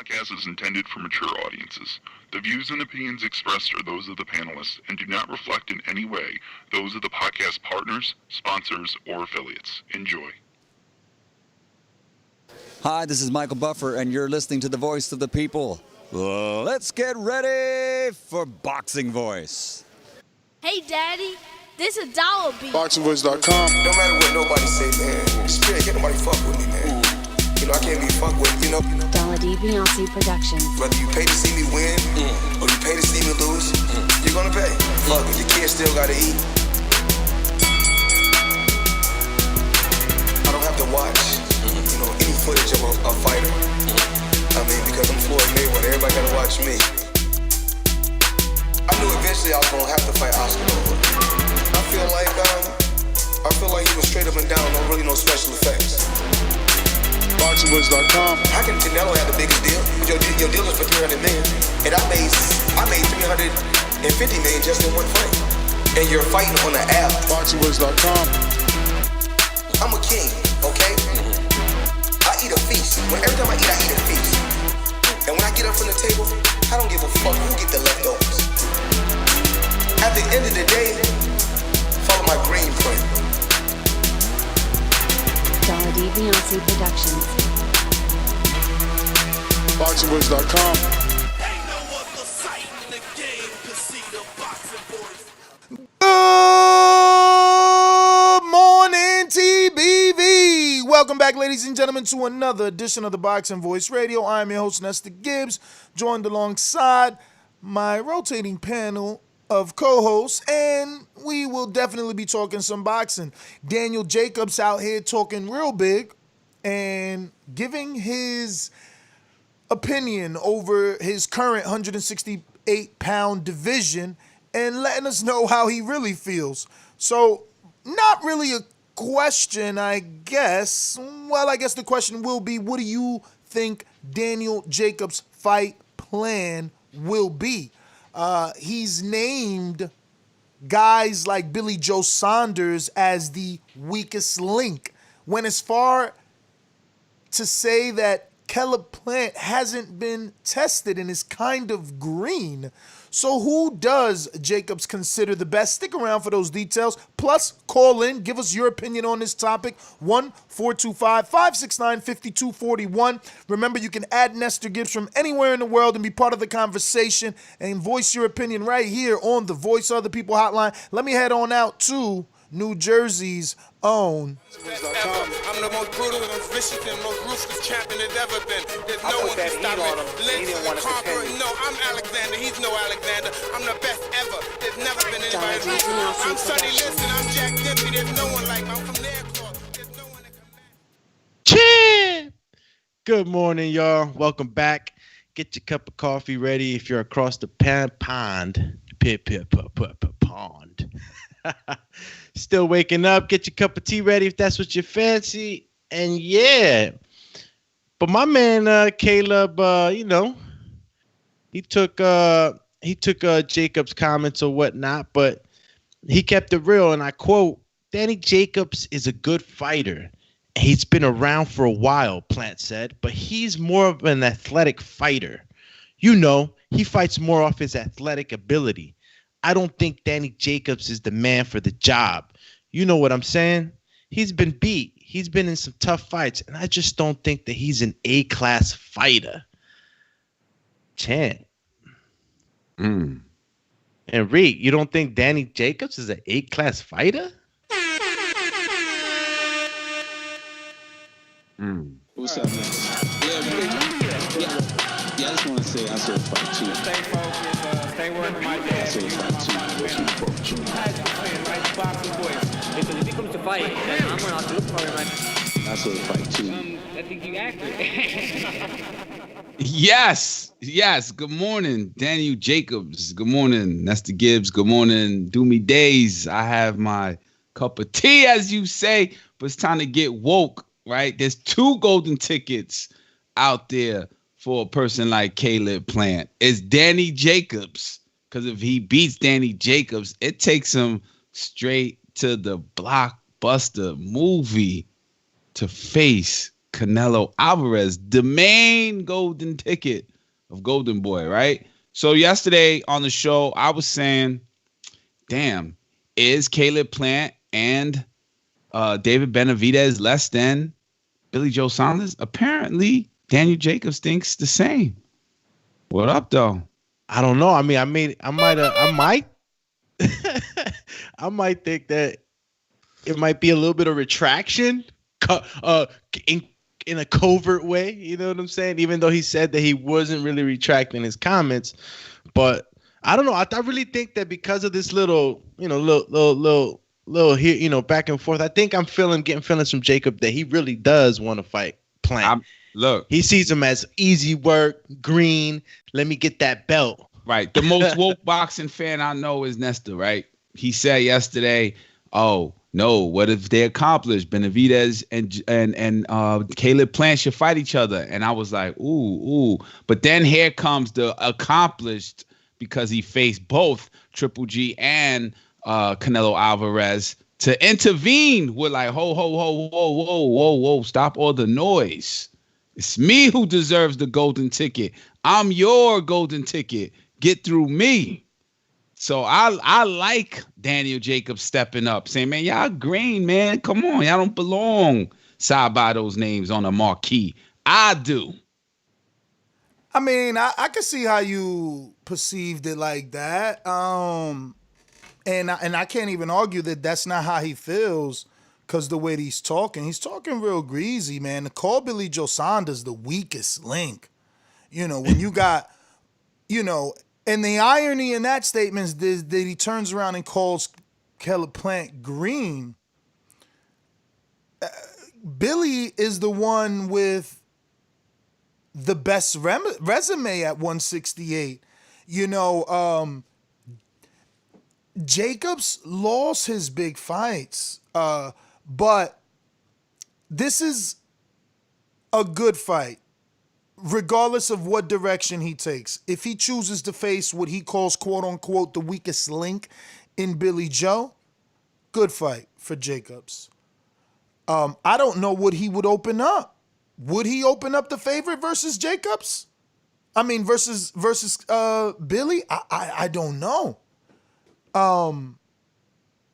podcast is intended for mature audiences. The views and opinions expressed are those of the panelists and do not reflect in any way those of the podcast partners, sponsors, or affiliates. Enjoy. Hi, this is Michael Buffer, and you're listening to the voice of the people. Let's get ready for Boxing Voice. Hey, Daddy, this is Dollar Beat. BoxingVoice.com. No matter what nobody say, man, spirit, can't nobody fuck with me, man. You know, I can't be fucked with, you know. Dollar D Beyonce Productions. Whether you pay to see me win, or you pay to see me lose, you're gonna pay. Fuck it, your kids still gotta eat. I don't have to watch, you know, any footage of a fighter. I mean, because I'm Floyd Mayweather, everybody gotta watch me. I knew eventually I was gonna have to fight Oscar over. I feel like he was straight up and down, no really no special effects. BoxingVoice.com. How can Canelo have the biggest deal? Your deal is for $300 million, and I made $350 million just in one fight. And you're fighting on the app. BoxingVoice.com. I'm a king, okay? I eat a feast. Every time I eat a feast. And when I get up from the table, I don't give a fuck who get the leftovers. At the end of the day, follow my green print. Dollar D Beyonce Productions. BoxingVoice.com. Ain't no other sight in the game to see the boxing voice. Good morning, TBV. Welcome back, ladies and gentlemen, to another edition of the Boxing Voice Radio. I am your host, Nestor Gibbs, joined alongside my rotating panel of co-hosts, and we will definitely be talking some boxing. Daniel Jacobs out here talking real big and giving his opinion over his current 168-pound division and letting us know how he really feels. So, not really a question, I guess. Well, I guess the question will be, what do you think Daniel Jacobs' fight plan will be? He's named guys like Billy Joe Saunders as the weakest link. Went as far to say that Caleb Plant hasn't been tested and is kind of green. So who does Jacobs consider the best? Stick around for those details. Plus, call in. Give us your opinion on this topic. 1-425-569-5241. Remember, you can add Nestor Gibbs from anywhere in the world and be part of the conversation and voice your opinion right here on the Voice of the People hotline. Let me head on out to New Jersey's own. I'm the most brutal and most vicious and most ruthless champion there's ever been. There's no one can stop me. Lynch is a conqueror. No, I'm Alexander. He's no Alexander. I'm the best ever. There's never been anybody like me. I'm Sonny Liston. I'm Jack Dempsey. There's no one like me. I'm from their club. There's no one that can match. Champ! Good morning, y'all. Welcome back. Get your cup of coffee ready if you're across the pond. Still waking up. Get your cup of tea ready if that's what you fancy. And yeah, but my man Caleb, he took Jacobs' comments or whatnot, but he kept it real. And I quote: "Danny Jacobs is a good fighter. He's been around for a while," Plant said, "but he's more of an athletic fighter. You know, he fights more off his athletic ability. I don't think Danny Jacobs is the man for the job. You know what I'm saying? He's been beat. He's been in some tough fights, and I just don't think that he's an A-class fighter." Chant. And Reed, you don't think Danny Jacobs is an A-class fighter? What's up, man? Yeah, I just want to say I saw fight too. Stay focused, stay working my dad. I saw fight too. Boxing voice. Because if he comes to fight, then I'm gonna have to look for him. I saw fight too. I think you accurate. Yes. Good morning, Daniel Jacobs. Good morning, Nestor Gibbs. Good morning, Doomy Days. I have my cup of tea, as you say, but it's time to get woke, right? There's 2 golden tickets out there for a person like Caleb Plant. It's Danny Jacobs, because if he beats Danny Jacobs, it takes him straight to the blockbuster movie to face Canelo Alvarez, the main golden ticket of Golden Boy, right? So yesterday on the show, I was saying, damn, is Caleb Plant and David Benavidez less than Billy Joe Saunders? Apparently, Daniel Jacobs thinks the same. What up, though? I don't know. I mean, I might I might think that it might be a little bit of retraction in a covert way. You know what I'm saying? Even though he said that he wasn't really retracting his comments, but I don't know. I really think that because of this little here, back and forth, I think I'm getting feelings from Jacob that he really does want to fight Plant. Look, he sees him as easy work, green. Let me get that belt. Right. The most woke boxing fan I know is Nesta, right? He said yesterday, oh, no, what if they accomplish? Benavidez and Caleb Plant should fight each other. And I was like, ooh. But then here comes the accomplished, because he faced both Triple G and Canelo Alvarez to intervene. We're like, whoa, stop all the noise. It's me who deserves the golden ticket. I'm your golden ticket. Get through me. So I like Daniel Jacobs stepping up, saying, man, y'all green, man. Come on. Y'all don't belong side by those names on a marquee. I do. I mean, I can see how you perceived it like that. And I can't even argue that that's not how he feels, because the way he's talking real greasy, man. To call Billy Joe Saunders the weakest link, when you got, and the irony in that statement is that he turns around and calls Caleb Plant green. Billy is the one with the best resume at 168. Jacobs lost his big fights, but this is a good fight, regardless of what direction he takes. If he chooses to face what he calls, quote unquote, the weakest link in Billy Joe, good fight for Jacobs. I don't know what he would open up. Would he open up the favorite versus Jacobs? I mean, versus Billy? I don't know.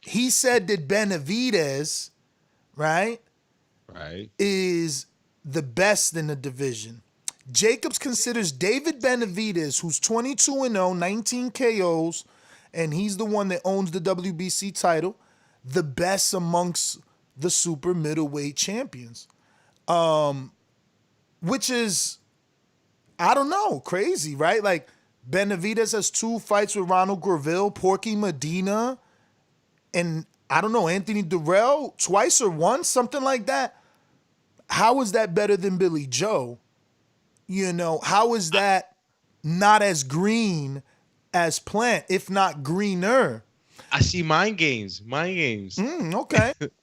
He said that Benavidez, right, is the best in the division. Jacobs considers David Benavidez, who's 22-0, 19 KOs, and he's the one that owns the WBC title, the best amongst the super middleweight champions. Which is, I don't know, crazy, right? Like, Benavidez has 2 fights with Ronald Graville, Porky Medina, and I don't know, Anthony Durrell twice or once, something like that. How is that better than Billy Joe? How is that not as green as Plant, if not greener? I see mind games. Okay.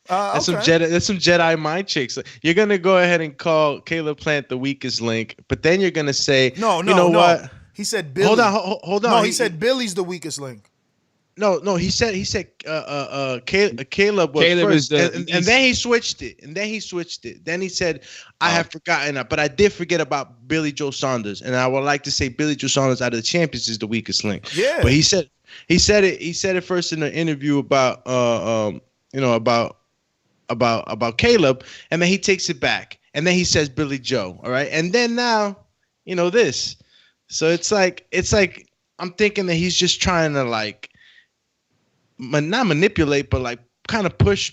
That's some Jedi mind tricks. You're gonna go ahead and call Caleb Plant the weakest link, but then you're gonna say, no. What? He said Billy. Hold on. No, he said Billy's the weakest link. No. He said Caleb was first, and then he switched it. Then he said, I have forgotten, but I did forget about Billy Joe Saunders, and I would like to say Billy Joe Saunders out of the champions is the weakest link. Yeah. But he said it first in the interview about Caleb, and then he takes it back, and then he says Billy Joe. All right, and then now, this. So it's like I'm thinking that he's just trying to not manipulate, but kind of push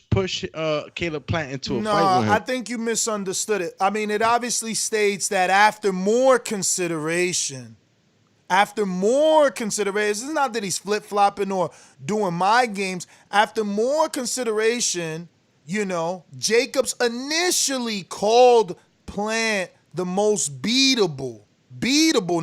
Caleb Plant into a fight with him. I think you misunderstood it. I mean, it obviously states that after more consideration, it's not that he's flip-flopping or doing my games. After more consideration, Jacobs initially called Plant the most beatable,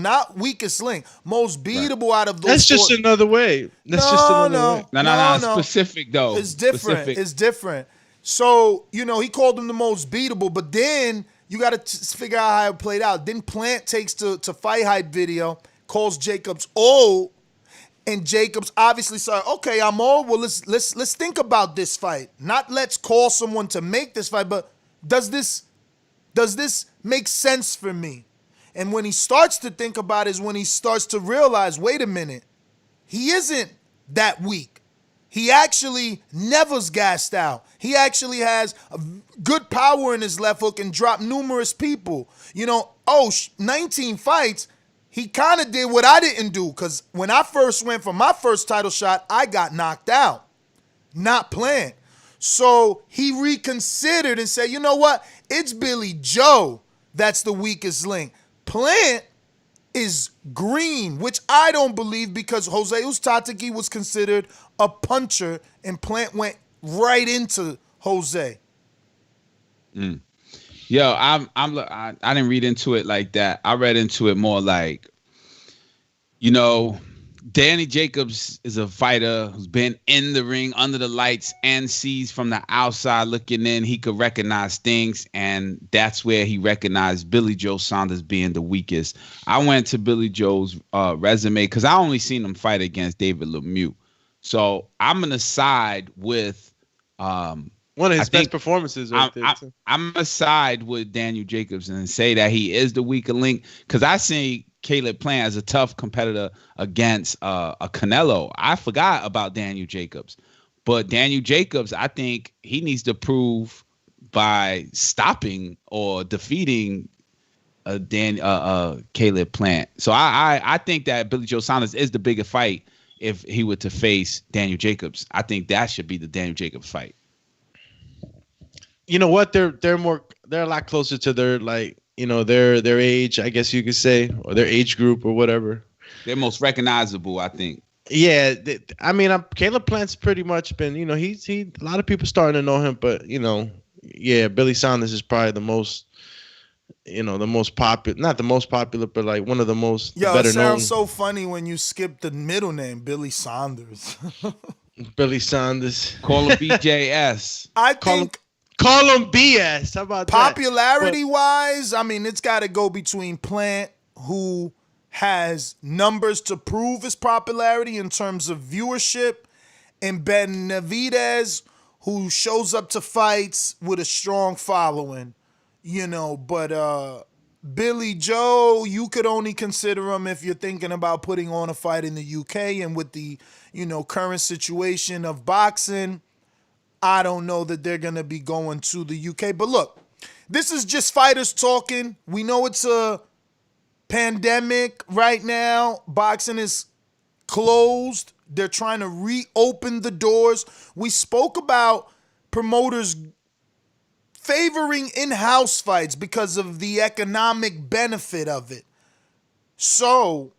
not weakest link, most beatable out of those. That's just another way. No. It's specific though. It's different. It's different. So, he called him the most beatable, but then you got to figure out how it played out. Then Plant takes to Fight Hype video, calls Jacobs old, and Jacobs obviously said, okay, I'm old. Well, let's think about this fight. Not let's call someone to make this fight, but does this Does this make sense for me? And when he starts to think about it is when he starts to realize, wait a minute, he isn't that weak. He actually never's gassed out. He actually has a good power in his left hook and dropped numerous people. 19 fights, he kind of did what I didn't do, because when I first went for my first title shot, I got knocked out. Not planned. So he reconsidered and said, you know what? It's Billy Joe that's the weakest link. Plant is green, which I don't believe, because Jose Uzcategui was considered a puncher and Plant went right into Jose. Yo, I didn't read into it like that. I read into it more like, Danny Jacobs is a fighter who's been in the ring under the lights and sees from the outside looking in. He could recognize things, and that's where he recognized Billy Joe Saunders being the weakest. I went to Billy Joe's resume because I only seen him fight against David Lemieux. So I'm going to side with one of his best performances. I'm going to side with Daniel Jacobs and say that he is the weaker link, because I see Caleb Plant as a tough competitor against a Canelo. I forgot about Daniel Jacobs. But Daniel Jacobs, I think he needs to prove by stopping or defeating Caleb Plant. So I think that Billy Joe Saunders is the bigger fight if he were to face Daniel Jacobs. I think that should be the Daniel Jacobs fight. You know what? They're a lot closer to their their age, I guess you could say, or their age group or whatever. They're most recognizable, I think. Yeah, Caleb Plant's pretty much been, he's a lot of people starting to know him, but Billy Saunders is probably the most, the most popular, not the most popular, but like one of the most better known. It sounds so funny when you skip the middle name, Billy Saunders. Billy Saunders. Call him BJS. Call him BS. How about Popularity-wise, it's got to go between Plant, who has numbers to prove his popularity in terms of viewership, and Benavidez, who shows up to fights with a strong following. But Billy Joe, you could only consider him if you're thinking about putting on a fight in the UK, and with the, current situation of boxing, I don't know that they're going to be going to the UK. But look, this is just fighters talking. We know it's a pandemic right now. Boxing is closed. They're trying to reopen the doors. We spoke about promoters favoring in-house fights because of the economic benefit of it. So,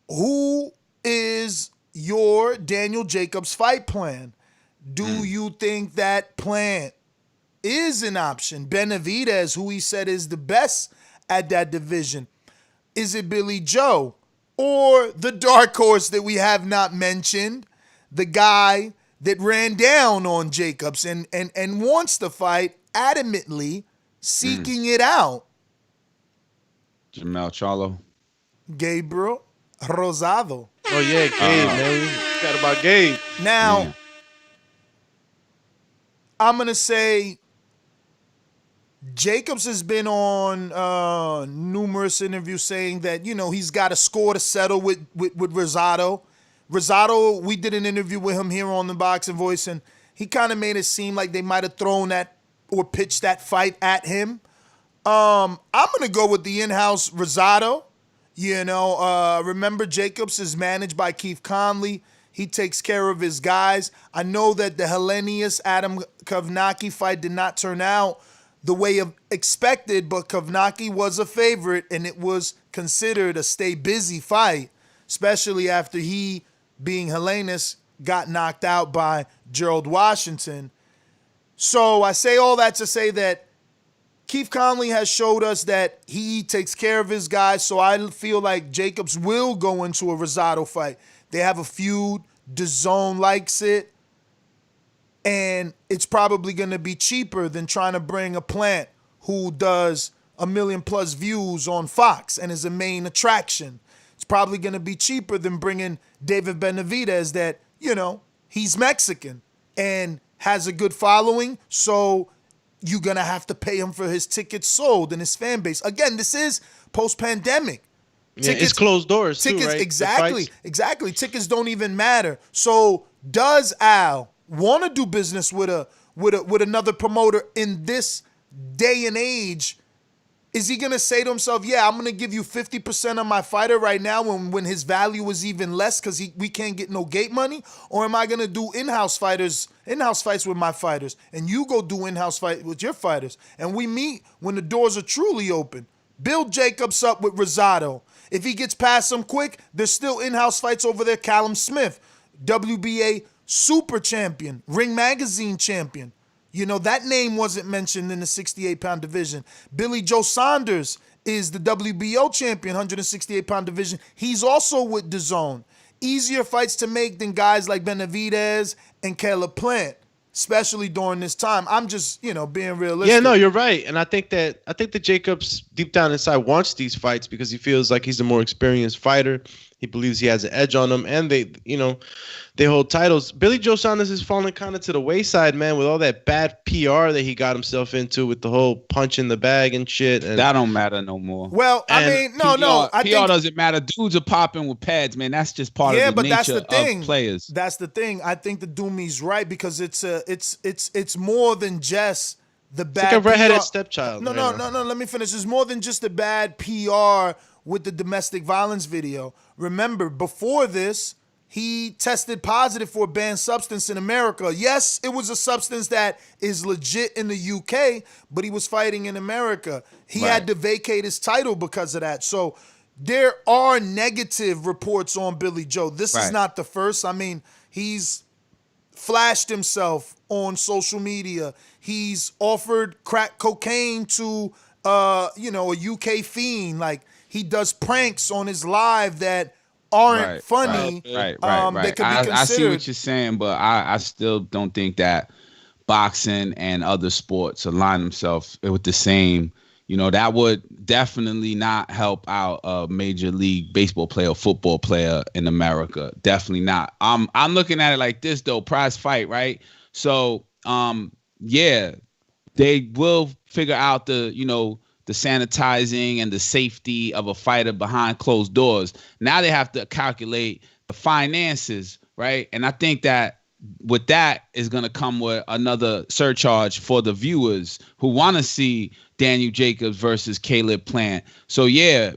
who is your Daniel Jacobs fight plan? Do you think that Plant is an option? Benavidez, who he said is the best at that division. Is it Billy Joe? Or the dark horse that we have not mentioned, the guy that ran down on Jacobs and wants to fight adamantly, seeking it out? Jamel Charlo. Gabriel Rosado. Oh, yeah, Gabe, man. We forgot about Gabe. Now, I'm going to say Jacobs has been on numerous interviews saying that, he's got a score to settle with Rosado. Rosado, we did an interview with him here on the Boxing Voice, and he kind of made it seem like they might have thrown that or pitched that fight at him. I'm going to go with the in-house Rosado. Remember, Jacobs is managed by Keith Conley. He takes care of his guys. I know that the Hellenius Adam Kovnacki fight did not turn out the way of expected, but Kovnacki was a favorite, and it was considered a stay busy fight, especially after he, being Hellenius, got knocked out by Gerald Washington. So I say all that to say that Keith Conley has showed us that he takes care of his guys, so I feel like Jacobs will go into a Rosado fight. They have a feud. DAZN likes it. And it's probably going to be cheaper than trying to bring a Plant who does 1 million plus views on Fox and is a main attraction. It's probably going to be cheaper than bringing David Benavidez that, he's Mexican and has a good following. So you're going to have to pay him for his tickets sold and his fan base. Again, this is post-pandemic. Yeah, it's closed doors tickets, too, right? Exactly. Tickets don't even matter. So does Al want to do business with another promoter in this day and age? Is he going to say to himself, yeah, I'm going to give you 50% of my fighter right now when his value is even less because we can't get no gate money? Or am I going to do in-house fights with my fighters, and you go do in-house fight with your fighters, and we meet when the doors are truly open? Build Jacobs up with Rosado. If he gets past him quick, there's still in-house fights over there. Callum Smith, WBA super champion, Ring Magazine champion. You know, that name wasn't mentioned in the 68-pound division. Billy Joe Saunders is the WBO champion, 168-pound division. He's also with Dazn. Easier fights to make than guys like Benavidez and Caleb Plant, especially during this time. I'm just, being realistic. Yeah, no, you're right. And I think that Jacobs deep down inside wants these fights because he feels like he's a more experienced fighter. He believes he has an edge on them, and they hold titles. Billy Joe Saunders is falling kind of to the wayside, man, with all that bad PR that he got himself into with the whole punch in the bag and shit. And that don't matter no more. Well, I mean, no. PR doesn't matter. Dudes are popping with pads, man. That's just part of the nature of players. That's the thing. I think the Doomie's right because it's more than just the bad. It's like a redheaded stepchild. No. Let me finish. It's more than just the bad PR with the domestic violence video. Remember, before this, he tested positive for a banned substance in America. Yes, it was a substance that is legit in the UK, but he was fighting in America. He had to vacate his title because of that. So there are negative reports on Billy Joe. This is not the first. I mean, he's flashed himself on social media. He's offered crack cocaine to a UK fiend. Like, he does pranks on his live that aren't funny. Right. That could be considered. I see what you're saying, but I still don't think that boxing and other sports align themselves with the same. That would definitely not help out a major league baseball player or football player in America. Definitely not. I'm looking at it like this though, prize fight, right? So they will figure out the sanitizing and the safety of a fighter behind closed doors. Now they have to calculate the finances, right? And I think that with that is going to come with another surcharge for the viewers who want to see Daniel Jacobs versus Caleb Plant. So,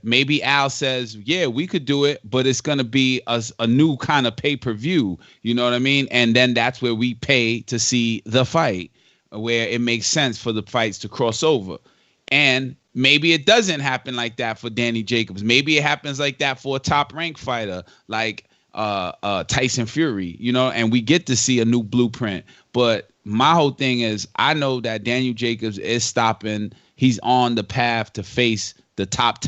maybe Al says, we could do it, but it's going to be a new kind of pay-per-view. You know what I mean? And then that's where we pay to see the fight, where it makes sense for the fights to cross over. And maybe it doesn't happen like that for Danny Jacobs. Maybe it happens like that for a top-ranked fighter like Tyson Fury, and we get to see a new blueprint. But my whole thing is I know that Daniel Jacobs is stopping. He's on the path to face the top,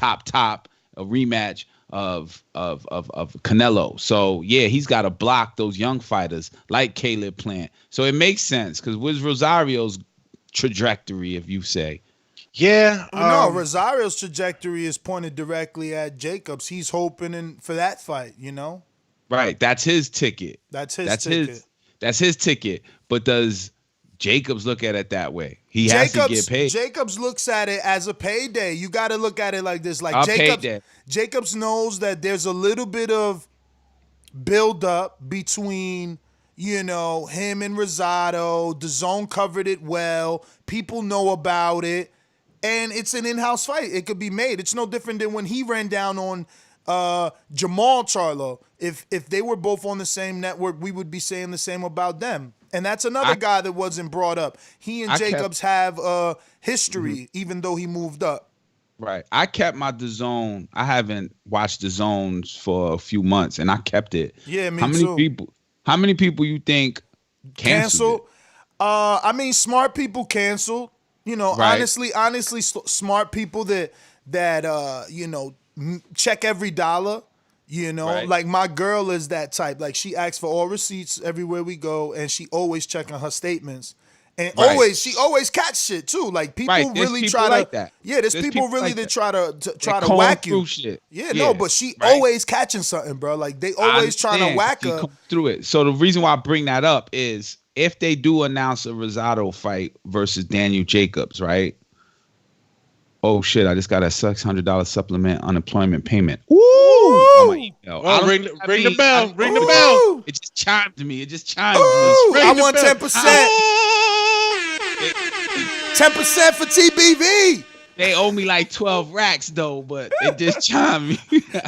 a rematch of Canelo. So, he's got to block those young fighters like Caleb Plant. So it makes sense because with Rosario's trajectory, if you say. Yeah. Rosario's trajectory is pointed directly at Jacobs. He's hoping for that fight, Right. That's his ticket. That's his ticket. But does Jacobs look at it that way? He has to get paid. Jacobs looks at it as a payday. You got to look at it like this. Like Jacobs knows that there's a little bit of build-up between him and Rosado. DAZN covered it well. People know about it. And it's an in-house fight. It could be made. It's no different than when he ran down on Jamal Charlo. If they were both on the same network, we would be saying the same about them. And that's another guy that wasn't brought up. He and Jacobs have a history, even though he moved up. Right. I kept my DAZN. I haven't watched DAZN for a few months, and I kept it. Yeah, me too. How many people you think canceled? Smart people canceled. Honestly, smart people that check every dollar. Like my girl is that type. Like she asks for all receipts everywhere we go, and she always checking her statements. And she always catch shit too. Like people really try to like that. Yeah, there's people really that try to whack you. Shit. Yeah, but she always catching something, bro. Like they always trying to whack her through it. So the reason why I bring that up is if they do announce a Rosado fight versus Daniel Jacobs, right? Oh shit! I just got a $600 supplement unemployment payment. Woo! On my email. Oh, ring the bell. Ring the bell. It just chimed me. I want 10%. 10% for TBV. They owe me like 12 racks though, but they just chimed me.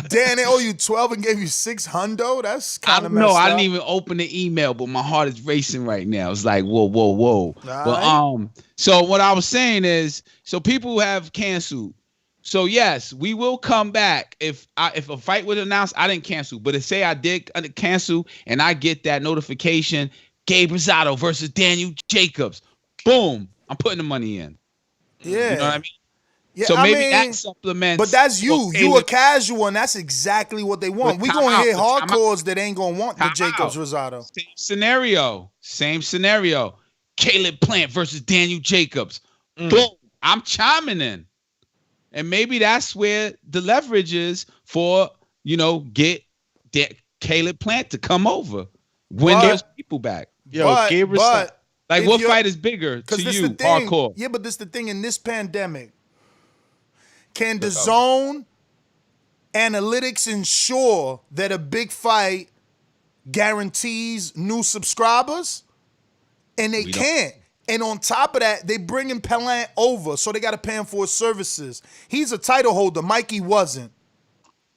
Damn, they owe you 12 and gave you $600. That's kind of messed up. I didn't even open the email, but my heart is racing right now. It's like whoa. But so what I was saying is, so people have canceled. So yes, we will come back if a fight was announced. I didn't cancel, but if say I did cancel and I get that notification, Gabe Rosado versus Daniel Jacobs, boom, I'm putting the money in. Yeah, you know what I mean. Yeah, so maybe that supplements. But that's you. You a casual, and that's exactly what they want. We gonna hit hardcores that ain't gonna want the Jacobs Rosado. Same scenario. Caleb Plant versus Daniel Jacobs. Boom. I'm chiming in. And maybe that's where the leverage is for, get Caleb Plant to come over. Win those people back. What fight is bigger to you, hardcore? Yeah, but this is the thing in this pandemic. Can Dazn analytics ensure that a big fight guarantees new subscribers? And they can't. And on top of that, they bringing Plant over, so they got to pay him for his services. He's a title holder. Mikey wasn't.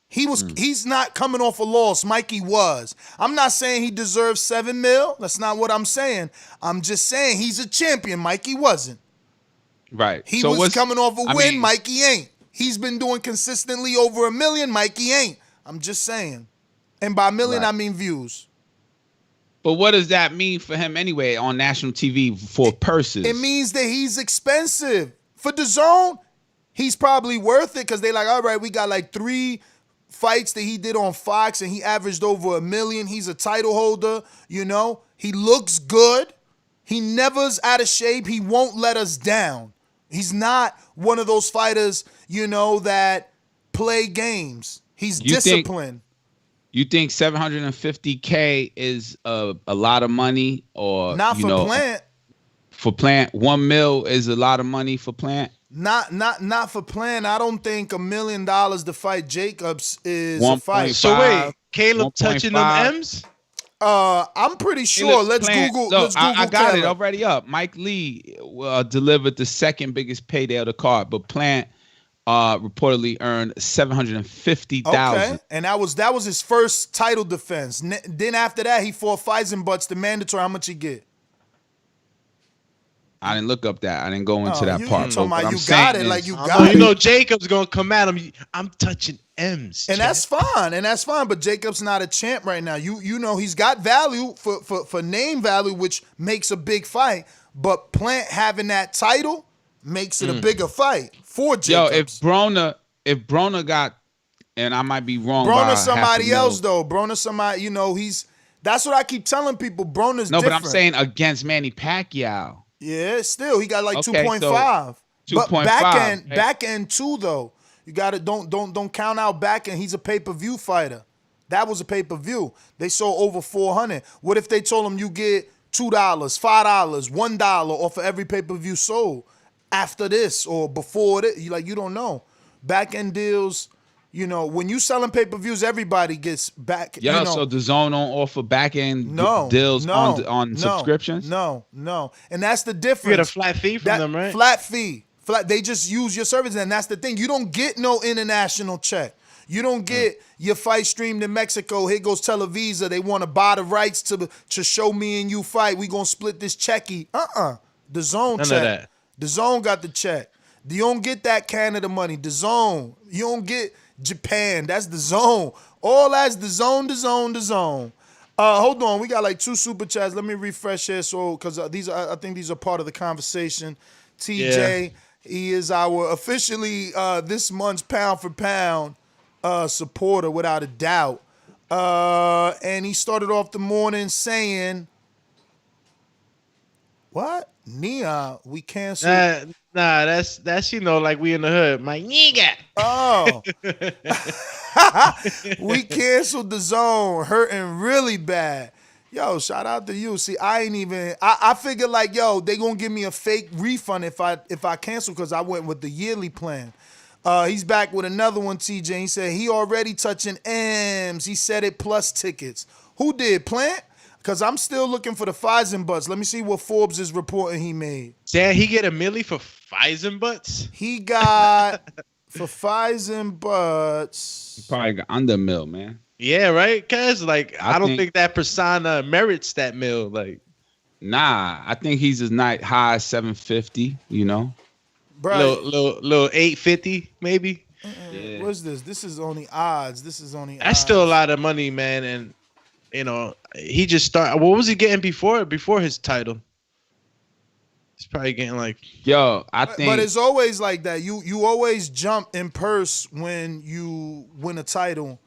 He's not coming off a loss. Mikey was. I'm not saying he deserves $7 million. That's not what I'm saying. I'm just saying he's a champion. Mikey wasn't. Right. He was coming off a win. Mikey ain't. He's been doing consistently over $1 million. Mikey ain't. I'm just saying. And by million, I mean views. But what does that mean for him anyway on national TV for purses? It means that he's expensive. For DAZN, he's probably worth it because they like, all right, we got like 3 fights that he did on Fox and he averaged over $1 million. He's a title holder, He looks good. He never's out of shape. He won't let us down. He's not one of those fighters, that play games. He's disciplined. You think $750K is a lot of money, or not for Plant? For Plant, $1 million is a lot of money for Plant. Not for Plant. I don't think $1 million to fight Jacobs is a fight. So wait, Caleb touching them M's? I'm pretty sure. Let's Google. I got Caleb. it already up. Mike Lee delivered the second biggest payday of the card, but Plant reportedly earned $750,000. Okay, and that was his first title defense. Then after that, he fought Feisenbutts, the mandatory. How much he get? I didn't look up that. I didn't go into that part. Jacobs gonna come at him. I'm touching M's, and that's fine. But Jacobs not a champ right now. He's got value for name value, which makes a big fight. But Plant having that title makes it a bigger fight for Jacobs. Yo, if Broner got, and I might be wrong. Broner somebody else though. Broner somebody. That's what I keep telling people. Broner's different. But I'm saying against Manny Pacquiao. Yeah, still he got like 2.5. But back end too though. You got to don't count out back end. He's a pay-per-view fighter. That was a pay-per-view. They sold over 400. What if they told him you get $2, $5, $1 off of every pay-per-view sold after this or before it? You don't know. Back end deals. When you selling pay-per-views, everybody gets back. Yeah, so DAZN don't offer back-end deals on subscriptions? No. And that's the difference. You get a flat fee from them, right? Flat fee. They just use your service, and that's the thing. You don't get no international check. You don't get your fight streamed in Mexico. Here goes Televisa. They want to buy the rights to show me and you fight. We going to split this checky. DAZN check. None of that. DAZN got the check. You don't get that Canada money. DAZN. You don't get Japan. That's DAZN. All that's DAZN. Hold on. We got like 2 super chats. Let me refresh here because I think these are part of the conversation. TJ, he is our officially this month's pound for pound supporter without a doubt. And he started off the morning saying, what? Nia, we canceled. Nah, that's like we in the hood. My nigga. Oh. We canceled DAZN, hurting really bad. Yo, shout out to you. See, I ain't even. I figured like, yo, they gonna give me a fake refund if I cancel because I went with the yearly plan. He's back with another one, TJ. He said he already touching M's. He said it plus tickets. Who did, Plant? Because I'm still looking for the Pfizer butts. Let me see what Forbes is reporting he made. Did he get a milli for Pfizer butts? He got for Pfizer butts. Probably got under mill, man. Yeah, right? Cause like I don't think think that persona merits that mill. Like, nah, I think he's a night high 750. You know, Bro, little 850 maybe. Yeah. What's this? This is only odds. That's odds. still a lot of money, man. And you know, he just started. What was he getting before his title? He's probably getting like, yo, I think. But it's always like that. You always jump in purse when you win a title.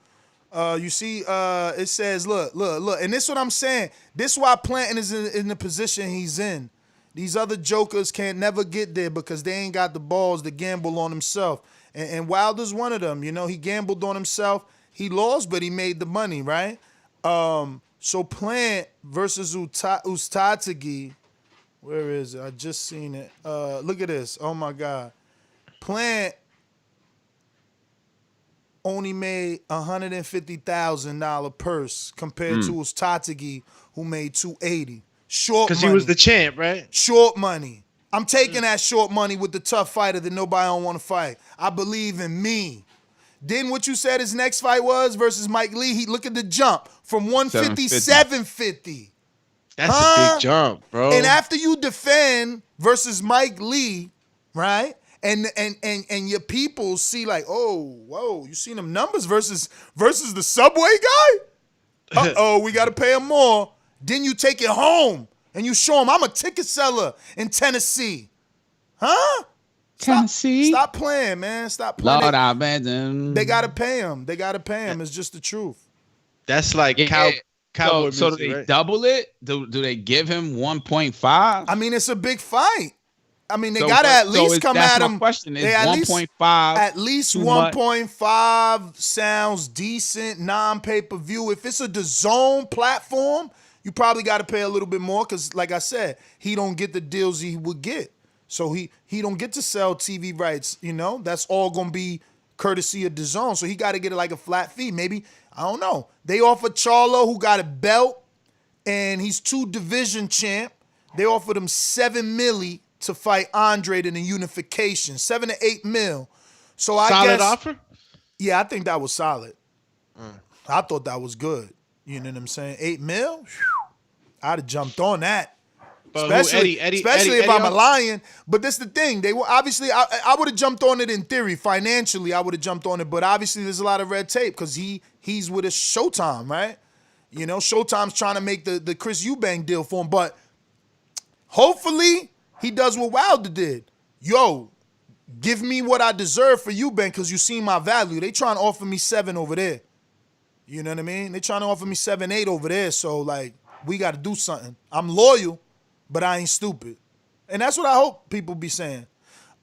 You see, it says, look, and this is what I'm saying. This is why Planton is in the position he's in. These other jokers can't never get there because they ain't got the balls to gamble on himself. And Wilder's one of them. You know, he gambled on himself. He lost, but he made the money, right? So Plant versus Uztatagi. Where is it? I just seen it. Look at this. Oh my God. Plant only made $150,000 purse compared to Uztatagi, who made $280. Short money. because he was the champ, right? Short money. I'm taking that short money with the tough fighter that nobody don't want to fight. I believe in me. Then what you said his next fight was versus Mike Lee. He look at the jump from 150 750. That's a big jump, bro. And after you defend versus Mike Lee, right? And your people see like, oh, whoa, you seen them numbers versus the Subway guy? Uh-oh, we got to pay him more. Then you take it home and you show him I'm a ticket seller in Tennessee. Huh? Tennessee. Stop playing, man. Stop playing. Lord, I bet them. They got to pay him. It's just the truth. That's like cowboy music, so do they right? double it? Do they give him 1.5? I mean, it's a big fight. I mean, they gotta at least come at him. Question is they at 1.5. At least 1.5 sounds decent, non-pay-per-view. If it's a DAZN platform, you probably got to pay a little bit more because, like I said, he don't get the deals he would get. So he don't get to sell TV rights. You know, that's all gonna be courtesy of DAZN. So he got to get it like a flat fee. Maybe, I don't know. They offered Charlo, who got a belt, and he's 2-division champ. They offered him $7 million to fight Andre in a unification, $7 to $8 million. So I solid guess, offer. Yeah, I think that was solid. I thought that was good. You know what I'm saying? $8 million. I'd have jumped on that. But Especially if I'm a lion. But that's the thing. They were obviously I would have jumped on it in theory. Financially, I would have jumped on it. But obviously there's a lot of red tape because he's with a Showtime, right? You know, Showtime's trying to make the Chris Eubank deal for him. But hopefully he does what Wilder did. Yo, give me what I deserve for Eubank because you see my value. They trying to offer me 7 over there. You know what I mean? They trying to offer me 7, 8 over there. So, like, we got to do something. I'm loyal, but I ain't stupid. And that's what I hope people be saying.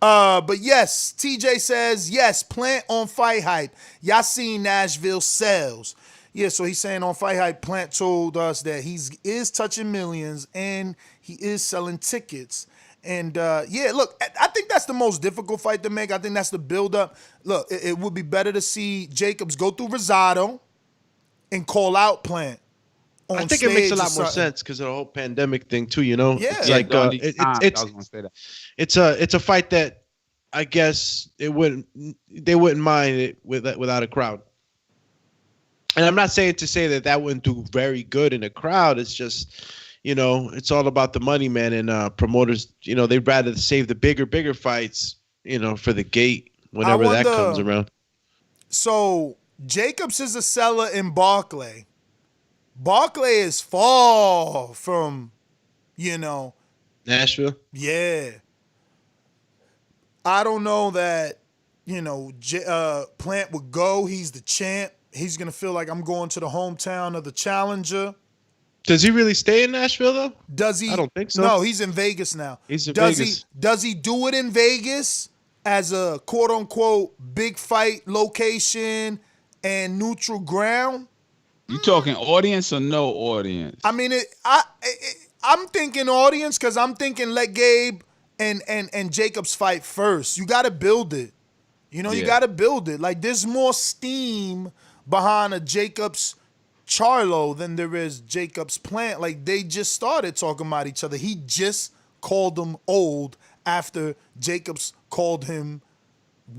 But yes, TJ says, yes, Plant on Fight Hype. Y'all seen Nashville sells. Yeah, so he's saying on Fight Hype, Plant told us that he is touching millions and he is selling tickets. And yeah, look, I think that's the most difficult fight to make. I think that's the build-up. Look, it would be better to see Jacobs go through Rosado and call out Plant. I think it makes a lot more sense because of the whole pandemic thing too. You know, Yeah. it's like I was gonna say that. it's a fight that I guess they wouldn't mind it without a crowd. And I'm not saying to say that wouldn't do very good in a crowd. It's just, you know, it's all about the money, man. And promoters, you know, they'd rather save the bigger fights, you know, for the gate whenever that comes around. So Jacobs is a seller in Barclay. Barclay is far from, you know, Nashville. Yeah. I don't know that, you know, Plant would go. He's the champ. He's going to feel like I'm going to the hometown of the challenger. Does he really stay in Nashville, though? Does he? I don't think so. No, he's in Vegas now. He's in Vegas. Does he do it in Vegas as a quote-unquote big fight location and neutral ground? You talking audience or no audience? I mean, I'm thinking audience because I'm thinking let Gabe and Jacobs fight first. You got to build it. You know, you got to build it. Like, there's more steam behind a Jacobs Charlo than there is Jacobs Plant. Like, they just started talking about each other. He just called him old after Jacobs called him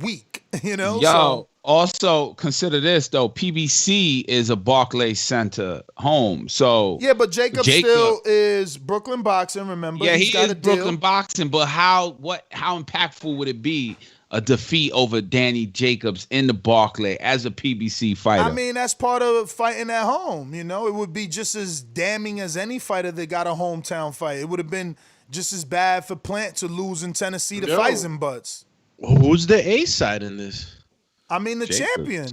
weak, you know? Yo, also consider this, though. PBC is a Barclays Center home. So yeah, but Jacob still is Brooklyn Boxing, remember? Yeah, he got is Brooklyn Boxing, but how impactful would it be a defeat over Danny Jacobs in the Barclay as a PBC fighter? I mean, that's part of fighting at home, you know? It would be just as damning as any fighter that got a hometown fight. It would have been just as bad for Plant to lose in Tennessee to Fison Butts. Who's the A side in this? I mean, the Jacobs. champion.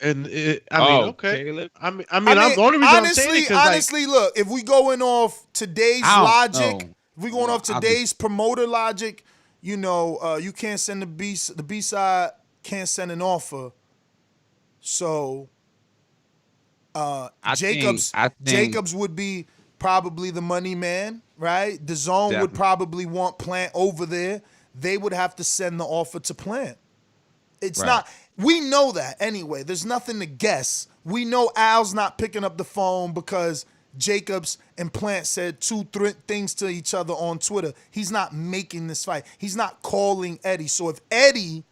And okay. Caleb. I mean, the only reason I'm saying it honestly, look, if we going off today's logic, if we going off today's promoter logic, you know, you can't send the B side can't send an offer. So, Jacobs would be probably the money man, right? DAZN would probably want Plant over there. They would have to send the offer to Plant. It's not. We know that anyway. There's nothing to guess. We know Al's not picking up the phone because Jacobs and Plant said 2-3 things to each other on Twitter. He's not making this fight. He's not calling Eddie. So if Eddie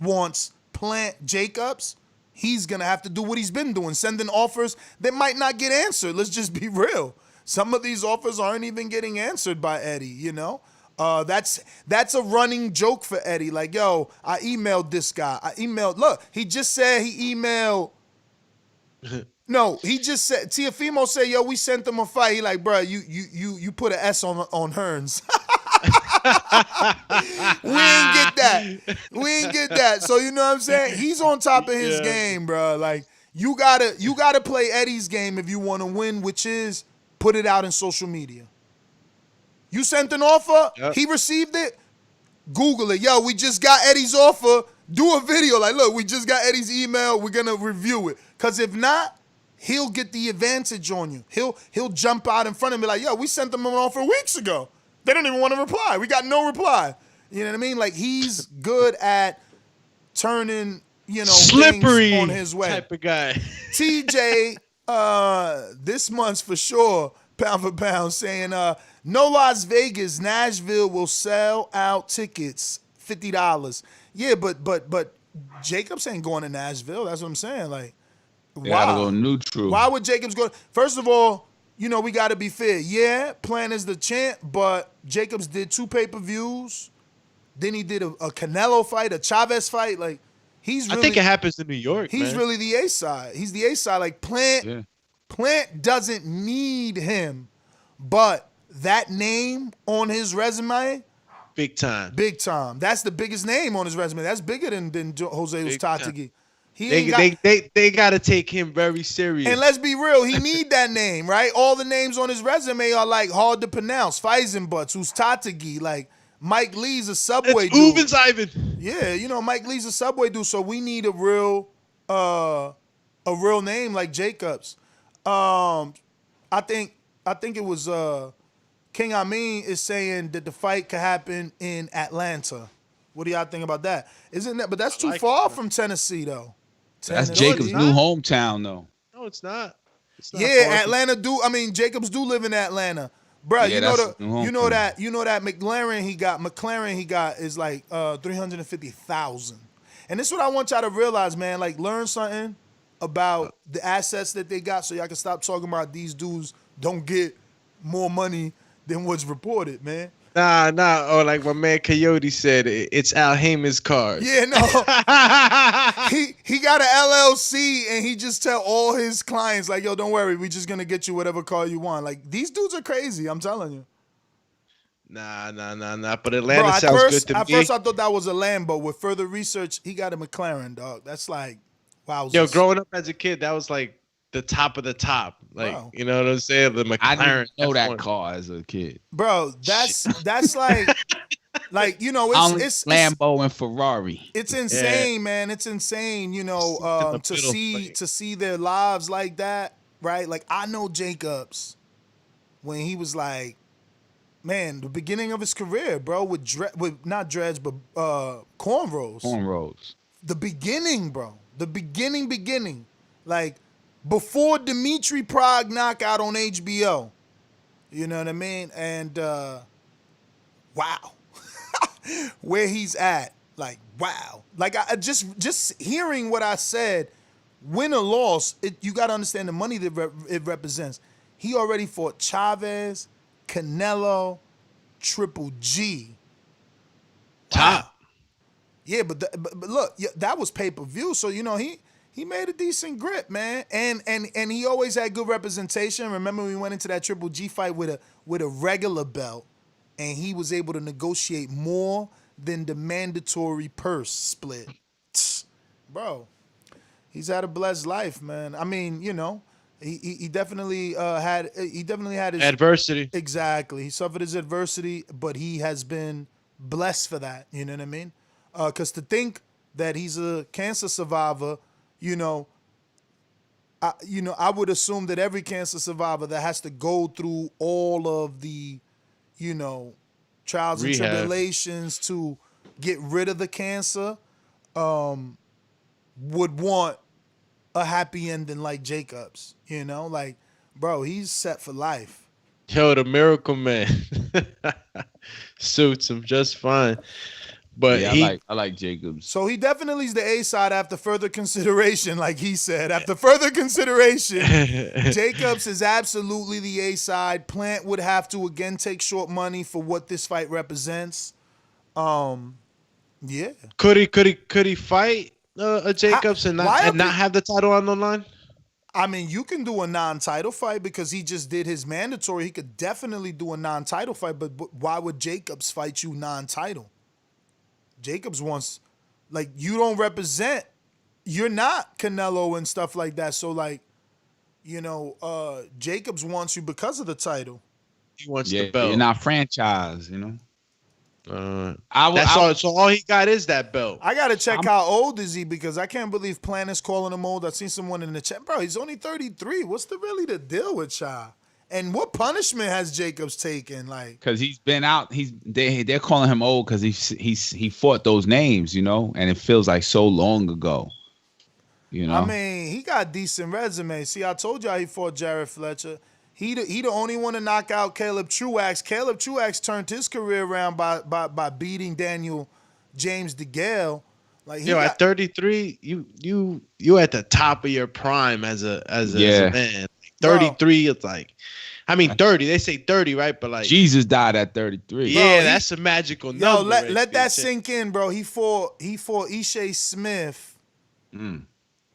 wants Plant Jacobs, he's going to have to do what he's been doing, sending offers that might not get answered. Let's just be real. Some of these offers aren't even getting answered by Eddie, you know? That's a running joke for Eddie. Like, yo, I emailed this guy. Look, he just said he emailed. No, he just said, Tiafimo said, yo, we sent him a fight. He like, bro, you put an S on Hearns. We ain't get that. So you know what I'm saying? He's on top of his game, bro. Like, you gotta play Eddie's game if you want to win, which is put it out in social media. You sent an offer, he received it, Google it. Yo, we just got Eddie's offer. Do a video like, look, we just got Eddie's email. We're going to review it. Because if not, he'll get the advantage on you. He'll jump out in front and be like, yo, we sent them an offer weeks ago. They didn't even want to reply. We got no reply. You know what I mean? Like, he's good at turning, you know, slippery things on his way. Type of guy. TJ, this month's for sure, pound for pound, saying, no Las Vegas, Nashville will sell out tickets, $50. Yeah, but Jacobs ain't going to Nashville. That's what I'm saying. Like, they gotta go neutral. Why would Jacobs go? First of all, you know, we got to be fair. Yeah, Plant is the champ, but Jacobs did 2 pay-per-views. Then he did a Canelo fight, a Chavez fight. Like, he's really, I think it happens in New York. He's really the A side. He's the A side. Like, Plant doesn't need him, but that name on his resume, big time. That's the biggest name on his resume. That's bigger than Jose Uzcategui. They got to take him very serious. And let's be real, he need that name, right? All the names on his resume are like hard to pronounce. Feisenbutts, Uzcategui, like Mike Lee's a Subway dude. Uvens Ivan. Yeah, you know, Mike Lee's a Subway dude, so we need a real name like Jacobs. I think it was King Amin is saying that the fight could happen in Atlanta. What do y'all think about that? Isn't that? But that's too far from Tennessee, though. That's Jacobs' new hometown, though. No, it's not. Yeah, Atlanta do. I mean, Jacobs do live in Atlanta, bro. You know that McLaren he got is like 350,000. And this is what I want y'all to realize, man. Like, learn something about the assets that they got, so y'all can stop talking about these dudes don't get more money than what's reported, man. Nah. Or like my man Coyote said, it's Al Heyman's card. Yeah, no. he got an LLC and he just tell all his clients like, yo, don't worry, we just gonna get you whatever car you want. Like, these dudes are crazy, I'm telling you. Nah. But Atlanta sounds good to me. At first I thought that was a Lambo. With further research, he got a McLaren, dog. That's like, wow. Yo, growing up as a kid, that was like the top of the top. Like, wow. You know what I'm saying? The McLaren. I didn't know that car as a kid. Bro, that's like, you know, it's Lambo and Ferrari. It's insane, man. It's insane, you know, to see their lives like that right? Like I know Jacobs when he was like, man, the beginning of his career, bro, with not dreads, but cornrows. Cornrows. The beginning, bro. The beginning. Like before Dimitri Prague knockout on HBO. You know what I mean? And wow. Where he's at. Like, wow. Like I just hearing what I said, win or loss, you got to understand the money that it represents. He already fought Chavez, Canelo, Triple G. Wow. Top. Yeah, but look, that was pay-per-view, so you know he made a decent grip, man, and he always had good representation. Remember, we went into that Triple G fight with a regular belt, and he was able to negotiate more than the mandatory purse split. Bro, he's had a blessed life, man. I mean, you know, he definitely had his Adversity. Exactly, he suffered his adversity, but he has been blessed for that. You know what I mean? Because to think that he's a cancer survivor, I would assume that every cancer survivor that has to go through all of the, trials and tribulations to get rid of the cancer, would want a happy ending like Jacobs. Like, bro, he's set for life. Yo, the Miracle Man suits him just fine. But yeah, I like Jacobs. So he definitely is the A side after further consideration, like he said. After further consideration, Jacobs is absolutely the A side. Plant would have to again take short money for what this fight represents. Yeah. Could he fight a Jacobs and not have the title on the line? I mean, you can do a non-title fight because he just did his mandatory. He could definitely do a non-title fight, but why would Jacobs fight you non-title? Jacobs wants, like, you don't represent, you're not Canelo and stuff like that. So, like, Jacobs wants you because of the title. He wants the belt. You're not franchise, So all he got is that belt. I got to check how old is he because I can't believe Plant is calling him old. I've seen someone in the chat. Bro, he's only 33. What's really the deal with Shah? And what punishment has Jacobs taken? Like, because he's been out. They're calling him old because he fought those names, and it feels like so long ago. I mean, he got decent resume. See, I told y'all he fought Jared Fletcher. He the only one to knock out Caleb Truax. Caleb Truax turned his career around by beating Daniel James DeGale. Like, at 33, you at the top of your prime as a man. 33, it's like, I mean, 30. They say 30, right? But like, Jesus died at 33. Yeah, that's a magical number. Yo, let that sink in, bro. He fought Ishe Smith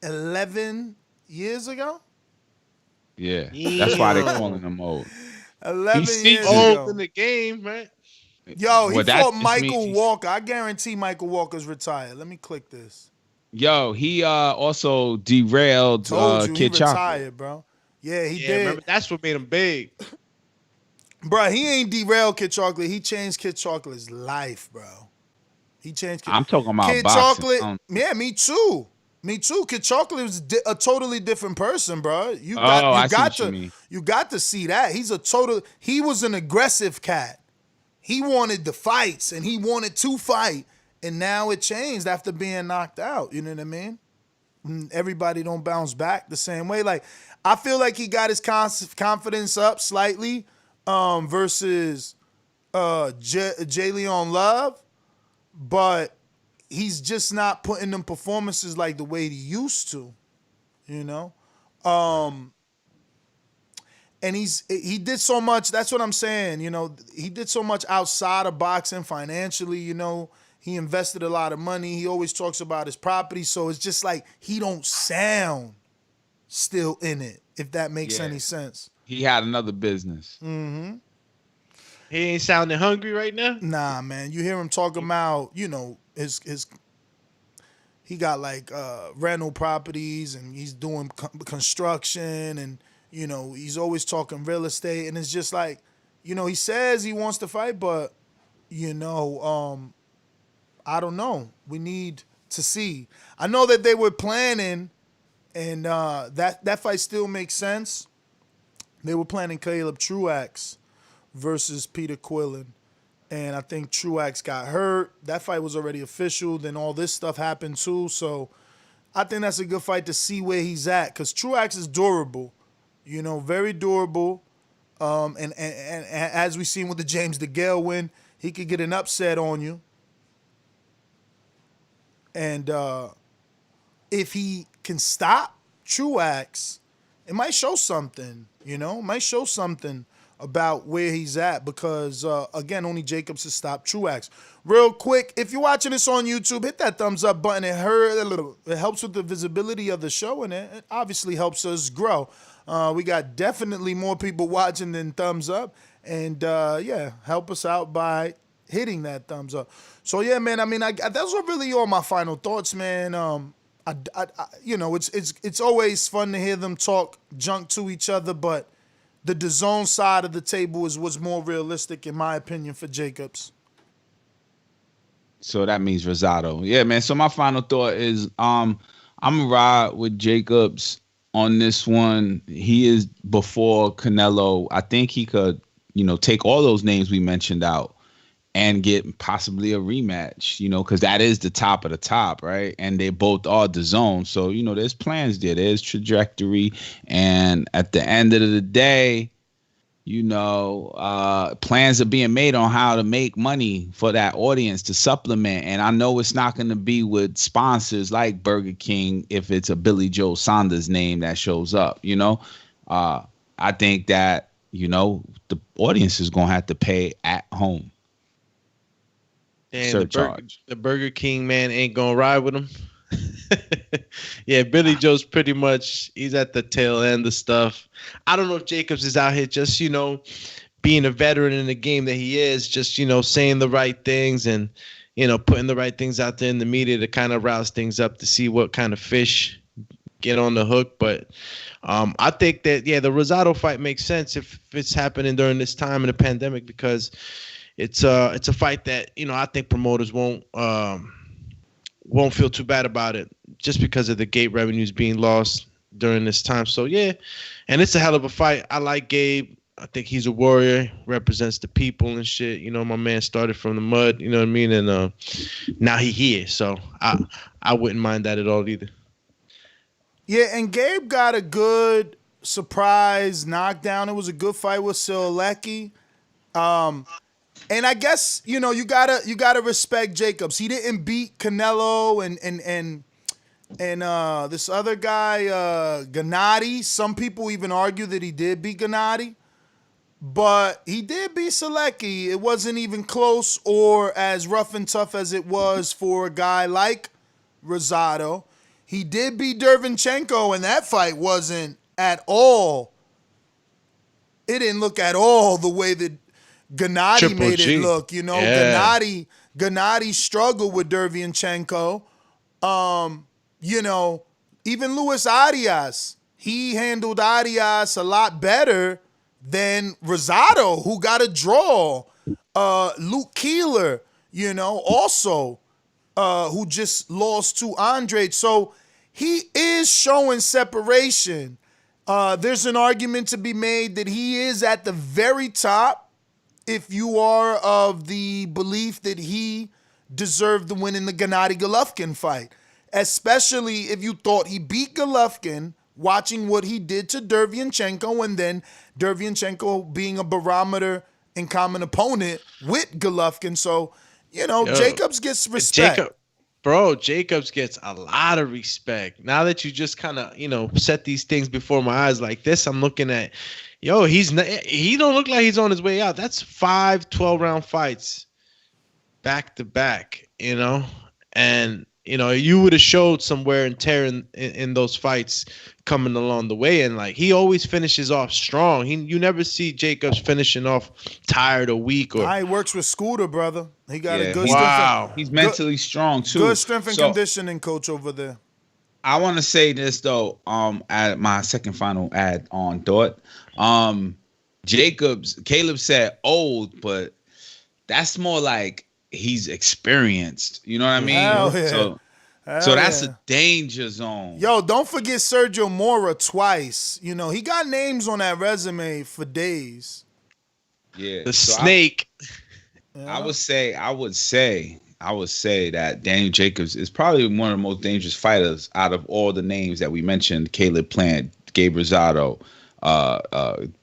11 years ago. Yeah, that's why they're calling him old. 11 years old ago. in the game, right? Yo, he fought Michael Walker. I guarantee Michael Walker's retired. Let me click this. Yo, he also derailed Kid Chocolate. Retired, bro. Yeah, he did. Remember, that's what made him big. Bro, he ain't derailed Kid Chocolate. He changed Kid Chocolate's life, bro. He changed I'm talking about Kid boxing. Chocolate. Yeah, me too. Kid Chocolate was a totally different person, bro. You got to see that. He was an aggressive cat. He wanted the fights and he wanted to fight. And now it changed after being knocked out. You know what I mean? Everybody don't bounce back the same way. Like, I feel like he got his confidence up slightly versus J. Leon Love, but he's just not putting them performances like the way he used to, and he did so much. That's what I'm saying. He did so much outside of boxing financially. He invested a lot of money. He always talks about his property. So it's just like he don't sound still in it, if that makes any sense. He had another business. Mm-hmm. He ain't sounding hungry right now? Nah, man. You hear him talking about, his he got like rental properties and he's doing construction and, he's always talking real estate. And it's just like, he says he wants to fight, but, I don't know. We need to see. I know that they were planning And that fight still makes sense. They were planning Caleb Truax versus Peter Quillen. And I think Truax got hurt. That fight was already official. Then all this stuff happened too. So I think that's a good fight to see where he's at. Because Truax is durable. Very durable. And as we've seen with the James DeGale win, he could get an upset on you. And if he can stop Truax, it might show something, It might show something about where he's at because, again, only Jacobs has stopped Truax. Real quick, if you're watching this on YouTube, hit that thumbs up button. It helps with the visibility of the show, and it obviously helps us grow. We got definitely more people watching than thumbs up. And, help us out by hitting that thumbs up. So, yeah, man, those are really all my final thoughts, man. It's always fun to hear them talk junk to each other, but the Dazn side of the table was more realistic, in my opinion, for Jacobs. So that means Rosado. Yeah, man. So my final thought is I'm going to ride with Jacobs on this one. He is before Canelo. I think he could, take all those names we mentioned out and get possibly a rematch, because that is the top of the top, right? And they both are Dazn. So, there's plans there. There's trajectory. And at the end of the day, plans are being made on how to make money for that audience to supplement. And I know it's not going to be with sponsors like Burger King if it's a Billy Joe Saunders name that shows up, I think that, the audience is going to have to pay at home. And the Burger King man ain't gonna ride with him. Yeah, Billy Joe's pretty much, he's at the tail end of stuff. I don't know if Jacobs is out here just, being a veteran in the game that he is, just, saying the right things and, putting the right things out there in the media to kind of rouse things up to see what kind of fish get on the hook. But I think that, the Rosado fight makes sense if it's happening during this time in the pandemic, because it's a fight that, I think promoters won't feel too bad about it just because of the gate revenues being lost during this time. So, yeah, and it's a hell of a fight. I like Gabe. I think he's a warrior, represents the people and shit. My man started from the mud, you know what I mean? And now he here. So I wouldn't mind that at all either. Yeah, and Gabe got a good surprise knockdown. It was a good fight with Silecki. And I guess, you gotta respect Jacobs. He didn't beat Canelo and this other guy, Gennady. Some people even argue that he did beat Gennady. But he did beat Silecki. It wasn't even close or as rough and tough as it was for a guy like Rosado. He did beat Derevyanchenko, and that fight wasn't at all. It didn't look at all the way that Gennady made it look, Yeah. Gennady struggled with Derevyanchenko. Even Luis Arias, he handled Arias a lot better than Rosado, who got a draw. Luke Keeler, also, who just lost to Andre. So he is showing separation. There's an argument to be made that he is at the very top if you are of the belief that he deserved the win in the Gennady-Golovkin fight, especially if you thought he beat Golovkin, watching what he did to Derevyanchenko, and then Derevyanchenko being a barometer and common opponent with Golovkin. So, Jacobs gets respect. Jacobs gets a lot of respect. Now that you just kind of, set these things before my eyes like this, I'm looking at, he don't look like he's on his way out. That's 5 12-round fights back to back, and you would have showed some wear and tear in those fights coming along the way, and like he always finishes off strong. You never see Jacobs finishing off tired or weak. Or he works with Scooter, brother. He got a good strength. He's mentally strong too. Good strength and conditioning coach over there. I want to say this though. At my second final add-on thought. Caleb said old, but that's more like he's experienced. You know what I mean? Hell yeah. So So that's yeah. a danger zone. Yo, don't forget Sergio Mora twice. You know, he got names on that resume for days. Yeah. The so snake. I would say that Daniel Jacobs is probably one of the most dangerous fighters out of all the names that we mentioned: Caleb Plant, Gabe Rosado,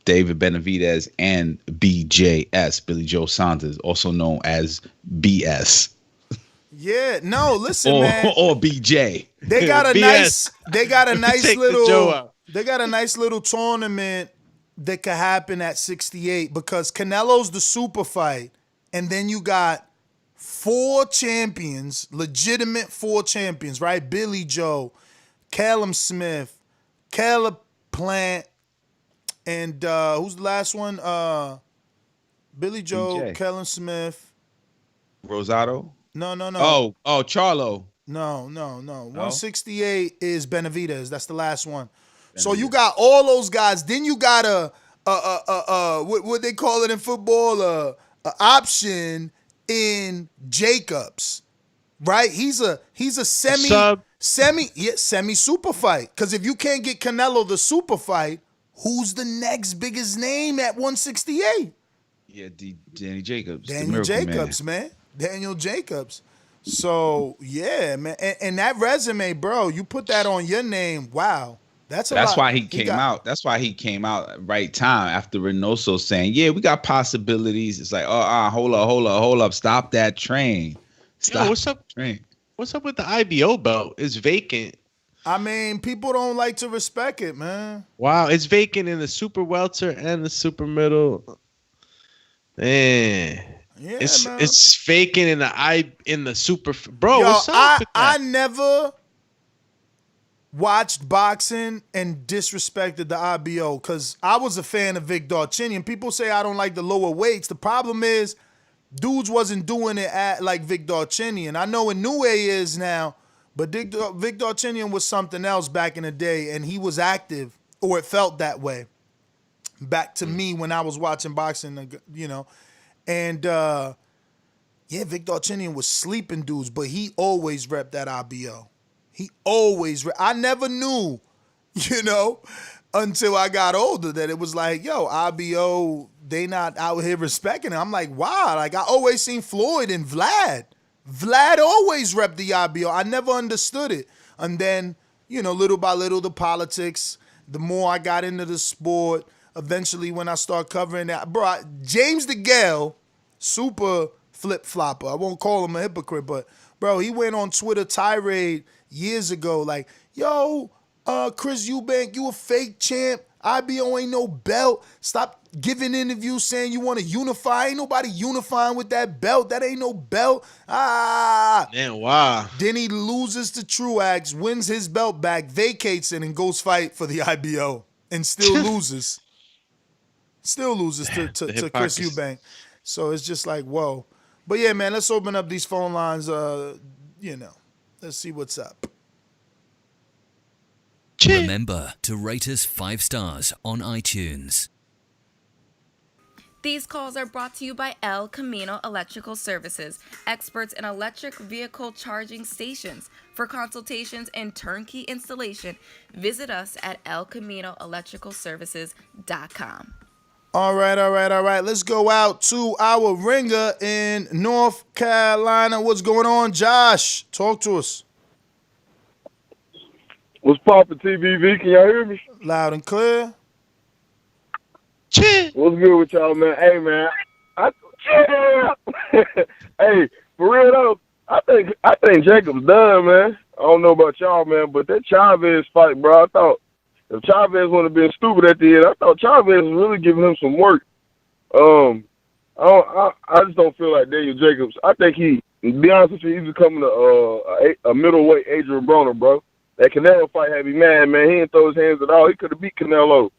David Benavidez, and BJS, Billy Joe Saunders, also known as BS. Yeah, no, listen, man. Or BJ. They got a BS. they got a nice Take the Joe little out. they got a nice little tournament that could happen at 68 because Canelo's the super fight, and then you got 4 champions, legitimate 4 champions, right? Billy Joe, Callum Smith, Caleb Plant, and who's the last one? Billy Joe, BJ. Callum Smith. Rosado? No. Oh, Charlo. No. 168 is Benavidez. That's the last one. So Benavidez. you got all those guys. Then you got what they call it in football, a option in Jacobs, right? He's a semi super fight. Because if you can't get Canelo the super fight, who's the next biggest name at 168? Yeah, Danny Jacobs. Daniel Jacobs, man. Daniel Jacobs. So yeah, man, and that resume, bro, you put that on your name. Wow, that's That's why he came out. That's why he came out at right time after Reynoso saying, "Yeah, we got possibilities." It's like, hold up, stop that train. Stop. Yo, what's up? Train. What's up with the IBO belt? It's vacant. I mean, people don't like to respect it, man. Wow, it's vacant in the super welter and the super middle. Man. Yeah, man. It's vacant in the super. Bro, Yo, what's up with I that? never watched boxing and disrespected the IBO because I was a fan of Vic Darchinyan. People say I don't like the lower weights. The problem is, dudes wasn't doing it like Vic Darchinyan. I know Inoue is now, but Vic Darchinyan was something else back in the day, and he was active, or it felt that way. Back to me when I was watching boxing, you know. And, Vic Darchinyan was sleeping dudes, but he always repped that IBO. He always I never knew, you know, until I got older that it was like, yo, IBO, they not out here respecting it. I'm like, wow. Like, I always seen Floyd and Vlad. Vlad always repped the IBO. I never understood it. And then, you know, little by little, the politics, the more I got into the sport, eventually when I start covering that, bro, James DeGale, super flip-flopper. I won't call him a hypocrite, but, bro, he went on Twitter tirade years ago like, yo, Chris Eubank, you a fake champ. IBO ain't no belt. Stop giving interviews saying you want to unify. Ain't nobody unifying with that belt. That ain't no belt. Man, wow. Then he loses to Truax, wins his belt back, vacates it, and goes fight for the IBO and still loses. Still loses to Chris Eubank. So it's just like, whoa. But yeah, man, let's open up these phone lines. Let's see what's up. Remember to rate us 5 stars on iTunes. These calls are brought to you by El Camino Electrical Services, experts in electric vehicle charging stations. For consultations and turnkey installation, visit us at elcaminoelectricalservices.com. All right. Let's go out to our ringer in North Carolina. What's going on, Josh? Talk to us. What's poppin', TBV? Can y'all hear me? Loud and clear. What's good with y'all, man? Hey, man. Hey, for real though, I think Jacob's done, man. I don't know about y'all, man, but that Chavez fight, bro, I thought if Chavez wouldn't have been stupid at the end, I thought Chavez was really giving him some work. I just don't feel like Daniel Jacobs. I think to be honest with you, he's becoming a middleweight Adrian Broner, bro. That Canelo fight had me mad, man. He didn't throw his hands at all. He could have beat Canelo.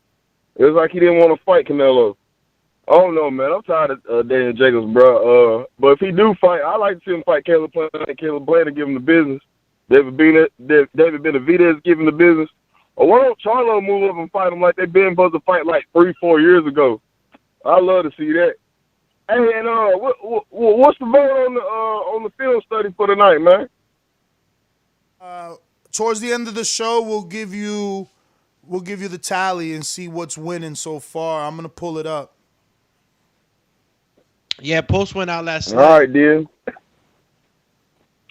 It was like he didn't want to fight Canelo. I don't know, man. I'm tired of Daniel Jacobs, bro. But if he do fight, I like to see him fight Caleb Plant and Caleb Plant and give him the business. David Benavidez give him the business. Or why don't Charlo move up and fight him like they've been supposed to fight like 3-4 years ago? I love to see that. Hey, and what's the vote on the film study for tonight, man? Towards the end of the show, we'll give you the tally and see what's winning so far. I'm gonna pull it up. Yeah, post went out last All night. right, then.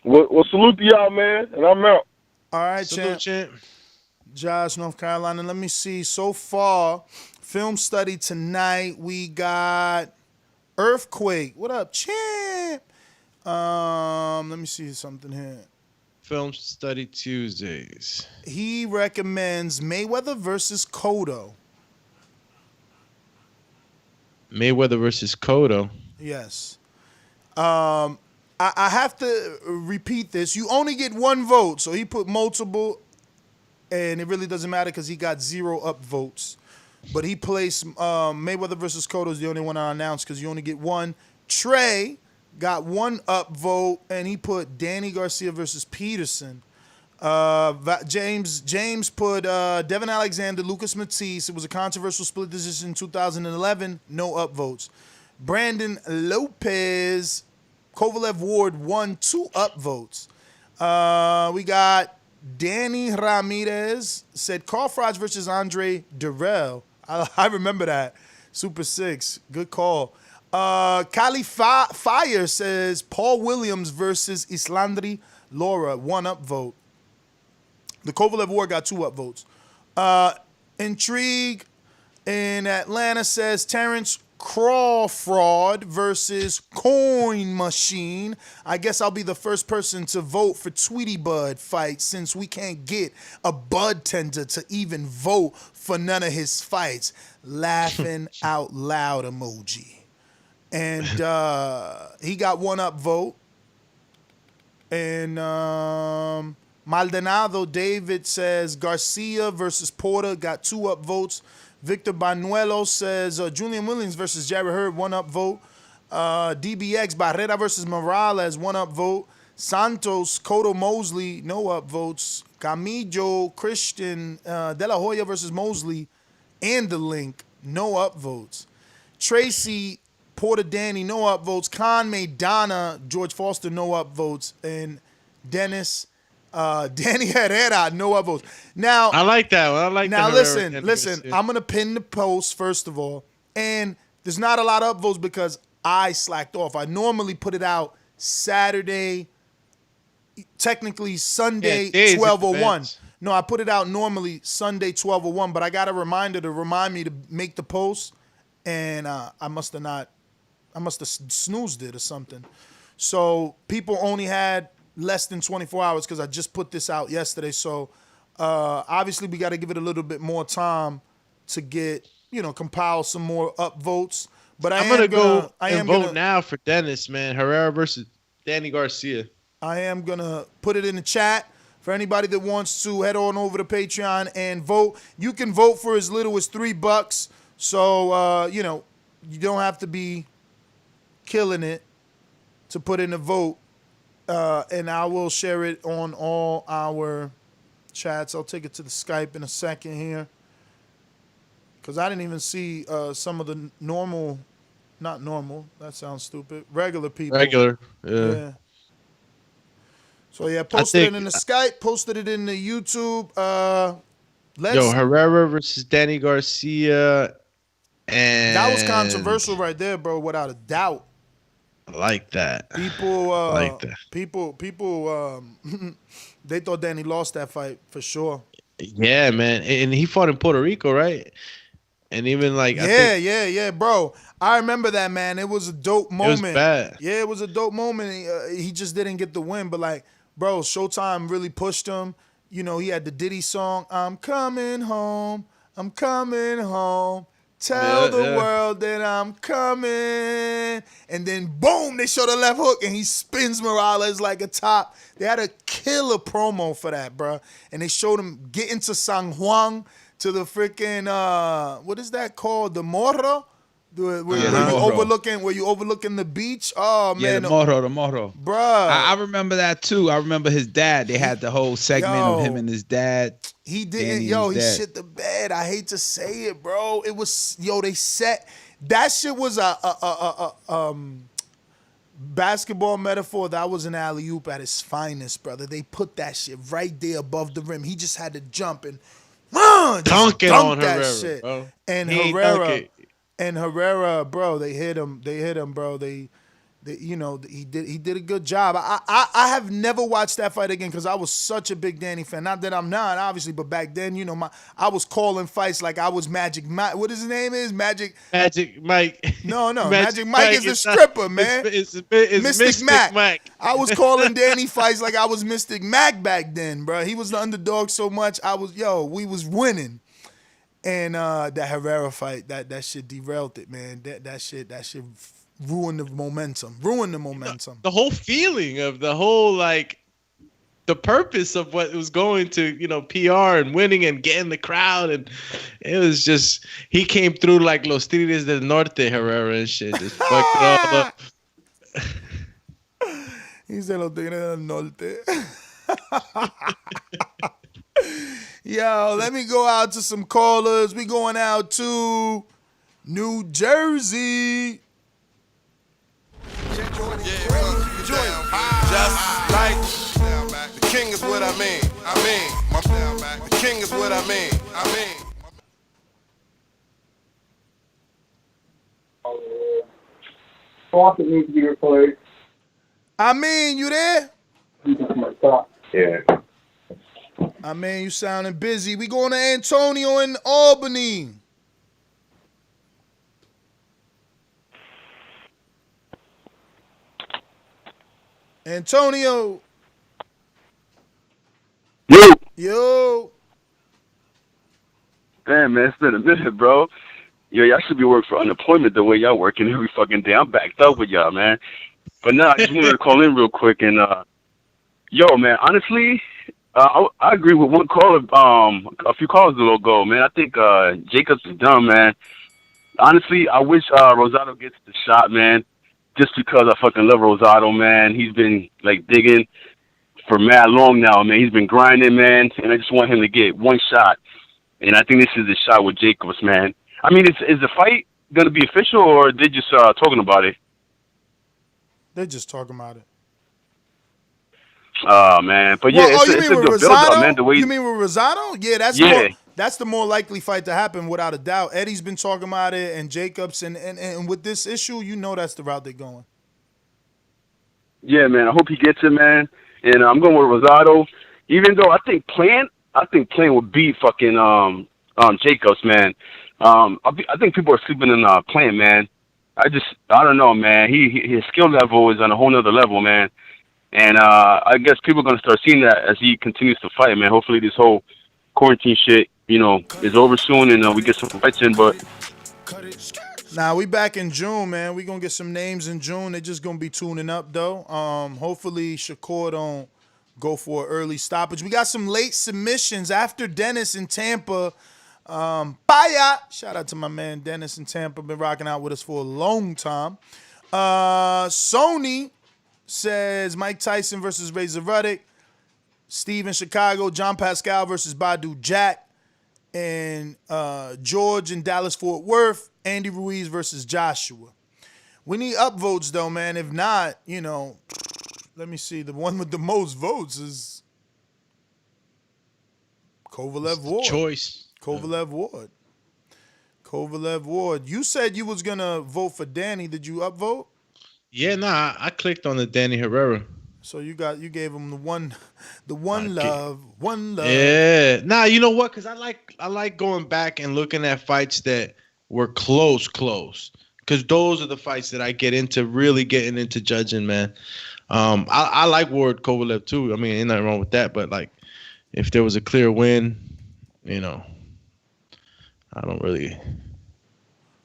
Well, salute to y'all, man, and I'm out. All right, Salute, champ. Josh, North Carolina. Let me see. So far, film study tonight. We got Earthquake. What up, champ? Let me see something here. Film study Tuesdays. He recommends Mayweather versus Cotto. Mayweather versus Cotto. Yes. I have to repeat this. You only get one vote, so he put multiple, and it really doesn't matter because he got 0 upvotes. But he placed Mayweather versus Cotto is the only one I announced because you only get one. Trey got 1 upvote, and he put Danny Garcia versus Peterson. James put Devin Alexander, Lucas Matisse. It was a controversial split decision in 2011. No upvotes. Brandon Lopez, Kovalev Ward, 2 upvotes. We got Danny Ramirez said Carl Froch versus Andre Durrell. I remember that. Super 6. Good call. Cali Fire says Paul Williams versus Islandri Laura. 1 upvote. The Kovalev War got 2 upvotes. Intrigue in Atlanta says Terrence Crawford versus Coin Machine. I guess I'll be the first person to vote for Tweety Bud fight since we can't get a bud tender to even vote for none of his fights. Laughing out loud emoji. And he got 1 upvote. And Maldonado David says Garcia versus Porter got 2 upvotes. Victor Banuelo says Julian Williams versus Jared Hurd, 1 upvote. DBX Barrera versus Morales, 1 upvote. Santos Cotto Mosley, no upvotes. Camillo Christian De La Hoya versus Mosley and the link, no upvotes. Tracy Porter Danny, no upvotes. Khan Maidana, George Foster, no upvotes. And Dennis Danny Herrera, no upvotes. Now I like that one. I like now. that. Listen. I'm gonna pin the post first of all, and there's not a lot of upvotes because I slacked off. I normally put it out Saturday, technically Sunday 12:01. No, I put it out normally Sunday 12:01, but I got a reminder to remind me to make the post, and I must have snoozed it or something. So people only had less than 24 hours because I just put this out yesterday. So obviously we got to give it a little bit more time to get, compile some more upvotes. But I'm gonna go vote now for Dennis, man. Herrera versus Danny Garcia. I am gonna put it in the chat for anybody that wants to head on over to Patreon and vote. You can vote for as little as $3. So you don't have to be killing it to put in a vote. And I will share it on all our chats. I'll take it to the Skype in a second here. Because I didn't even see some of the not normal, that sounds stupid, regular people. Yeah. So, yeah, posted it in the Skype, posted it in the YouTube. Herrera versus Danny Garcia. And that was controversial right there, bro, without a doubt. I like that. People, they thought Danny lost that fight for sure. Yeah, man. And he fought in Puerto Rico, right? And even yeah, bro. I remember that, man. It was a dope moment. It was bad. Yeah, it was a dope moment. He just didn't get the win, but bro, Showtime really pushed him. He had the Diddy song, I'm coming home. Tell the world that I'm coming. And then, boom, they show the left hook, and he spins Morales like a top. They had a killer promo for that, bro. And they showed him getting to San Juan, to the freaking, what is that called? The Morro? Where you overlooking the beach. Oh man, yeah, the Morro, bruh. I remember that too. I rember his dad. They had the whole segment of him and his dad. He didn't. He shit the bed. I hate to say it, bro. It was they set that shit was basketball metaphor, that was an alley-oop at its finest, brother. They put that shit right there above the rim. He just had to jump and dunk it on that Herrera, shit. bro. And He ain't dunk Herrera, it. bro, they hit him, bro. He did a good job. I have never watched that fight again because I was such a big Danny fan. Not that I'm not, obviously, but back then, I was calling fights like I was Magic Mike. What his name is? Magic Mike. No, Magic Mike is the stripper, man. It's Mystic Mac. I was calling Danny fights like I was Mystic Mac back then, bro. He was the underdog so much. We was winning. And that Herrera fight, that shit derailed it, man. That shit ruined the momentum. The whole feeling of the whole, like, the purpose of what it was going to, PR and winning and getting the crowd. And it was just, he came through like Los Tigres del Norte, Herrera and shit. Just fucked it all up. He said Los Tigres del Norte. Yo, let me go out to some callers. We going out to New Jersey. Just like the king is what I mean. The king is what I mean. Faucet needs to be replaced. You there? Yeah. You sounding busy. We going to Antonio in Albany. Antonio. Yo. Damn, man, it's been a minute, bro. Yo, y'all should be working for unemployment the way y'all working every fucking day. I'm backed up with y'all, man. But nah, I just wanted to call in real quick and, yo, man, honestly, I agree with one caller, a few callers ago, man. I think Jacobs is dumb, man. Honestly, I wish Rosado gets the shot, man. Just because I fucking love Rosado, man. He's been, like, digging for mad long now, man. He's been grinding, man. And I just want him to get one shot. And I think this is the shot with Jacobs, man. I mean, is the fight going to be official, or are they just talking about it? They're just talking about it. Oh, man. But, yeah, it's a good build-up, man. You mean with Rosado? Yeah, that's the more likely fight to happen, without a doubt. Eddie's been talking about it, and Jacobs, and with this issue, that's the route they're going. Yeah, man. I hope he gets it, man. And I'm going with Rosado. Even though I think Plant will beat fucking Jacobs, man. I think people are sleeping in Plant, man. I don't know, man. His skill level is on a whole nother level, man. And I guess people are going to start seeing that as he continues to fight, man. Hopefully this whole quarantine shit, is over soon and we get some fights in, but... Nah, we back in June, man. We going to get some names in June. They're just going to be tuning up, though. Hopefully Shakur don't go for an early stoppage. We got some late submissions after Dennis in Tampa. Baya. Shout out to my man Dennis in Tampa. Been rocking out with us for a long time. Sony says Mike Tyson versus Razor Ruddock. Steve in Chicago. John Pascal versus Badu Jack. And George in Dallas-Fort Worth. Andy Ruiz versus Joshua. We need upvotes, though, man. If not, let me see. The one with the most votes is Kovalev Ward. Choice. Kovalev Ward. You said you was going to vote for Danny. Did you upvote? Yeah, nah, I clicked on the Danny Herrera. So you gave him the one love. Yeah. Nah, you know what? Because I like going back and looking at fights that were close. Because those are the fights that I really getting into judging, man. I like Ward Kovalev too. I mean, ain't nothing wrong with that. But like, if there was a clear win, I don't really.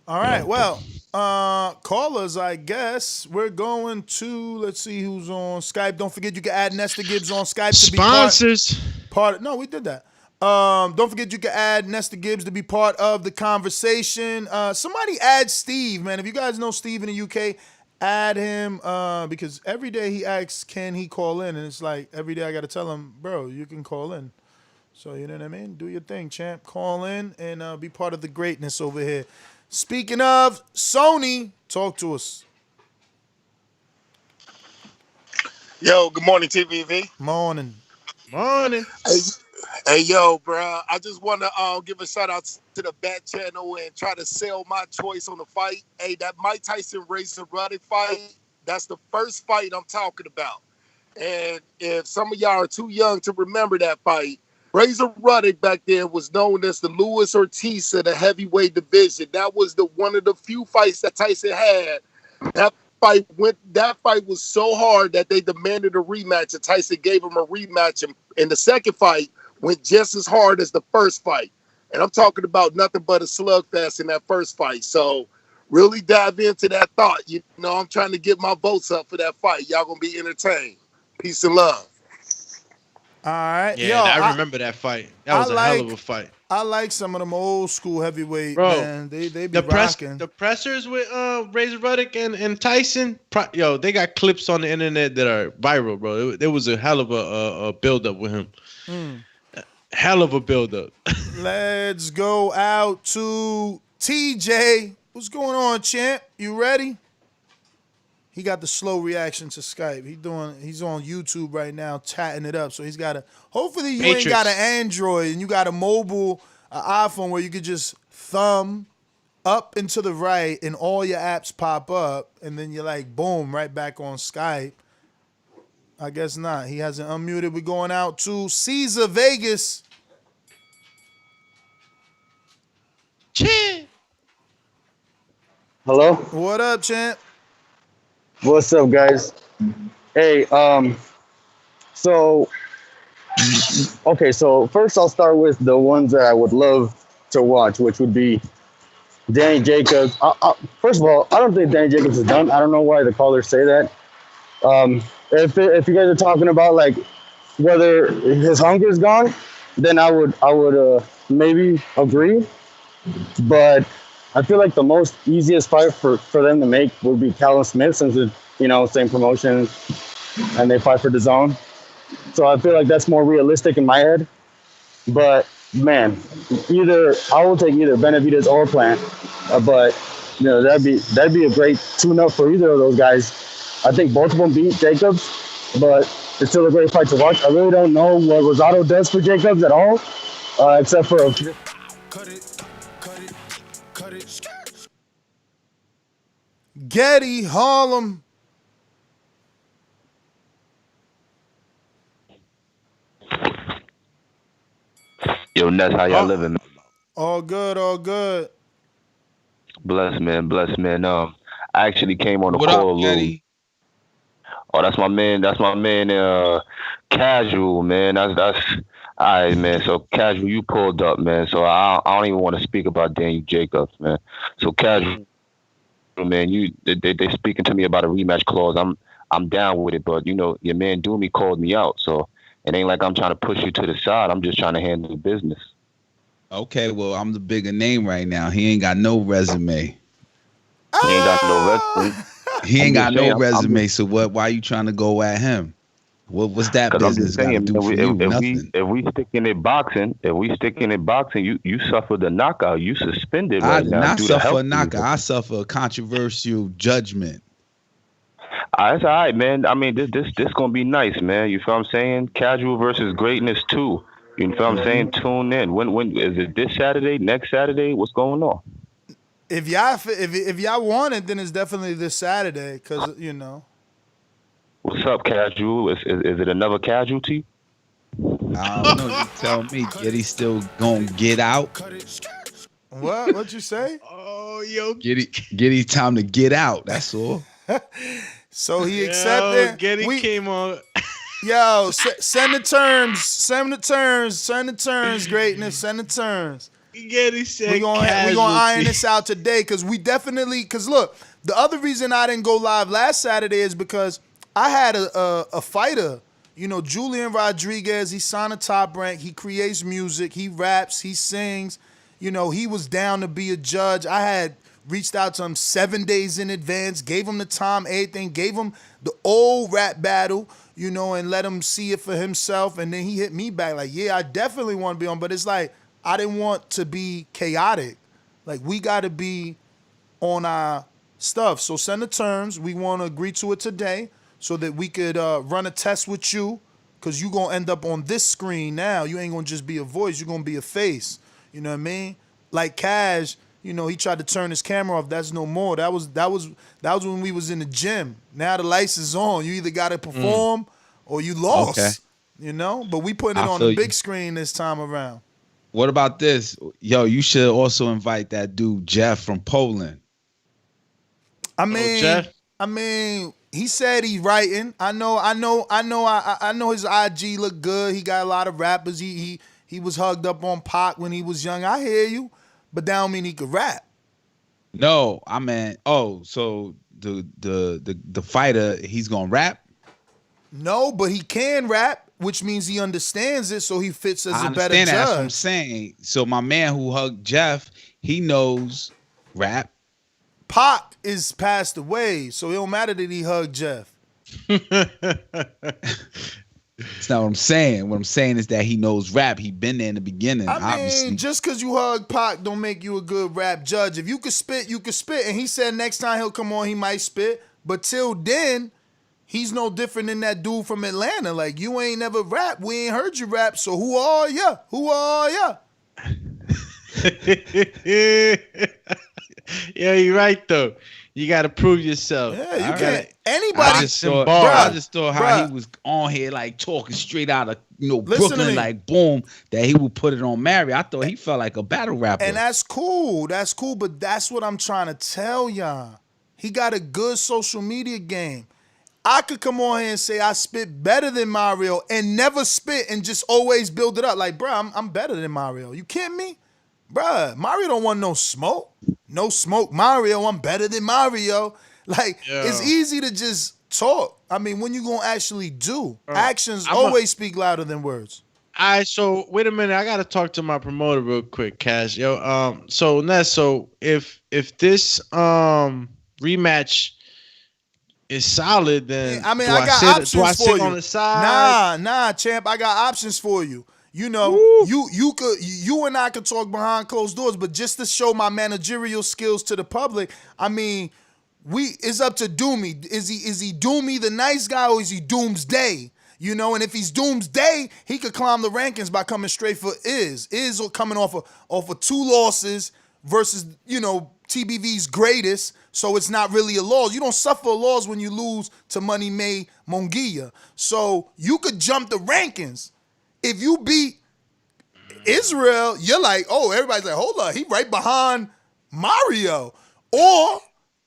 All right. Well, callers, I guess we're going to. Let's see who's on Skype. Don't forget you can add Nesta Gibbs on Skype to sponsors. No, we did that. Don't forget you can add Nesta Gibbs to be part of the conversation. Somebody add Steve, man. If you guys know Steve in the UK, add him because every day he asks, can he call in? And it's like every day I got to tell him, bro, you can call in. So, you know what I mean? Do your thing, champ. Call in and be part of the greatness over here. Speaking of Sony, talk to us. Yo, good morning, TVV. Morning. Morning. Hey, yo, bro. I just want to give a shout out to the Bet Channel and try to sell my choice on the fight. Hey, that Mike Tyson Razor Ruddock fight, that's the first fight I'm talking about. And if some of y'all are too young to remember that fight, Razor Ruddock back then was known as the Luis Ortiz of the heavyweight division. That was one of the few fights that Tyson had. That fight was so hard that they demanded a rematch, and Tyson gave him a rematch. And the second fight went just as hard as the first fight. And I'm talking about nothing but a slugfest in that first fight. So really dive into that thought. You know, I'm trying to get my votes up for that fight. Y'all gonna be entertained. Peace and love. All right. Yeah, I remember that fight. That was a hell of a fight. I like some of them old school heavyweight, Bro, man. They be rocking. The pressers with Razor Ruddock and Tyson, they got clips on the internet that are viral, bro. There was a hell of a build-up with him. Hell of a build-up. Let's go out to TJ. What's going on, champ? You ready? He got the slow reaction to Skype. He's on YouTube right now, chatting it up. So he's got hopefully you ain't got an Android and you got a mobile iPhone where you could just thumb up and to the right and all your apps pop up and then you're like, boom, right back on Skype. I guess not. He hasn't unmuted. We're going out to Caesar Vegas. Champ. Hello? What up, champ? What's up, guys? Hey, so first I'll start with the ones that I would love to watch, which would be Danny Jacobs. First of all, I don't think Danny Jacobs is done. I don't know why the callers say that. If you guys are talking about like whether his hunger is gone, then I would maybe agree. But I feel like the most easiest fight for them to make would be Callum Smith, since it's, same promotion and they fight for Dazn. So I feel like that's more realistic in my head. But man, I will take either Benavidez or Plant. But that'd be a great tune-up for either of those guys. I think both of them beat Jacobs, but it's still a great fight to watch. I really don't know what Rosado does for Jacobs at all, except for Getty, Harlem. Yo, Ness, how y'all living? All good, all good. Bless, man. I actually came on the What call up, a little. Getty? Oh, that's my man, Casual, man. That's all right, man. So Casual, you pulled up, man. So I don't even want to speak about Daniel Jacobs, man. So Casual, man, they speaking to me about a rematch clause. I'm down with it, but your man Doomy called me out, so it ain't like I'm trying to push you to the side. I'm just trying to handle the business. Okay, well, I'm the bigger name right now. He ain't got no resume. He ain't got no resume. He ain't got no resume. So what? Why you trying to go at him? What's that business got to do for you? Nothing. If we sticking in boxing, you suffered a knockout. You suspended right now. I not suffer a knockout. I suffer a controversial judgment. That's all right, man. I mean, this gonna be nice, man. You feel what I'm saying? Casual versus greatness 2. You feel what I'm saying? Tune in. When is it? This Saturday? Next Saturday? What's going on? If y'all want it, then it's definitely this Saturday, because What's up, Casual? Is it another casualty? I don't know. You tell me. Getty still gonna get out? What? What'd you say? Oh, yo. Getty time to get out. That's all. So he accepted. Getty came on. Yo, send the terms. Send the terms, greatness. Send the terms. Getty said we gonna iron this out today, because look, the other reason I didn't go live last Saturday is because I had a fighter, Julian Rodriguez. He signed a Top Rank. He creates music. He raps. He sings. He was down to be a judge. I had reached out to him 7 days in advance, gave him the time, everything, gave him the old rap battle, and let him see it for himself. And then he hit me back like, yeah, I definitely want to be on. But it's like, I didn't want to be chaotic. Like, we got to be on our stuff. So send the terms. We want to agree to it today. so that we could run a test with you, because you going to end up on this screen now. You ain't going to just be a voice. You're going to be a face. You know what I mean? Like Cash, you know, he tried to turn his camera off. That's no more. That was when we was in the gym. Now the lights is on. You either got to perform or you lost. Okay. You know? But we putting it on the big screen this time around. What about this? Yo, you should also invite that dude Jeff from Poland. I mean, he said he's writing. I know his IG look good. He got a lot of rappers. He was hugged up on Pac when he was young. I hear you, but that don't mean he could rap. No, I mean, so the fighter, he's gonna rap? No, but he can rap, which means he understands it, so he fits as a better judge. That's what I'm saying. So my man who hugged Jeff, he knows rap. Pac is passed away, so it don't matter that he hugged Jeff. That's not what I'm saying. What I'm saying is that he knows rap. He been there in the beginning. I mean, just because you hug Pac don't make you a good rap judge. If you could spit, you could spit. And he said next time he'll come on, he might spit. But till then, he's no different than that dude from Atlanta. Like, you ain't never rap. We ain't heard you rap. So who are ya? Who are ya? Yeah, you're right though. You got to prove yourself. Yeah, you can't. I just thought how he was on here like talking straight out of Brooklyn, like boom, that he would put it on Mary. I thought he felt like a battle rapper. And that's cool. That's cool. But that's what I'm trying to tell y'all. He got a good social media game. I could come on here and say I spit better than Mario and never spit and just always build it up. Like, bro, I'm better than Mario. You kidding me? Bruh, Mario don't want no smoke. No smoke, Mario. I'm better than Mario. Like, It's easy to just talk. I mean, when you gonna actually do? Actions always speak louder than words. All right, so wait a minute. I gotta talk to my promoter real quick, Cash. So Ness, so if this rematch is solid, then I mean, I got options for you. On the side? Nah, champ. I got options for you. You know, you and I could talk behind closed doors, but just to show my managerial skills to the public, I mean, it's up to Doomy. Is he Doomy the nice guy, or is he Doomsday? You know, and if he's Doomsday, he could climb the rankings by coming straight for Iz. Iz coming off of 2 losses versus, TBV's greatest, so it's not really a loss. You don't suffer a loss when you lose to Money May Mongia. So you could jump the rankings. If you beat Israel, you're like, oh, everybody's like, hold up, he right behind Mario. Or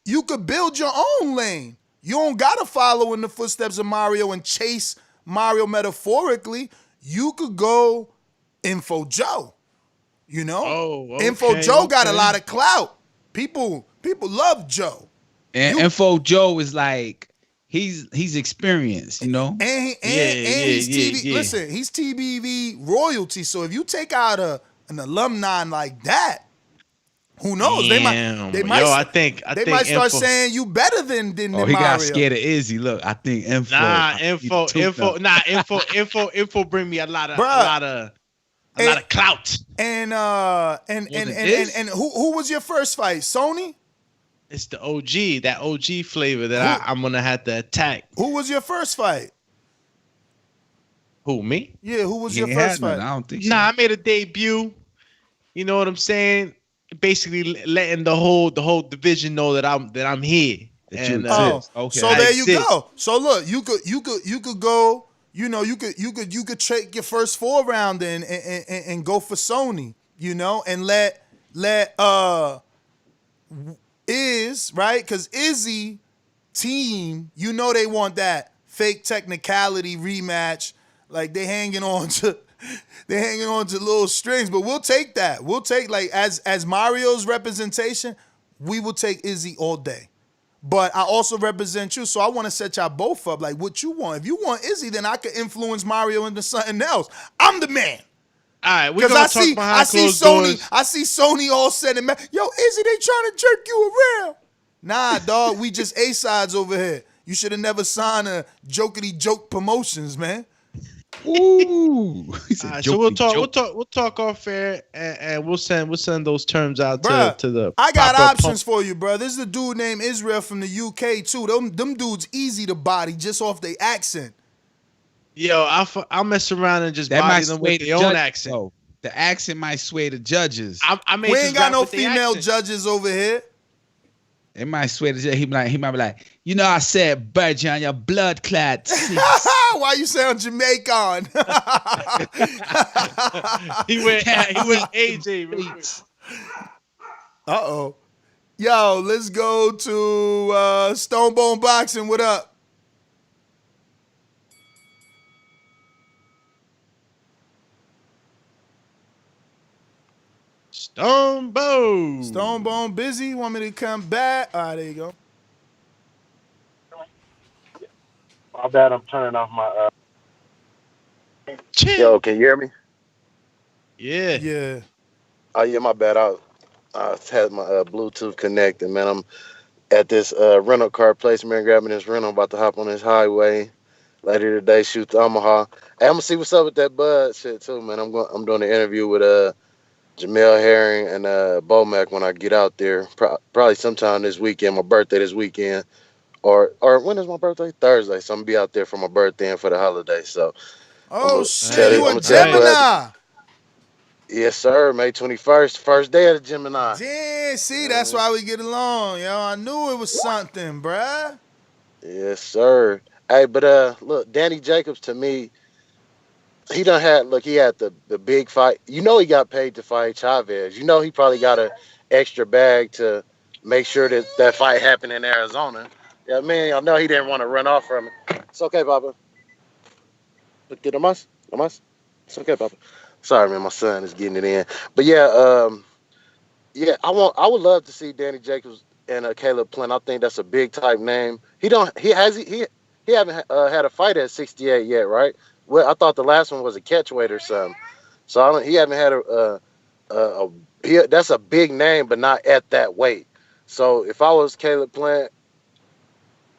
you could build your own lane. You don't gotta follow in the footsteps of Mario and chase Mario metaphorically. You could go Info Joe. Info Joe got a lot of clout. People love Joe. And Info Joe is like, he's experienced, And he's TV. Listen, he's TBV royalty. So if you take out an alumni like that, who knows? Damn. They might. I think start Info, saying you better than he Mario. got scared of Izzy. Look, I think Info bring me a lot of clout. And who was your first fight? Sony? It's the OG, that OG flavor that I'm gonna have to attack. Who was your first fight? Who, me? Yeah, who was your first fight? I don't think so. Nah, I made a debut. You know what I'm saying? Basically letting the whole division know that I'm here. Okay. So there you go. So look, you could go. You could take your first 4 round and go for Sony. And let Iz, right? Because Izzy team, they want that fake technicality rematch. Like they hanging on to little strings, but we'll take that. We'll take, like, as Mario's representation, we will take Izzy all day. But I also represent you, so I want to set y'all both up. Like, what you want? If you want Izzy, then I could influence Mario into something else. I'm the man. All right, we're gonna talk behind closed doors. I see Sony all set and mad. Yo, Izzy, they trying to jerk you around. Nah, dog, we just A-sides over here. You should have never signed a Jokety Joke Promotions, man. Ooh. So we'll talk off air, and we'll send those terms out Bruh, to the. I got proper options for you, bro. This is a dude named Israel from the UK too. Them dudes easy to body just off their accent. Yo, I'll mess around and just That body might them sway with the their own judge, accent. though. The accent might sway the judges. We ain't got no female judges over here. It might sway the judge. He might be like, I said, Virgin, your blood clot. Why you sound Jamaican? he went AJ. Uh-oh. Yo, let's go to Stonebone Boxing. What up? Stonebone busy. Want me to come back? All right, there you go. My bad, I'm turning off my Yo, can you hear me? Yeah. Yeah. Oh yeah, my bad. I had my Bluetooth connected, man. I'm at this rental car place, man, grabbing this rental. I'm about to hop on this highway later today, shoot the Omaha. Hey, I'm gonna see what's up with that Bud shit too, man. I'm doing an interview with Jamel Herring and Bomac when I get out there. Probably sometime this weekend. My birthday this weekend. Or when is my birthday? Thursday. So I'm gonna be out there for my birthday and for the holiday. So shit, you a Gemini. Yes, sir. May 21st, first day of the Gemini. Yeah, see, that's why we get along, yo. I knew it was something, bruh. Yes, sir. Hey, but look, Danny Jacobs to me, he had the big fight. He got paid to fight Chavez. He probably got an extra bag to make sure that fight happened in Arizona. Yeah, man, I know he didn't want to run off from it. It's okay, Papa. Look at Amas. It's okay, Papa. Sorry, man, my son is getting it in. But yeah, I would love to see Danny Jacobs and Caleb Plant. I think that's a big type name. He haven't had a fight at 68 yet, right? Well, I thought the last one was a catchweight or something. So he haven't had that's a big name, but not at that weight. So if I was Caleb Plant,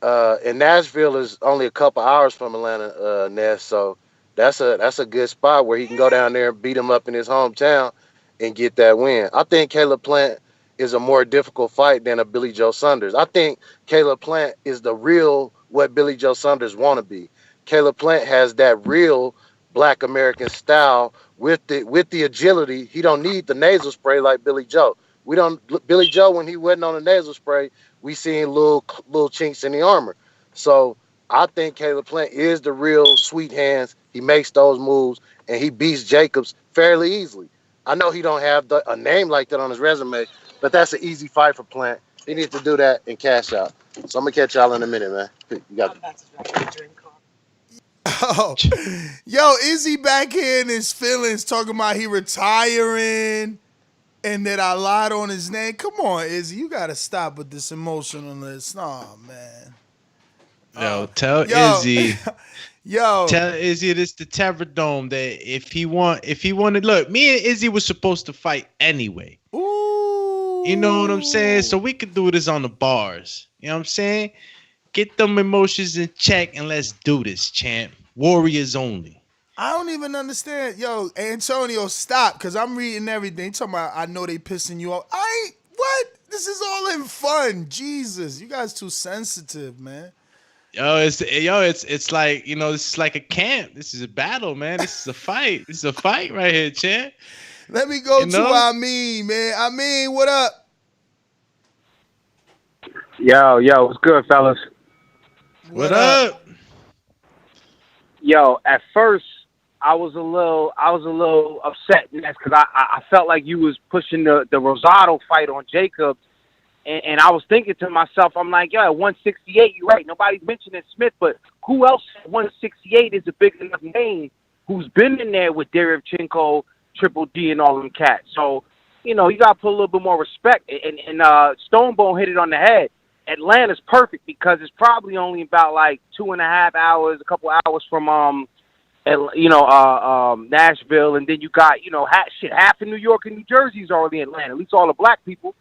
and Nashville is only a couple hours from Atlanta, Ness. So that's a good spot where he can go down there and beat him up in his hometown and get that win. I think Caleb Plant is a more difficult fight than a Billy Joe Saunders. I think Caleb Plant is the real what Billy Joe Saunders want to be. Caleb Plant has that real Black American style with the agility. He don't need the nasal spray like Billy Joe. Billy Joe, when he wasn't on the nasal spray, we seen little chinks in the armor. So I think Caleb Plant is the real sweet hands. He makes those moves and he beats Jacobs fairly easily. I know he don't have a name like that on his resume, but that's an easy fight for Plant. He needs to do that and cash out. So I'm gonna catch y'all in a minute, man. You got it. Oh, yo, Izzy back here in his feelings talking about he retiring and that I lied on his name. Come on, Izzy, you gotta stop with this emotionalness. Oh man. Tell Izzy. Tell Izzy this the Terradome that if he wanted, look, me and Izzy was supposed to fight anyway. Ooh. You know what I'm saying? So we could do this on the bars. You know what I'm saying? Get them emotions in check and let's do this, champ. Warriors only. I don't even understand. Yo, Antonio, stop, because I'm reading everything. Talking about I know they pissing you off. What? This is all in fun. Jesus, you guys too sensitive, man. It's like, this is like a camp. This is a battle, man. This is a fight. This is a fight right here, champ. Let me go to Amin, man. Amin, what up? Yo, what's good, fellas? What up? Yo, at first I was a little upset because I felt like you was pushing the Rosado fight on Jacobs, and I was thinking to myself, I'm like, yo, at 168, you're right. Nobody's mentioning Smith, but who else at 168 is a big enough name who's been in there with Derevchenko, Triple D, and all them cats? So, you got to put a little bit more respect. And Stonebone hit it on the head. Atlanta's perfect because it's probably only about like 2.5 hours, a couple hours from Nashville, and then you got half of New York and New Jersey is already in Atlanta. At least all the black people.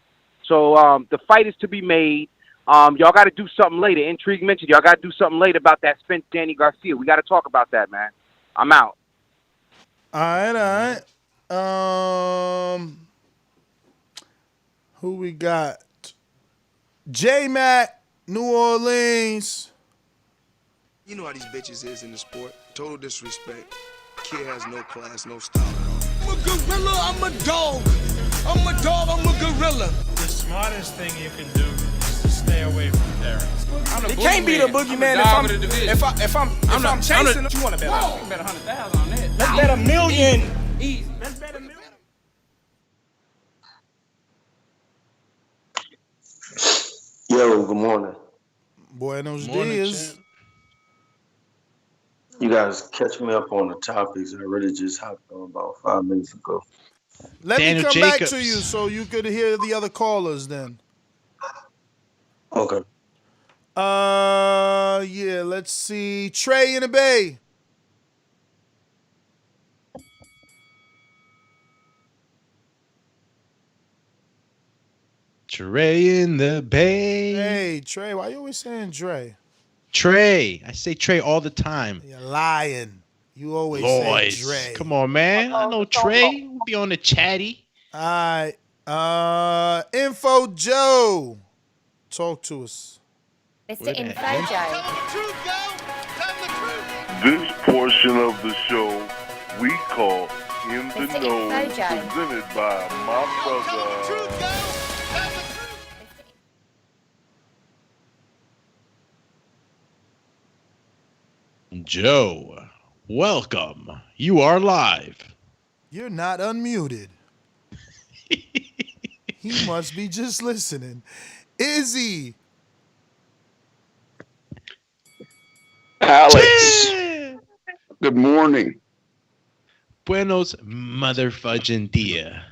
So the fight is to be made. Y'all got to do something later. Intrigue mentioned y'all got to do something later about that Spence Danny Garcia. We got to talk about that, man. I'm out. All right. Who we got? J Mac, New Orleans. You know how these bitches is in the sport. Total disrespect. Kid has no class, no style at all. I'm a gorilla, I'm a dog. I'm a dog, I'm a gorilla. The smartest thing you can do is to stay away from Derek. You can't be the boogeyman if I'm chasing. You want to bet? You can bet 100,000 on that. Let's bet $1 million. Easy. Let's bet $1 million. Yo, good morning. Buenos Morning, dias. champ. You guys catch me up on the topics. I really just hopped on about 5 minutes ago. Let Daniel me come back Jacobs. to you so you could hear the other callers then. Okay. Yeah, let's see. Trey in the Bay. Trey in the Bay. Hey, Trey, why you always saying Trey? Trey. I say Trey all the time. You're lying. You always Boys. say Trey. Come on, man. I know Trey. We'll be on the chatty. All right. Info Joe. Talk to us. Mr. Info Joe. This portion of the show we call In the Mr. Know, Info Joe. presented by my brother. Joe, welcome. You are live. You're not unmuted. He must be just listening. Izzy. Alex. Good morning. Buenos motherfudging dia.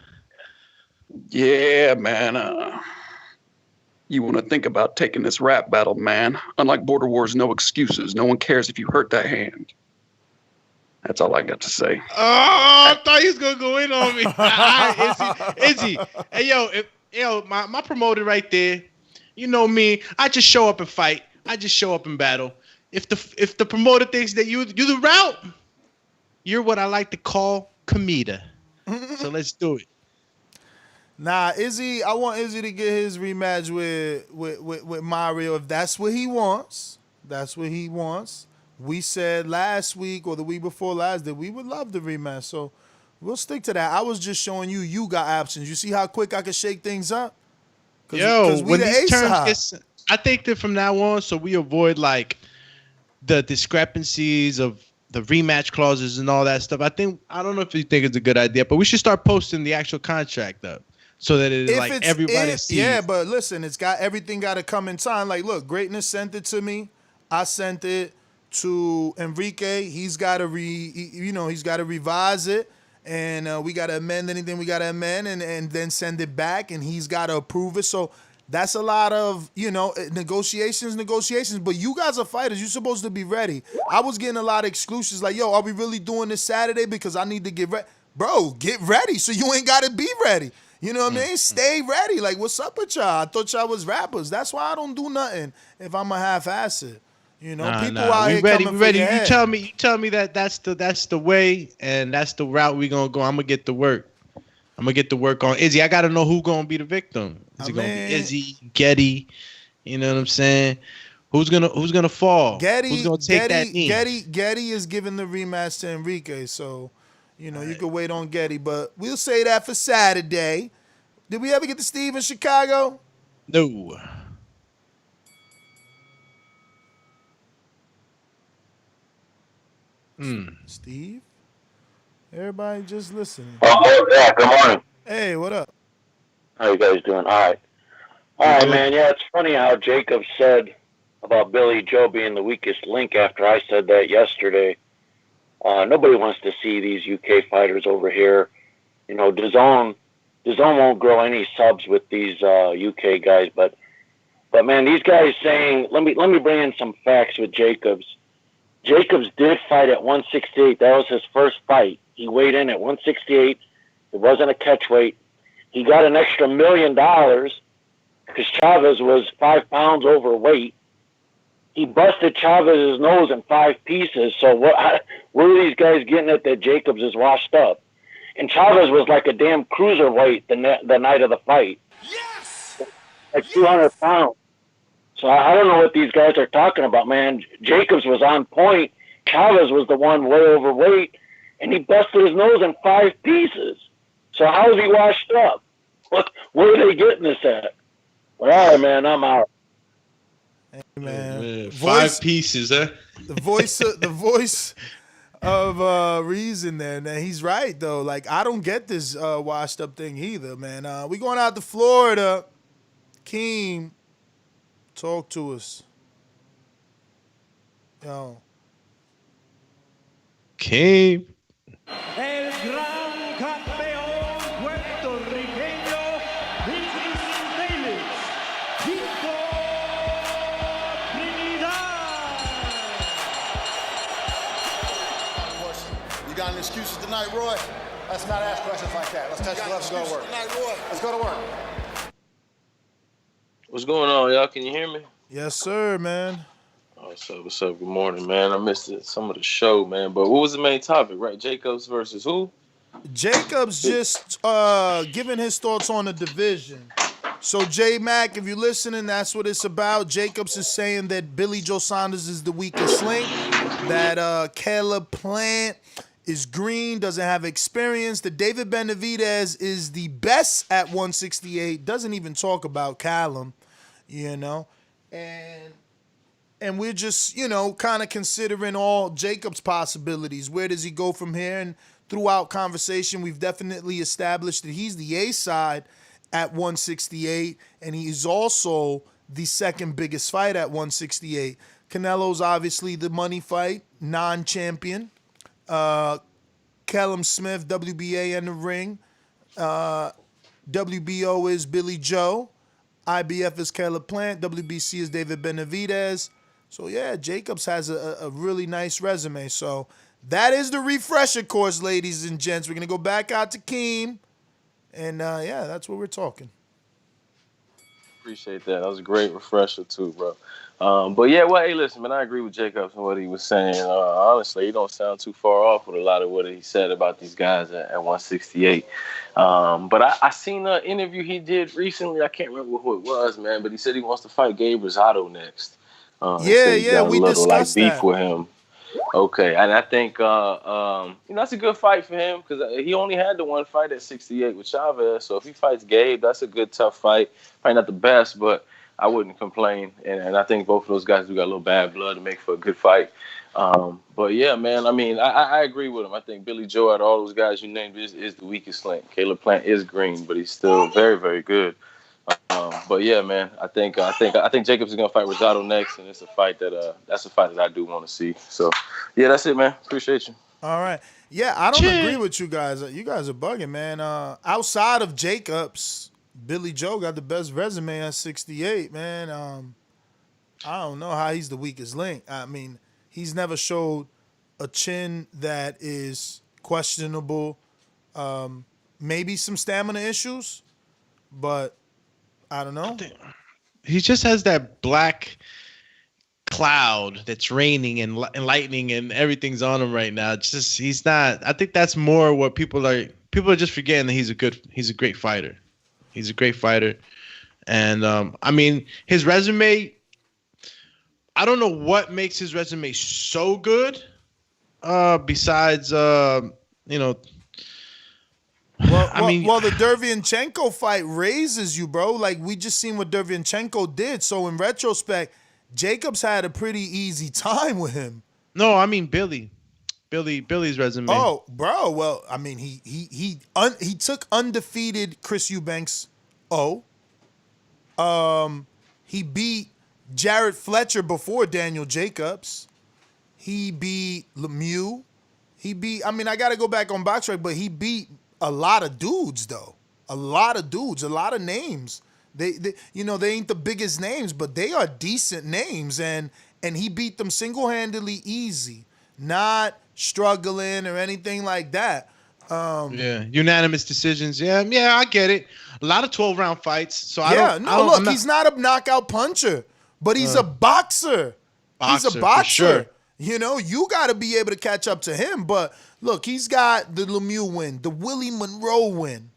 Yeah, man. You want to think about taking this rap battle, man. Unlike Border Wars, no excuses. No one cares if you hurt that hand. That's all I got to say. Oh, I thought he was gonna go in on me. Izzy. Hey, my promoter right there. You know me. I just show up and fight. I just show up and battle. If the promoter thinks that you the route, you're what I like to call comida. So let's do it. Nah, Izzy, I want Izzy to get his rematch with Mario. If that's what he wants, that's what he wants. We said last week or the week before last that we would love the rematch. So we'll stick to that. I was just showing you got options. You see how quick I can shake things up? When these terms get, I think that from now on, so we avoid like the discrepancies of the rematch clauses and all that stuff. I don't know if you think it's a good idea, but we should start posting the actual contract up so that it is like everybody sees. Yeah, but listen, everything got to come in time. Like, look, Greatness sent it to me. I sent it to Enrique. He's got to he's got to revise it, and we got to amend anything we got to amend, and then send it back, and he's got to approve it. So that's a lot of negotiations. But you guys are fighters. You're supposed to be ready. I was getting a lot of excuses like, "Yo, are we really doing this Saturday? Because I need to get ready." Bro, get ready so you ain't got to be ready. You know what I mean? Stay ready. Like, what's up with y'all? I thought y'all was rappers. That's why I don't do nothing if I'm a half-ass it. People out here ready. coming for your You head. tell me that's the way and that's the route we gonna go. I'm gonna get to work. I'm gonna get to work on Izzy. I gotta know who's gonna be the victim. Is it gonna be Izzy, Getty? You know what I'm saying? Who's gonna fall? Who's gonna take that knee? Getty is giving the rematch to Enrique, so you can wait on Getty. But we'll say that for Saturday. Did we ever get to Steve in Chicago? No. Steve? Everybody just listening. Oh, yeah, good morning. Hey, what up? How you guys doing? All right, man. Yeah, it's funny how Jacob said about Billy Joe being the weakest link after I said that yesterday. Nobody wants to see these UK fighters over here. Dazn won't grow any subs with these UK guys, but man, these guys saying, let me bring in some facts with Jacobs. Jacobs did fight at 168. That was his first fight. He weighed in at 168. It wasn't a catch weight. He got an extra $1 million because Chavez was 5 pounds overweight. he busted Chavez's nose in 5 pieces. So where are these guys getting it that Jacobs is washed up? And Chavez was like a damn cruiserweight the night of the fight. Yes! Like 200 pounds. So I don't know what these guys are talking about, man. Jacobs was on point. Chavez was the one way overweight, and he busted his nose in 5 pieces. So how is he washed up? Where are they getting this at? But all right, man, I'm out. Hey, man. 5 pieces, huh? The voice of reason there. Now, he's right, though. Like, I don't get this washed up thing either, man. We going out to Florida. Keem, talk to us. Yo. Keem. El gran campeón puertorriqueño, Davis, Víctor Trinidad. You got any excuses tonight, Roy? Let's not ask questions like that. Let's touch gloves and go to work. Let's go to work. What's going on, y'all? Can you hear me? Yes, sir, man. What's up? What's up? Good morning, man. I missed some of the show, man. But what was the main topic, right? Jacobs versus who? Jacobs just giving his thoughts on the division. So, J-Mac, if you're listening, that's what it's about. Jacobs is saying that Billy Joe Saunders is the weakest link, that Caleb Plant is green, doesn't have experience, that David Benavidez is the best at 168, doesn't even talk about Callum, you know, and we're just, you know, kind of considering all Jacobs' possibilities. Where does he go from here? And throughout conversation, we've definitely established that he's the A side at 168, and he's also the second biggest fight at 168. Canelo's obviously the money fight, non-champion. Callum Smith, WBA in the ring. WBO is Billy Joe. IBF is Caleb Plant. WBC is David Benavidez. So, yeah, Jacobs has a really nice resume. So, that is the refresher course, ladies and gents. We're going to go back out to Keem. And, yeah, that's what we're talking. Appreciate that. That was a great refresher, too, bro. But, yeah, well, hey, listen, man, I agree with Jacobs and what he was saying. Honestly, he don't sound too far off with a lot of what he said about these guys at 168. But I seen an interview he did recently. I can't remember who it was, man, but he said he wants to fight Gabe Rosado next. We discussed beef that. with him. Okay, and I think you know, that's a good fight for him because he only had the one fight at 68 with Chavez. So if he fights Gabe, that's a good tough fight. Probably not the best, but I wouldn't complain. And I think both of those guys do got a little bad blood to make for a good fight. But yeah, man, I mean, I agree with him. I think Billy Joe, out of all those guys you named, is the weakest link. Caleb Plant is green, but he's still very, very good. But yeah, man, I think Jacobs is gonna fight Rosado next, and it's a fight that's a fight that I do want to see. So yeah, that's it, man. Appreciate you. All right. Yeah, I don't agree with you guys. You guys are bugging, man. Outside of Jacobs, Billy Joe got the best resume at 68, man. I don't know how he's the weakest link. I mean, he's never showed a chin that is questionable. Maybe some stamina issues, but I don't know. He just has that black cloud that's raining and lightning and everything's on him right now. It's just he's not. I think that's more what people are just forgetting that he's a great fighter. He's a great fighter, and I mean his resume. I don't know what makes his resume so good. Besides you know. Well, the Derevyanchenko fight raises you, bro. Like, we just seen what Derevyanchenko did. So, in retrospect, Jacobs had a pretty easy time with him. No, I mean Billy's resume. Oh, bro. Well, I mean, he took undefeated Chris Eubanks. He beat Jared Fletcher before Daniel Jacobs. He beat Lemieux. I mean, I got to go back on BoxRec, but he beat a lot of dudes, though. A lot of dudes, a lot of names. They ain't the biggest names, but they are decent names, and he beat them single-handedly easy, not struggling or anything like that. Unanimous decisions. Yeah, I get it. A lot of 12-round fights. So he's not a knockout puncher, but he's a boxer. He's a for boxer. sure. You know, you got to be able to catch up to him. But look, he's got the Lemieux win, the Willie Monroe win,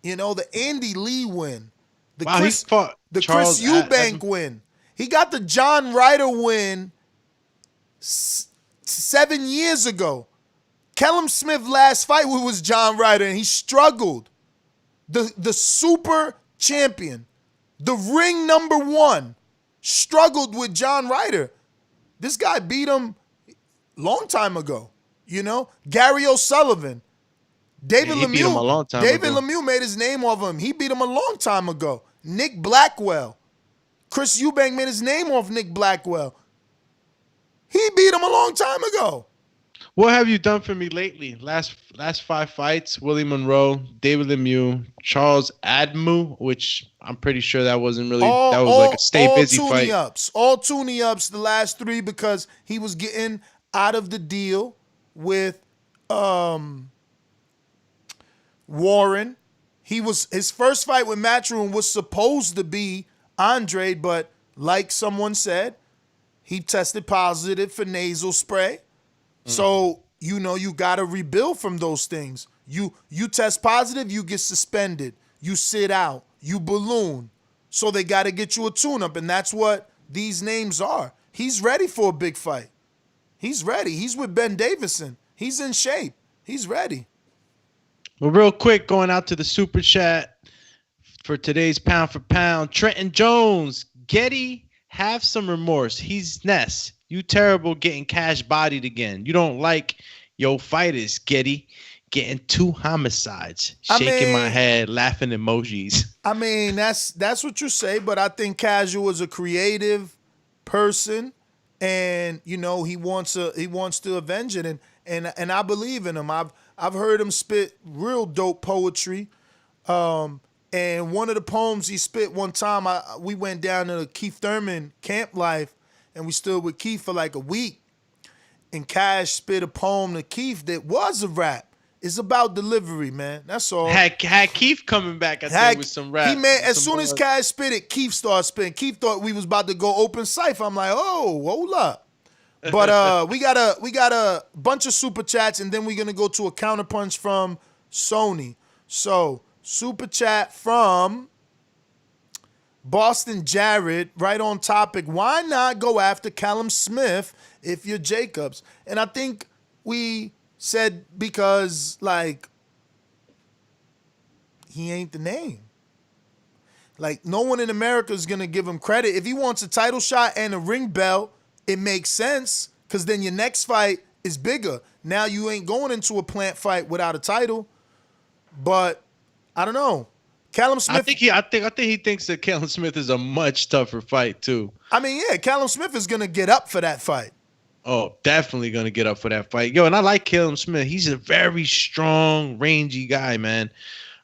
you know, the Andy Lee win, the Chris Eubank win. He got the John Ryder win 7 years ago. Callum Smith last fight was John Ryder, and he struggled. The super champion, the ring number 1, struggled with John Ryder. This guy beat him long time ago. You know, Gary O'Sullivan, David Lemieux. Beat him a long time ago. Lemieux made his name off him. He beat him a long time ago. Nick Blackwell, Chris Eubank made his name off Nick Blackwell. He beat him a long time ago. What have you done for me lately? Last 5 fights: Willie Monroe, David Lemieux, Charles Admu, which I'm pretty sure that wasn't really that was like a stay busy fight. All tune-ups the last 3 because he was getting out of the deal with Warren. His first fight with Matchroom was supposed to be Andre, but like someone said, he tested positive for nasal spray. So, you know, you got to rebuild from those things. You test positive, you get suspended. You sit out. You balloon. So they got to get you a tune-up, and that's what these names are. He's ready for a big fight. He's ready. He's with Ben Davison. He's in shape. He's ready. Well, real quick, going out to the super chat for today's pound for pound. Trenton Jones, Getty, have some remorse. He's Ness. You terrible getting cash bodied again. You don't like your fighters, Getty, getting 2 homicides. Shaking my head, laughing emojis. I mean, that's what you say, but I think Casual is a creative person, and you know he wants to avenge it, and I believe in him. I've heard him spit real dope poetry. And one of the poems he spit one time, we went down to the Keith Thurman Camp Life, and we stood with Keith for like a week. And Cash spit a poem to Keith that was a rap. It's about delivery, man. That's all. Had Keith coming back, I think, with some rap. As soon as Cash spit it, Keith started spitting. Keith thought we was about to go open cipher. I'm like, oh, hold up. But we got a bunch of super chats, and then we're gonna go to a counterpunch from Sony. So super chat from Boston Jared, right on topic. Why not go after Callum Smith if you're Jacobs? And I think we said because, like, he ain't the name. Like, no one in America is going to give him credit. If he wants a title shot and a ring belt, it makes sense because then your next fight is bigger. Now you ain't going into a plant fight without a title. But I don't know. Callum Smith. I think he thinks that Callum Smith is a much tougher fight too. I mean, yeah, Callum Smith is gonna get up for that fight. Oh, definitely gonna get up for that fight. Yo, and I like Callum Smith. He's a very strong, rangy guy, man.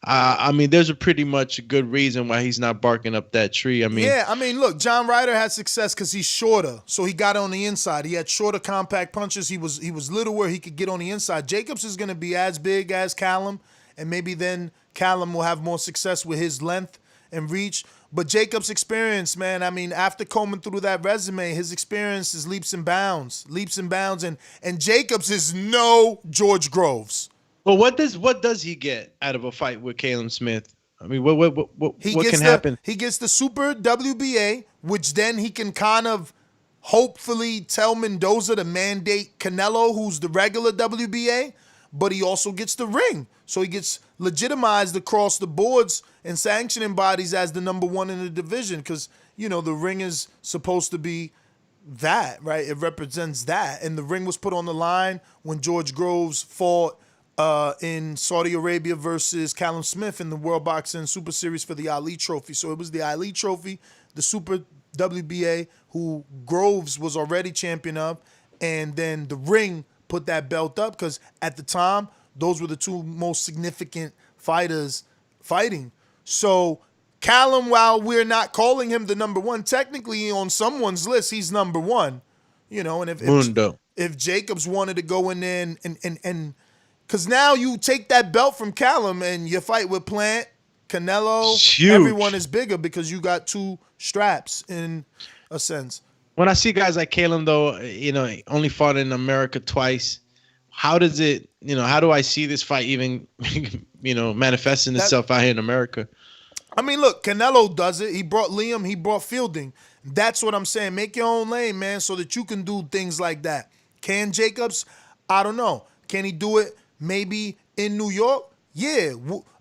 I mean, there's a pretty much a good reason why he's not barking up that tree. I mean, look, John Ryder had success because he's shorter, so he got on the inside. He had shorter, compact punches. He was little where he could get on the inside. Jacobs is gonna be as big as Callum, and maybe then Callum will have more success with his length and reach. But Jacobs' experience, man, I mean, after combing through that resume, his experience is leaps and bounds. And Jacobs is no George Groves. Well, what does he get out of a fight with Callum Smith? I mean, what can happen? He gets the Super WBA, which then he can kind of hopefully tell Mendoza to mandate Canelo, who's the regular WBA, but he also gets the ring. So he gets legitimized across the boards and sanctioning bodies as the number 1 in the division because, you know, the ring is supposed to be that, right? It represents that. And the ring was put on the line when George Groves fought in Saudi Arabia versus Callum Smith in the World Boxing Super Series for the Ali Trophy. So it was the Ali Trophy, the Super WBA, who Groves was already champion of, and then the ring put that belt up because at the time, those were the 2 most significant fighters fighting. So Callum, while we're not calling him the number 1, technically on someone's list, he's number 1. You know, and if Jacobs wanted to go in there and because now you take that belt from Callum and you fight with Plant, Canelo, everyone is bigger because you got 2 straps in a sense. when I see guys like Caleb, though, only fought in America twice. How does it, how do I see this fight even, manifesting itself out here in America? I mean, look, Canelo does it. He brought Liam. He brought Fielding. That's what I'm saying. Make your own lane, man, so that you can do things like that. Can Jacobs? I don't know. Can he do it maybe in New York? Yeah.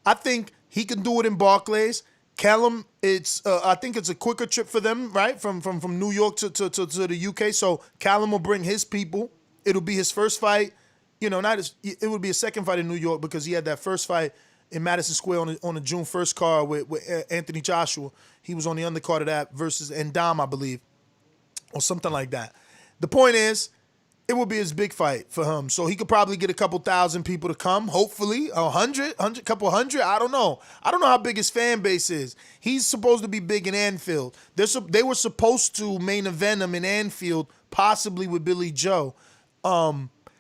I think he can do it in Barclays. Callum, I think it's a quicker trip for them, right? From New York to the UK. So Callum will bring his people. It'll be his first fight. It would be a second fight in New York because he had that first fight in Madison Square on the June 1st card with Anthony Joshua. He was on the undercard of that versus Endam, I believe, or something like that. The point is, it will be his big fight for him. So he could probably get a couple thousand people to come, hopefully, 100, couple hundred. I don't know. I don't know how big his fan base is. He's supposed to be big in Anfield. They were supposed to main event him in Anfield, possibly with Billy Joe.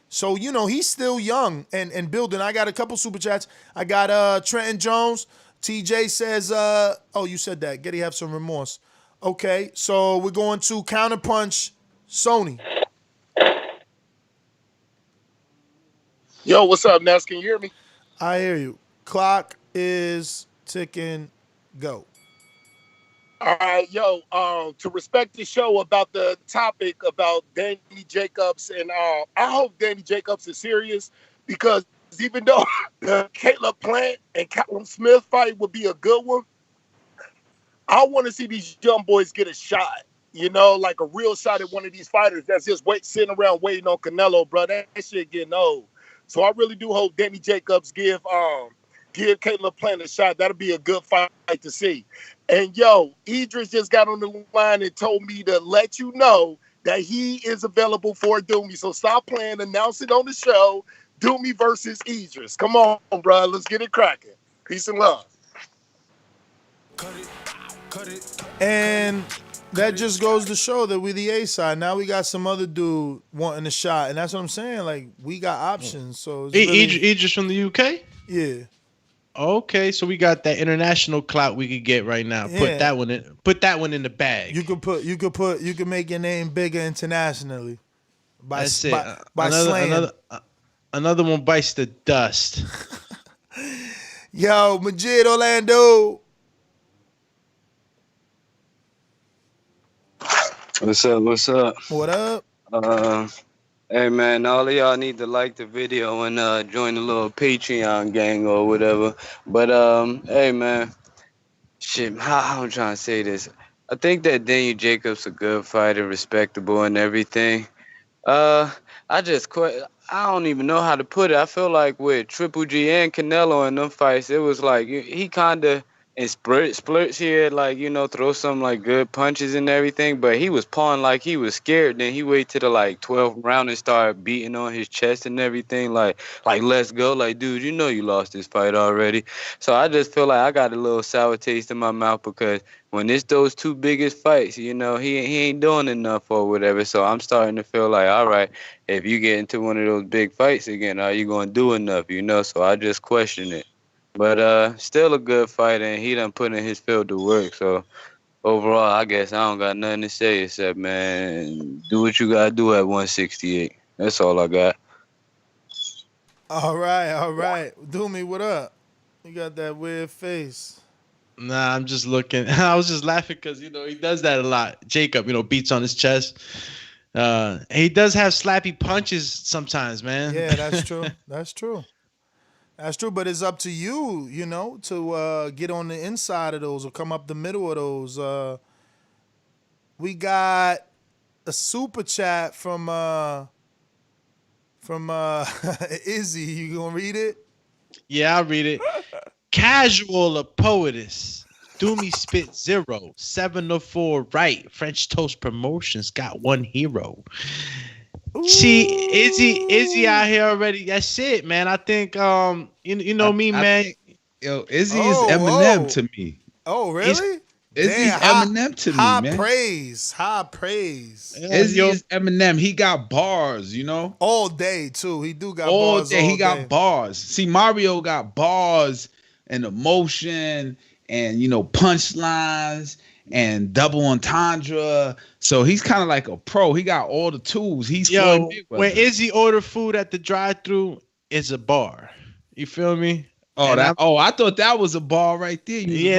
So, he's still young and building. I got a couple super chats. I got Trenton Jones. TJ says, you said that. Getty have some remorse. Okay, so we're going to Counterpunch Sony. Yo, what's up, Ness? Can you hear me? I hear you. Clock is ticking. Go. All right, yo, to respect the show about the topic about Danny Jacobs, and I hope Danny Jacobs is serious, because even though the Caleb Plant and Callum Smith fight would be a good one, I want to see these young boys get a shot, like a real shot at one of these fighters that's just sitting around waiting on Canelo, bro. That shit getting old. So I really do hope Danny Jacobs give Caleb Plant a shot. That'll be a good fight to see. And yo, Idris just got on the line and told me to let you know that he is available for Doomy. So stop playing, announce it on the show. Doomy versus Idris. Come on, bro. Let's get it cracking. Peace and love. And that just goes to show that we're the A side. Now we got some other dude wanting a shot. And that's what I'm saying. Like, we got options. So Idris from the UK? Yeah. Okay, so we got that international clout we could get right now. Yeah. Put that one in the bag. You could make your name bigger internationally. That's it. By slaying. Another one bites the dust. Yo, Majid Orlando. What's up? What up? Hey man, all of y'all need to like the video and join the little Patreon gang or whatever. But hey man, shit, how I'm trying to say this. I think that Daniel Jacobs a good fighter, respectable and everything. I don't even know how to put it. I feel like with Triple G and Canelo in them fights, it was like he kind of in splurts here, like, throw some like good punches and everything, but he was pawing like he was scared. Then he waited to the like 12th round and started beating on his chest and everything, like let's go, like, dude, you lost this fight already. So I just feel like I got a little sour taste in my mouth, because when it's those two biggest fights, he ain't doing enough or whatever. So I'm starting to feel like, all right, if you get into one of those big fights again, are you gonna do enough? So I just question it. But still a good fighter, and he done put in his field to work. So overall, I guess I don't got nothing to say except, man, do what you gotta do at 168. That's all I got. All right. Doomy, what up? You got that weird face. Nah, I'm just looking. I was just laughing because, he does that a lot. Jacob, beats on his chest. He does have slappy punches sometimes, man. Yeah, that's true. That's true, but it's up to you, to get on the inside of those or come up the middle of those. We got a super chat from Izzy. You gonna read it? Yeah, I'll read it. Casual a poetess. Doomy spit 0. 7-4 right. French Toast Promotions got one hero. See, Izzy out here already. That's it, man. I think man. Yo, Izzy is Eminem to me. Oh, really? Izzy's Eminem to me, man. High praise. Izzy is Eminem. He got bars, all day too. He do got all bars. Day. He got bars. See, Mario got bars and emotion and punchlines and double entendre. So he's kind of like a pro. He got all the tools. He's Floyd Mayweather. When Izzy order food at the drive-thru, it's a bar. You feel me? I thought that was a bar right there. He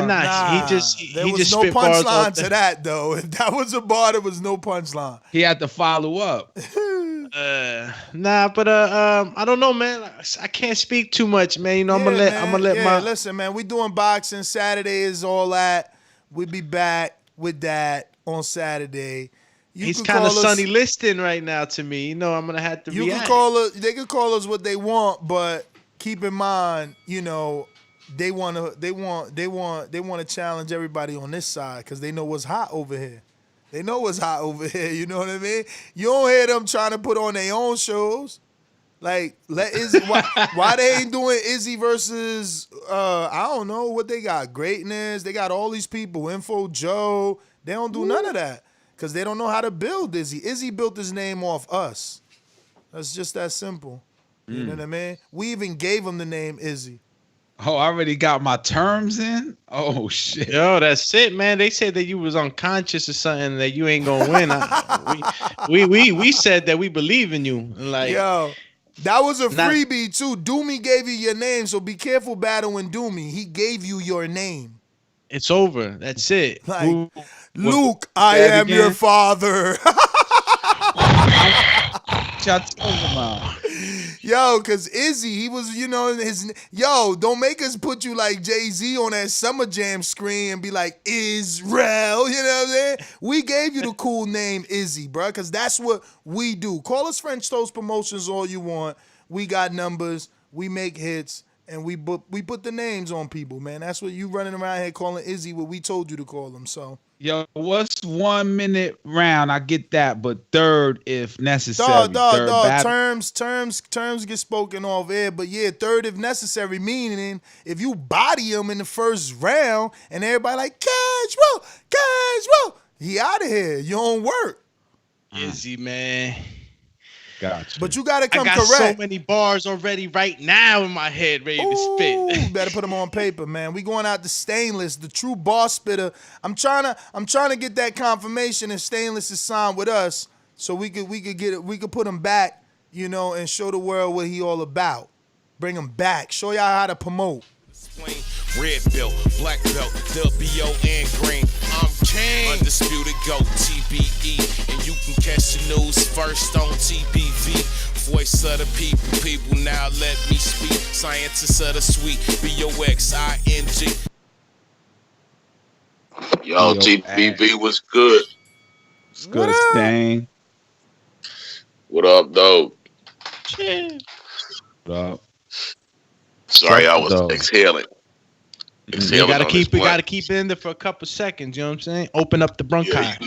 just there was just no spit bars all punchline day. to that though. If that was a bar, there was no punchline. He had to follow up. But I don't know, man. I can't speak too much, man. You know, I'm gonna let Listen, man, we doing boxing. Saturday is all that. We'll be back with that on Saturday. He's kind of Sonny Liston right now to me. You know, I'm gonna have to. You react. can call us. They can call us what they want, but keep in mind, you know, they want to challenge everybody on this side because they know what's hot over here. They know what's hot over here. You know what I mean? You don't hear them trying to put on their own shows. Like, let Izzy. Why they ain't doing Izzy versus? I don't know what they got. Greatness. They got all these people. Info Joe. They don't do none of that because they don't know how to build Izzy. Izzy built his name off us. That's just that simple. You know what I mean? We even gave him the name Izzy. Oh, I already got my terms in? Oh, shit. Yo, that's it, man. They said that you was unconscious or something, that you ain't gonna win. We said that we believe in you. Like, yo, that was a freebie too. Doomy gave you your name, so be careful battling Doomy. He gave you your name. It's over. That's it. Like, Luke, I am your father. Yo, cause Izzy, he was, you know, don't make us put you like Jay-Z on that Summer Jam screen and be like Israel, you know what I'm saying? We gave you the cool name Izzy, bro, cause that's what we do. Call us French Toast Promotions all you want. We got numbers, we make hits, and we put the names on people, man. That's what you running around here calling Izzy what we told you to call him, so. Yo, what's 1 minute round? I get that, but third if necessary. Dog. Terms get spoken off air, but yeah, third if necessary, meaning if you body him in the first round and everybody like, casual, he out of here. You don't work. Izzy, man. Gotcha. But you got to come I got correct. so many bars already right now in my head ready to spit. You better put them on paper, man. We going out to Stainless, the true boss spitter. I'm trying to get that confirmation if Stainless is signed with us, so we could get it. We could put him back, you know, and show the world what he all about. Bring him back. Show y'all how to promote. Red belt, black belt, WO and green. I'm king. Undisputed GOAT, TBE. And you can catch the news first on TBV. Voice of the people now let me speak. Scientists of the sweet, BOXING. Yo, TBV was good. It's good as thing. What up, though? What up? Sorry, I was exhaling. We gotta keep it in there for a couple seconds. You know what I'm saying? Open up the bronchi. Yeah,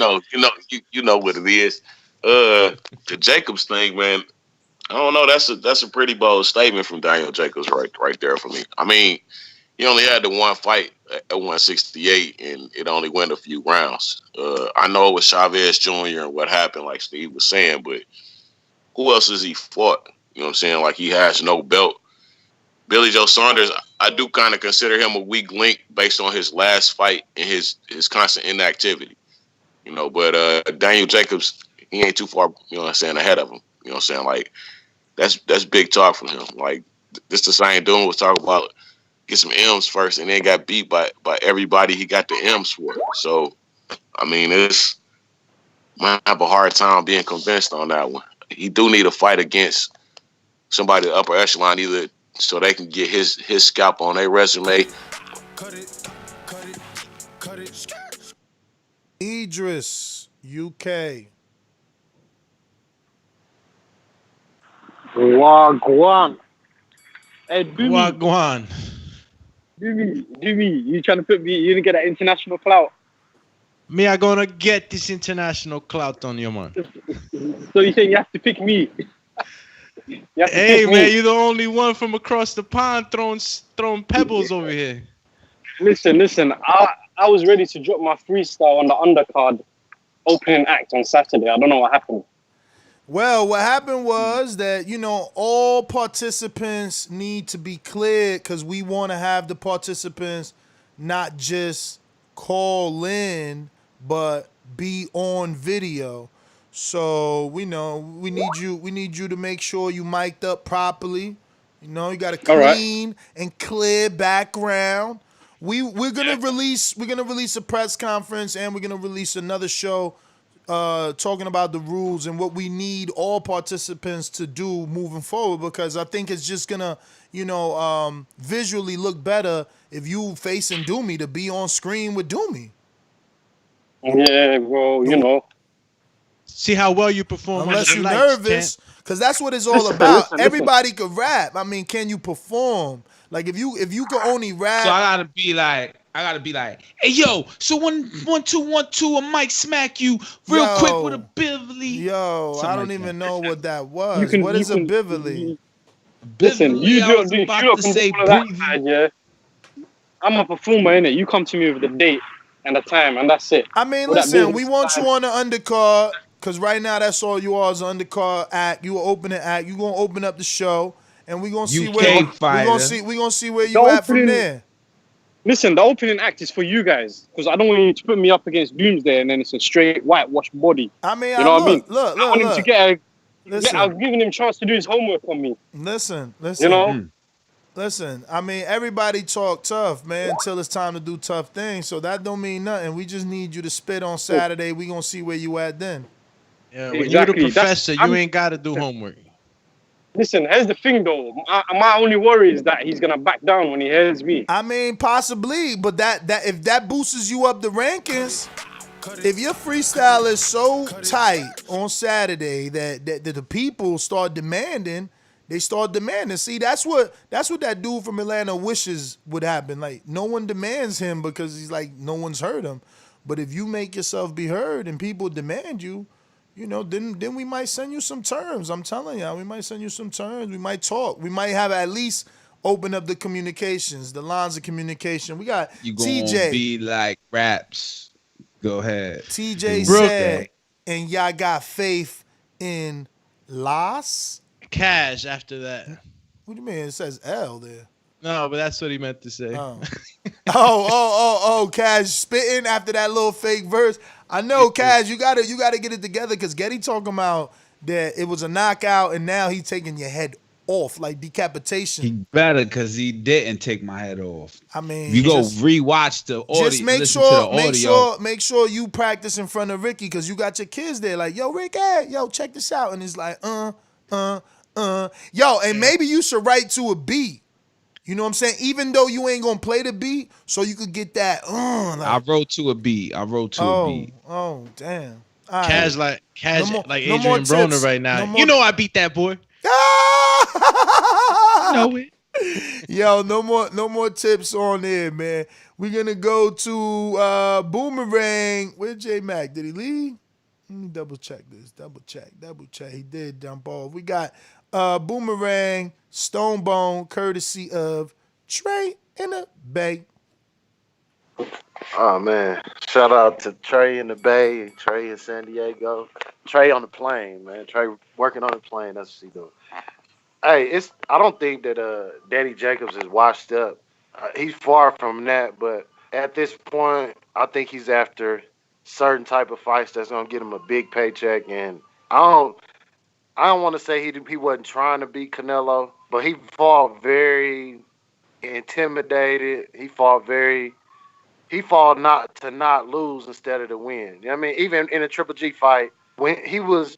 you know what it is. The Jacobs thing, man. I don't know. That's a pretty bold statement from Daniel Jacobs right there for me. I mean, he only had the one fight at 168, and it only went a few rounds. I know it was Chavez Jr. and what happened, like Steve was saying, but who else has he fought? You know what I'm saying? Like, he has no belt. Billy Joe Saunders, I do kind of consider him a weak link based on his last fight and his constant inactivity. You know, but Daniel Jacobs, he ain't too far, you know what I'm saying, ahead of him. You know what I'm saying? Like, that's big talk from him. Like, this the same dude was talking about get some M's first and then got beat by everybody he got the M's for. So, I mean, might have a hard time being convinced on that one. He do need a fight against somebody the upper echelon, either so they can get his scalp on their resume. Idris, UK. Wagwan. Hey, Doomy. Wagwan. Doomy, you trying to put me, you gonna get that international clout? Me, I gonna get this international clout on you, man. So you saying you have to pick me? Hey, man, you're the only one from across the pond throwing pebbles over here. Listen. I was ready to drop my freestyle on the undercard opening act on Saturday. I don't know what happened. Well, what happened was that, you know, all participants need to be cleared because we want to have the participants not just call in, but be on video. So we know we need you to make sure you mic'd up properly. You know, you got a clean and clear background. We're gonna release a press conference, and we're gonna release another show talking about the rules and what we need all participants to do moving forward, because I think it's just gonna, visually look better if you facing Doomy to be on screen with Doomy. Yeah, bro, See how well you perform. Unless you're lights, nervous, because that's what it's all about. Everybody could rap. I mean, can you perform? Like if you could only rap. So I gotta be like, hey yo, so 1 2 1 2, a mic smack you real quick with a Beverly. Yo, Something I don't like even that. know what that was. What is a Beverly? Listen, you I was don't about do to say that side, yeah. I'm a performer, innit? You come to me with the date and the time, and that's it. I mean, With that listen, we business want side. you on the undercard, because right now that's all you are is an undercard act. You an opening act. You gonna open up the show, and we gonna see UK where fighter. we gonna see where you at from there. Listen, the opening act is for you guys, because I don't want you to put me up against Doomsday and then it's a straight whitewash body. I mean, you know what I mean? Look. I want him to get Listen. I was giving him a chance to do his homework on me. Listen. You know? Listen, I mean, everybody talk tough, man, until it's time to do tough things. So that don't mean nothing. We just need you to spit on Saturday. We gonna see where you at then. Yeah, when you're the professor, you ain't got to do homework. Listen, here's the thing, though. My only worry is that he's gonna back down when he hears me. I mean, possibly, but that if that boosts you up the rankings, if your freestyle is so tight on Saturday that the people start demanding. They start demanding. See, that's what that dude from Atlanta wishes would happen. Like, no one demands him because he's like, no one's heard him. But if you make yourself be heard and people demand you, then we might send you some terms. I'm telling you, we might send you some terms. We might talk. We might have at least open up the communications, the lines of communication. We got You gonna TJ. be like raps. Go ahead. TJ said, and y'all got faith in Las? Cash after that. What do you mean? It says L there. No, but that's what he meant to say. Oh, Cash spitting after that little fake verse. I know, Cash, you gotta get it together, because Getty talking about that it was a knockout and now he's taking your head off, like decapitation. He better, because he didn't take my head off. I mean, if you go rewatch the audio. Just make sure you practice in front of Ricky, because you got your kids there. Like, yo, Ricky, yo, check this out, and it's like, yo, and maybe you should write to a beat. You know what I'm saying? Even though you ain't gonna play the beat, so you could get that. I wrote to a beat. a beat. Oh, damn. Cash like Adrian more Broner tips. right now. No more- You know I beat that boy. know it. Yo, no more tips on there, man. We're gonna go to Boomerang. Where J Mac? Did he leave? Let me double check this. Double check. He did jump off. We got Boomerang, Stonebone, courtesy of Trey in the Bay. Oh man! Shout out to Trey in the Bay, Trey in San Diego, Trey on the plane, man. Trey working on the plane. That's what he doing. Hey, I don't think that Danny Jacobs is washed up. He's far from that, but at this point, I think he's after certain type of fights that's gonna get him a big paycheck. And I don't want to say he wasn't trying to beat Canelo, but he fought very intimidated. He fought not lose instead of to win. You know what I mean? Even in a Triple G fight, when he was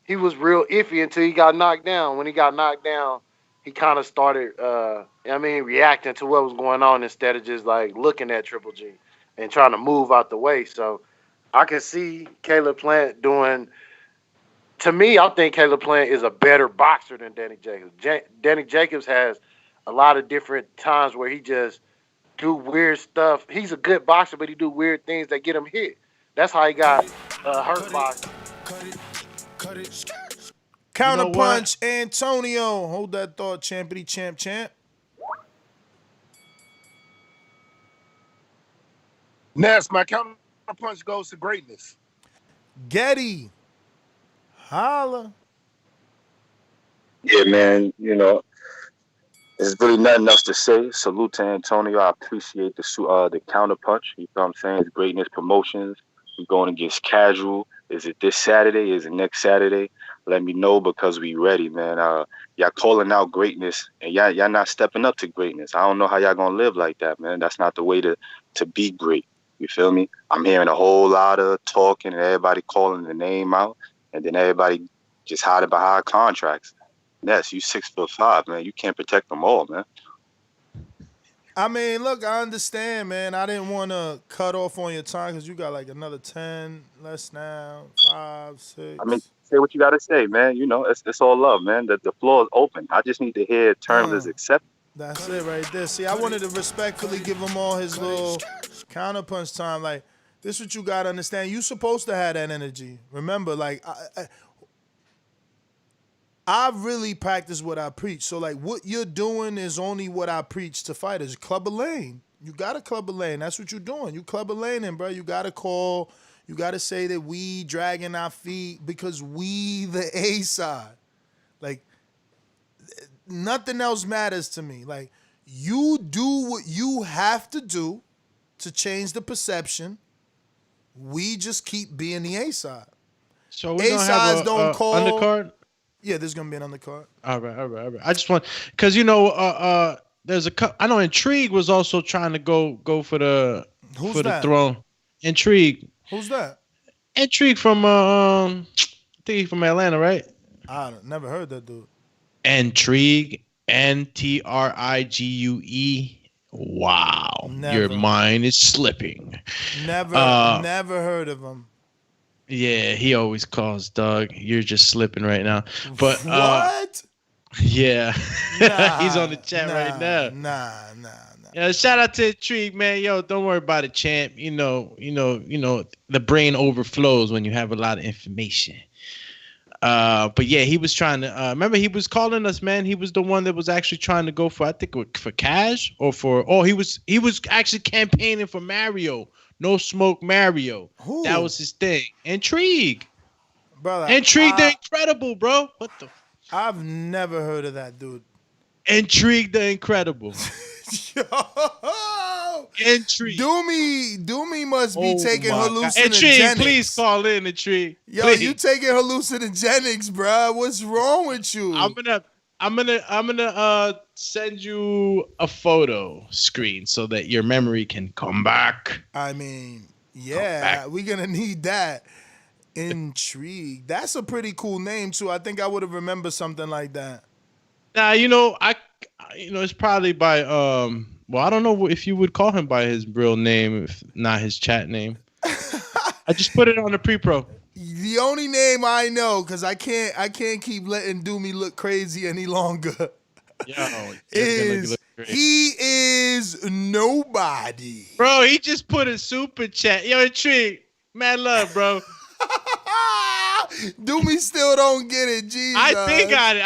real iffy until he got knocked down. When he got knocked down, he kind of started reacting to what was going on instead of just like looking at Triple G and trying to move out the way. So I can see Caleb Plant doing. To me, I think Caleb Plant is a better boxer than Danny Jacobs. Danny Jacobs has a lot of different times where he just do weird stuff. He's a good boxer, but he do weird things that get him hit. That's how he got hurt boxing. Counterpunch, Antonio. Hold that thought, champity champ. Ness, my counterpunch goes to greatness. Getty. Holla. Yeah, man. There's really nothing else to say. Salute to Antonio. I appreciate the counter punch. You know what I'm saying? It's Greatness Promotions. We're going against Casual. Is it this Saturday? Is it next Saturday? Let me know because we ready, man. Y'all calling out greatness and y'all not stepping up to greatness. I don't know how y'all gonna live like that, man. That's not the way to be great. You feel me? I'm hearing a whole lot of talking and everybody calling the name out, and then everybody just hiding behind contracts. Yes, you 6'5", man. You can't protect them all, man. I mean, look, I understand, man. I didn't want to cut off on your time because you got like another 10 less now, 5, 6. I mean, say what you gotta say, man. You know, it's all love, man. The floor is open. I just need to hear terms as accepted. That's it right there. See, I wanted to respectfully give him all his little counterpunch time. Like, this is what you got to understand. You supposed to have that energy. Remember, like, I really practice what I preach. So, like, what you're doing is only what I preach to fighters. Club a lane. You got to club a lane. That's what you're doing. You club a lane in, bro. You got to call. You got to say that we dragging our feet because we the A side. Like, nothing else matters to me. Like, you do what you have to do to change the perception. We just keep being the A side. So we're going to have a undercard? Yeah, there's going to be an undercard. All right. I just want, because, there's I know Intrigue was also trying to go for the the throne. Intrigue. Who's that? Intrigue from, I think he's from Atlanta, right? I never heard that dude. Intrigue, Ntrigue. Wow, your mind is slipping. Never heard of him. Yeah, he always calls, Doug. You're just slipping right now. But what? Yeah, he's on the chat right now. Nah. Yeah, shout out to Intrigue, man. Yo, don't worry about it, champ. You know, the brain overflows when you have a lot of information. But yeah, he was trying to remember he was calling us, man. He was the one that was actually trying to go for, I think, for Cash or he was actually campaigning for Mario. No Smoke Mario. Who? That was his thing. Intrigue. Brother. Intrigue the Incredible, bro. What the? I've never heard of that dude. Intrigue the Incredible. Yo. Intrigue. Doomy must be taking hallucinogenics. Intrigue, please call in, Intrigue. Yo, please. you taking hallucinogenics, bro. What's wrong with you? I'm gonna send you a photo screen so that your memory can come back. I mean, yeah, we're gonna need that. Intrigue. That's a pretty cool name too. I think I would have remembered something like that. Now, it's probably by well, I don't know if you would call him by his real name, if not his chat name. I just put it on the pre-pro. The only name I know, because I can't keep letting Doomy look crazy any longer. Yo, he is nobody. Bro, he just put a super chat. Yo, Intrigue. Mad love, bro. Doomy still don't get it, Jesus. I think got it.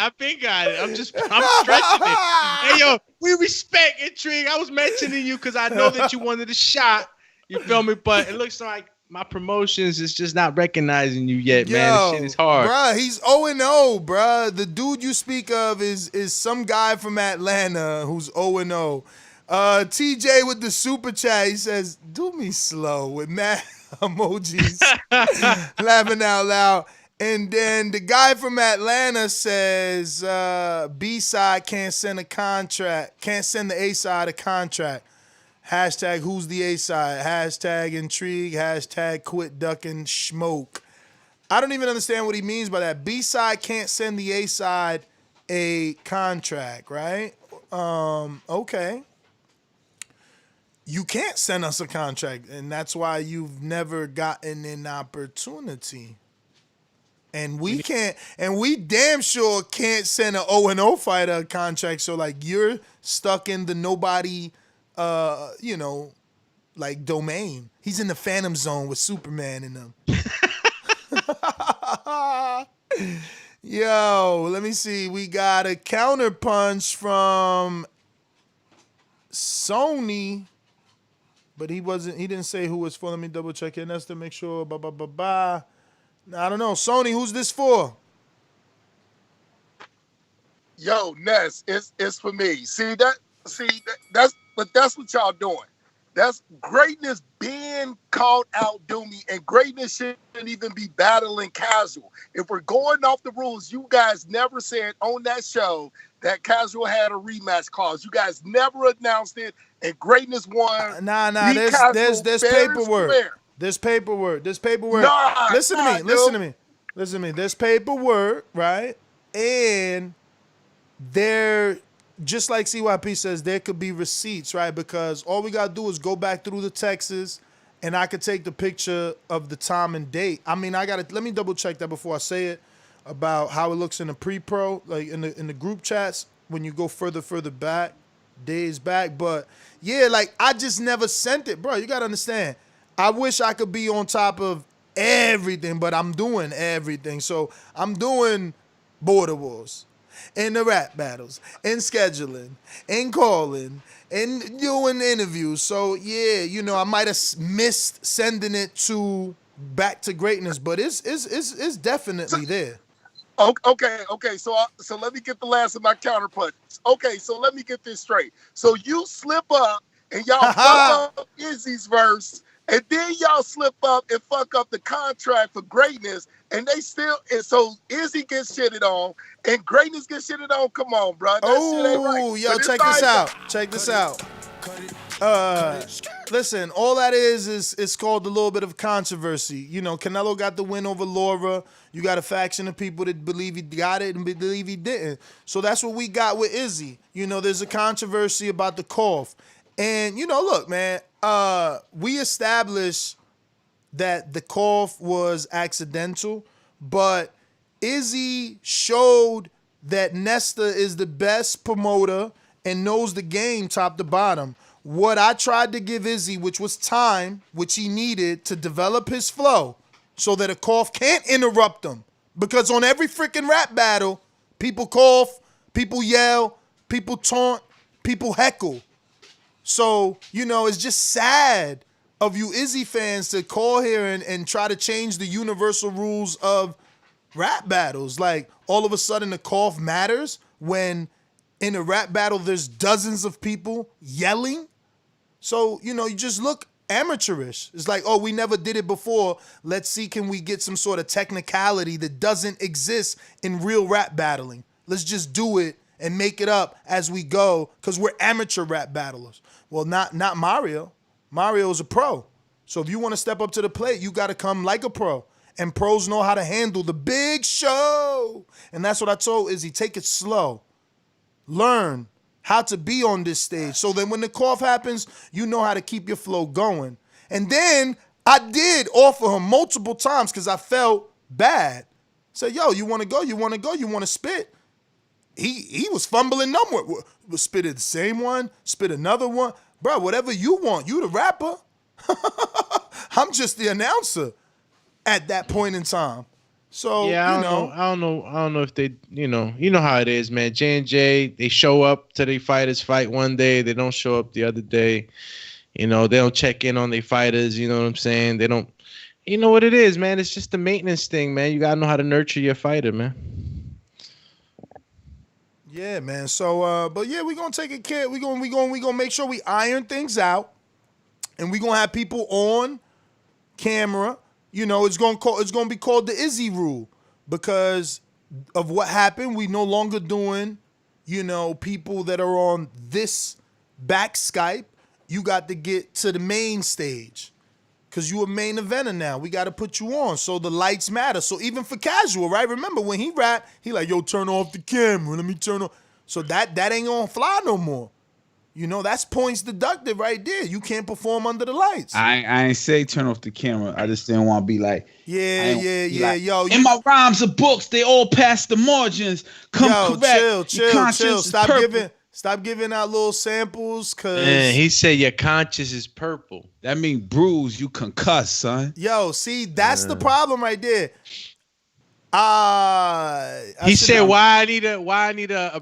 I'm stretching it. Hey, yo, we respect Intrigue. I was mentioning you because I know that you wanted a shot. You feel me? But it looks like my promotions is just not recognizing you yet, man. This shit is hard. Bruh, he's 0-0, bruh. The dude you speak of is some guy from Atlanta who's 0-0. TJ with the super chat, he says, do me slow with mad emojis. Laughing out loud. And then the guy from Atlanta says, B-side can't send the A-side a contract. Hashtag who's the A-side. Hashtag intrigue. Hashtag quit ducking smoke. I don't even understand what he means by that. B-side can't send the A-side a contract, right? Okay. You can't send us a contract, and that's why you've never gotten an opportunity. And we can't, and we damn sure can't send an 0-0 fighter a contract. So, like, you're stuck in the nobody, like, domain. He's in the Phantom Zone with Superman in them. Yo, let me see. We got a counter punch from Sony, but he didn't say who was for. Let me double check it. That's to make sure. I don't know. Sony, who's this for? Yo, Ness, it's for me. That's what y'all doing. That's greatness being called out, Doomy, and greatness shouldn't even be battling casual. If we're going off the rules, you guys never said on that show that casual had a rematch clause. You guys never announced it, and greatness won. Nah. Beat There's Casual fair and paperwork. square. There's paperwork. Nah, Listen to me. yo. Listen to me. There's paperwork, right? And there, just like CYP says, there could be receipts, right? Because all we gotta do is go back through the texts, and I could take the picture of the time and date. I mean, let me double check that before I say it about how it looks in the pre-pro, like in the group chats when you go further back, days back. But yeah, like I just never sent it, bro. You gotta understand. I wish I could be on top of everything, but I'm doing everything. So I'm doing Border Wars and the rap battles and scheduling and calling and doing interviews. So yeah, you know, I might have missed sending it to Back to Greatness, but it's definitely there. Okay. So let me get the last of my counterpunch. Okay, so let me get this straight. So you slip up and y'all fuck up Izzy's verse, and then y'all slip up and fuck up the contract for Greatness, and so Izzy gets shitted on and Greatness gets shitted on. Come on, bro. That shit ain't right. Yo, But check it's this all out. Check this out. Listen, all that is called a little bit of controversy. You know, Canelo got the win over Laura. You got a faction of people that believe he got it and believe he didn't. So that's what we got with Izzy. You know, there's a controversy about the cough. And, you know, look, man, we established that the cough was accidental, but Izzy showed that Nesta is the best promoter and knows the game top to bottom. What I tried to give Izzy, which was time, which he needed to develop his flow so that a cough can't interrupt him. Because on every freaking rap battle, people cough, people yell, people taunt, people heckle. So, you know, it's just sad of you Izzy fans to call here and try to change the universal rules of rap battles. Like, all of a sudden the cough matters when in a rap battle there's dozens of people yelling. So, you know, you just look amateurish. It's like, oh, we never did it before. Let's see, can we get some sort of technicality that doesn't exist in real rap battling? Let's just do it and make it up as we go because we're amateur rap battlers. Well, not Mario. Mario's a pro. So if you want to step up to the plate, you got to come like a pro. And pros know how to handle the big show. And that's what I told Izzy. Take it slow. Learn how to be on this stage. So then when the cough happens, you know how to keep your flow going. And then I did offer him multiple times because I felt bad. Said, yo, you want to go? You want to go? You want to spit? He was fumbling number. Spit the same one, spit another one. Bro, whatever you want. You the rapper. I'm just the announcer at that point in time. So, yeah, I don't know if they, you know how it is, man. J&J, they show up to their fighters fight one day, they don't show up the other day. You know, they don't check in on their fighters, you know what I'm saying? They don't, you know what it is, man. It's just the maintenance thing, man. You gotta know how to nurture your fighter, man. Yeah, man. So, but yeah, we're gonna take it care. We're gonna make sure we iron things out, and we're gonna have people on camera. You know, it's gonna be called the Izzy rule because of what happened. We no longer doing, you know, people that are on this back Skype. You got to get to the main stage because you a main eventer now. We got to put you on, so the lights matter. So even for casual, right? Remember when he rap, he like, yo, turn off the camera. Let me turn on. So that ain't gonna fly no more. You know, that's points deducted right there. You can't perform under the lights. I ain't say turn off the camera. I just didn't want to be like, yeah. Like, yo. In my rhymes or books, they all pass the margins. Come correct. Chill. Stop giving out little samples, cause he said your conscience is purple. That mean bruise, you concuss, son. Yo, see, that's the problem right there. He said, "Why I need a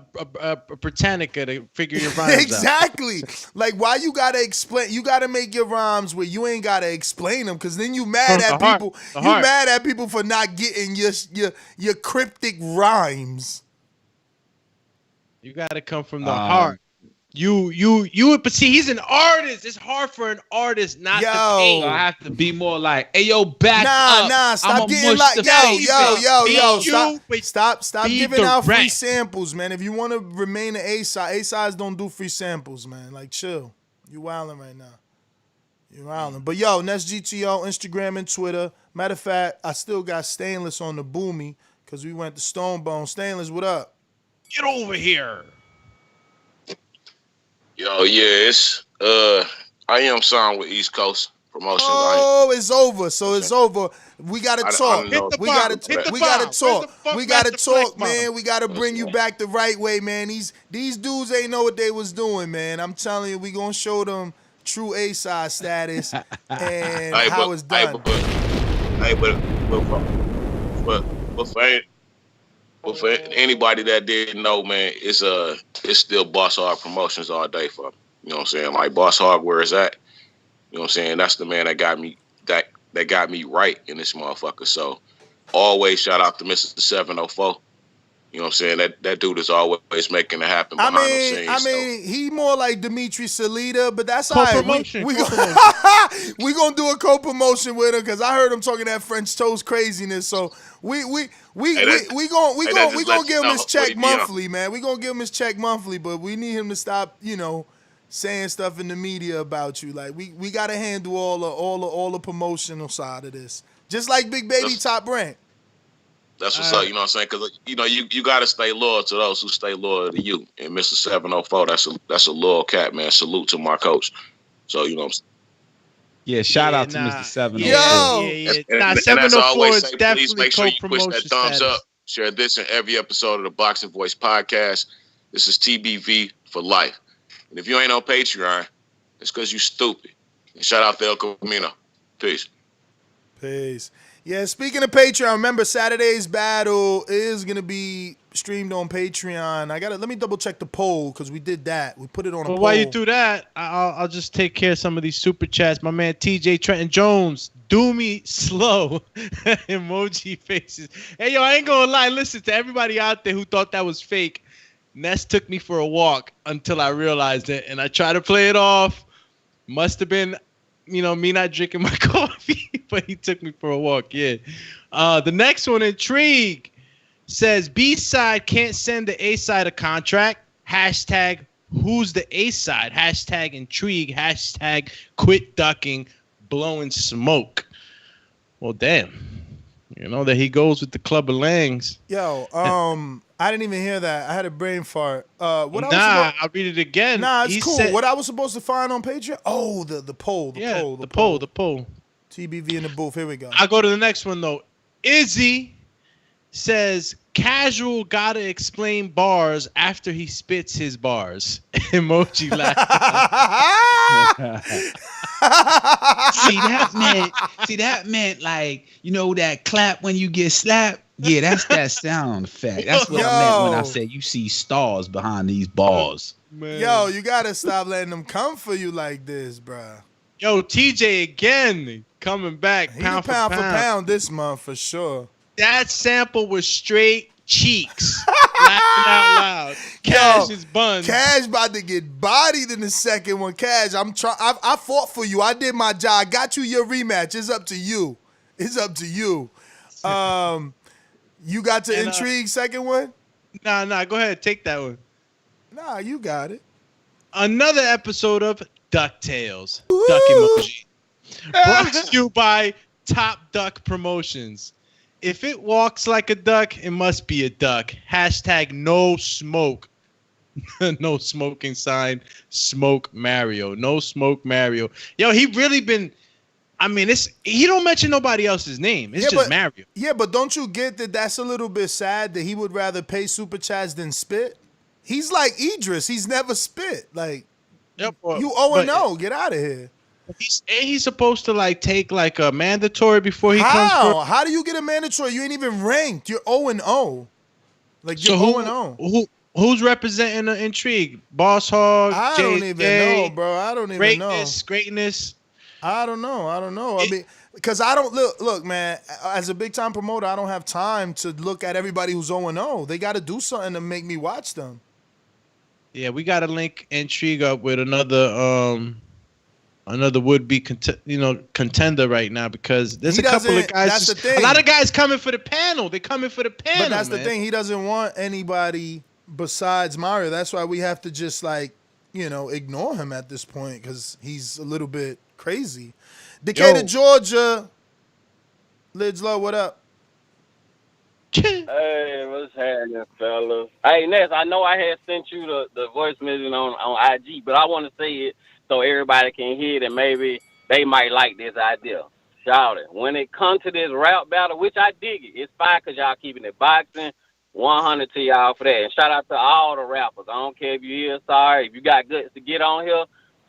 Britannica to figure your rhymes out." Exactly. Like, why you gotta explain? You gotta make your rhymes where you ain't gotta explain them, because then you mad at people. You mad at people for not getting your cryptic rhymes. You got to come from the heart. But see, he's an artist. It's hard for an artist not to paint. So I have to be more like, hey, yo, back up. Nah, stop getting like, stop giving out free samples, man. If you want to remain an A-side, A-sides don't do free samples, man. Like, chill. You wilding right now. You wilding. But yo, Nest GTO, Instagram and Twitter. Matter of fact, I still got Stainless on the boomy because we went to Stonebone. Stainless, what up? Get over here. Yo, yeah, it's I am signed with East Coast Promotions. Oh, it's over. So it's over. We gotta talk. We gotta talk, man. We gotta bring you back the right way, man. These dudes ain't know what they was doing, man. I'm telling you, we gonna show them true A-side status and how it's done. But for anybody that didn't know, man, it's still Boss Hog Promotions all day for me. You know what I'm saying? Like Boss Hog, where is that? You know what I'm saying? That's the man that got me that got me right in this motherfucker. So always shout out to Mr. 704. You know what I'm saying? That dude is always making it happen behind the scenes. I mean, he more like Dimitri Salita, but that's all right. We gonna do a co-promotion with him because I heard him talking that French toast craziness. So we gonna give him his check monthly, man. We gonna give him his check monthly, but we need him to stop, saying stuff in the media about you. Like we gotta handle all the promotional side of this, just like Big Baby Top Rank. That's what's up, you know what I'm saying? Because you got to stay loyal to those who stay loyal to you. And Mr. 704, that's a loyal cat, man. Salute to my coach. So you know what I'm saying? Yeah, shout out to Mr. 704. And as I always say, please make sure you push that thumbs up. Share this in every episode of the Boxing Voice podcast. This is TBV for life. And if you ain't on Patreon, it's because you stupid. And shout out to El Camino. Peace. Peace. Yeah, speaking of Patreon, remember Saturday's battle is gonna be streamed on Patreon. Let me double check the poll because we did that. We put it on a poll. While you do that, I'll just take care of some of these super chats. My man TJ Trenton Jones, do me slow, emoji faces. Hey yo, I ain't gonna lie. Listen to everybody out there who thought that was fake. Ness took me for a walk until I realized it, and I tried to play it off. Must have been, me not drinking my coffee, but he took me for a walk. Yeah. The next one, Intrigue, says B-side can't send the A-side a contract. Hashtag who's the A-side? Hashtag Intrigue. Hashtag quit ducking, blowing smoke. Well, damn. That he goes with the Club of Langs. Yo, I didn't even hear that. I had a brain fart. I'll read it again. Nah, it's cool. What I was supposed to find on Patreon? Oh, the poll. The poll. TBV in the booth. Here we go. I'll go to the next one, though. Izzy says, casual gotta explain bars after he spits his bars. Emoji laugh. See, that meant like, that clap when you get slapped. Yeah, that's that sound effect. That's what I meant when I said you see stars behind these bars. Man. Yo, you gotta stop letting them come for you like this, bruh. Yo, TJ again coming back. He pound for pound this month for sure. That sample was straight cheeks. Laughing out loud. Cash is buns. Cash about to get bodied in the second one. Cash, I fought for you. I did my job. I got you your rematch. It's up to you. You got to Intrigue second one? Nah. Go ahead. Take that one. Nah, you got it. Another episode of DuckTales. Duck emoji. Brought to you by Top Duck Promotions. If it walks like a duck, it must be a duck. Hashtag no smoke. No smoking sign. Smoke Mario. No smoke Mario. Yo, he really been... he don't mention nobody else's name. It's just Mario. Yeah, but don't you get that that's a little bit sad that he would rather pay super chats than spit? He's like Idris. He's never spit. Like, you 0-0. Get out of here. He's supposed to take a mandatory before he comes for. How do you get a mandatory? You ain't even ranked. You're 0-0. Like, you're 0-0. Who's representing the Intrigue? Boss Hog, I don't even know, bro. I don't even know. Greatness. I don't know. I mean, because I don't look, man. As a big time promoter, I don't have time to look at everybody who's 0-0. They got to do something to make me watch them. Yeah, we got to link Intrigue up with another would-be contender right now because there's a couple of guys. That's the thing. A lot of guys coming for the panel. They're coming for the panel. But that's man. the thing. He doesn't want anybody besides Mario. That's why we have to just ignore him at this point because he's a little bit crazy. Decatur, Georgia. Lids Low, what up? Hey, what's happening, fellas? Hey, Ness, I know I had sent you the voice message on IG, but I want to say it so everybody can hear it and maybe they might like this idea. Shout it. When it comes to this rap battle, which I dig it, it's fine because y'all keeping it boxing. 100 to y'all for that. And shout out to all the rappers. I don't care if you here, sorry. If you got guts to get on here,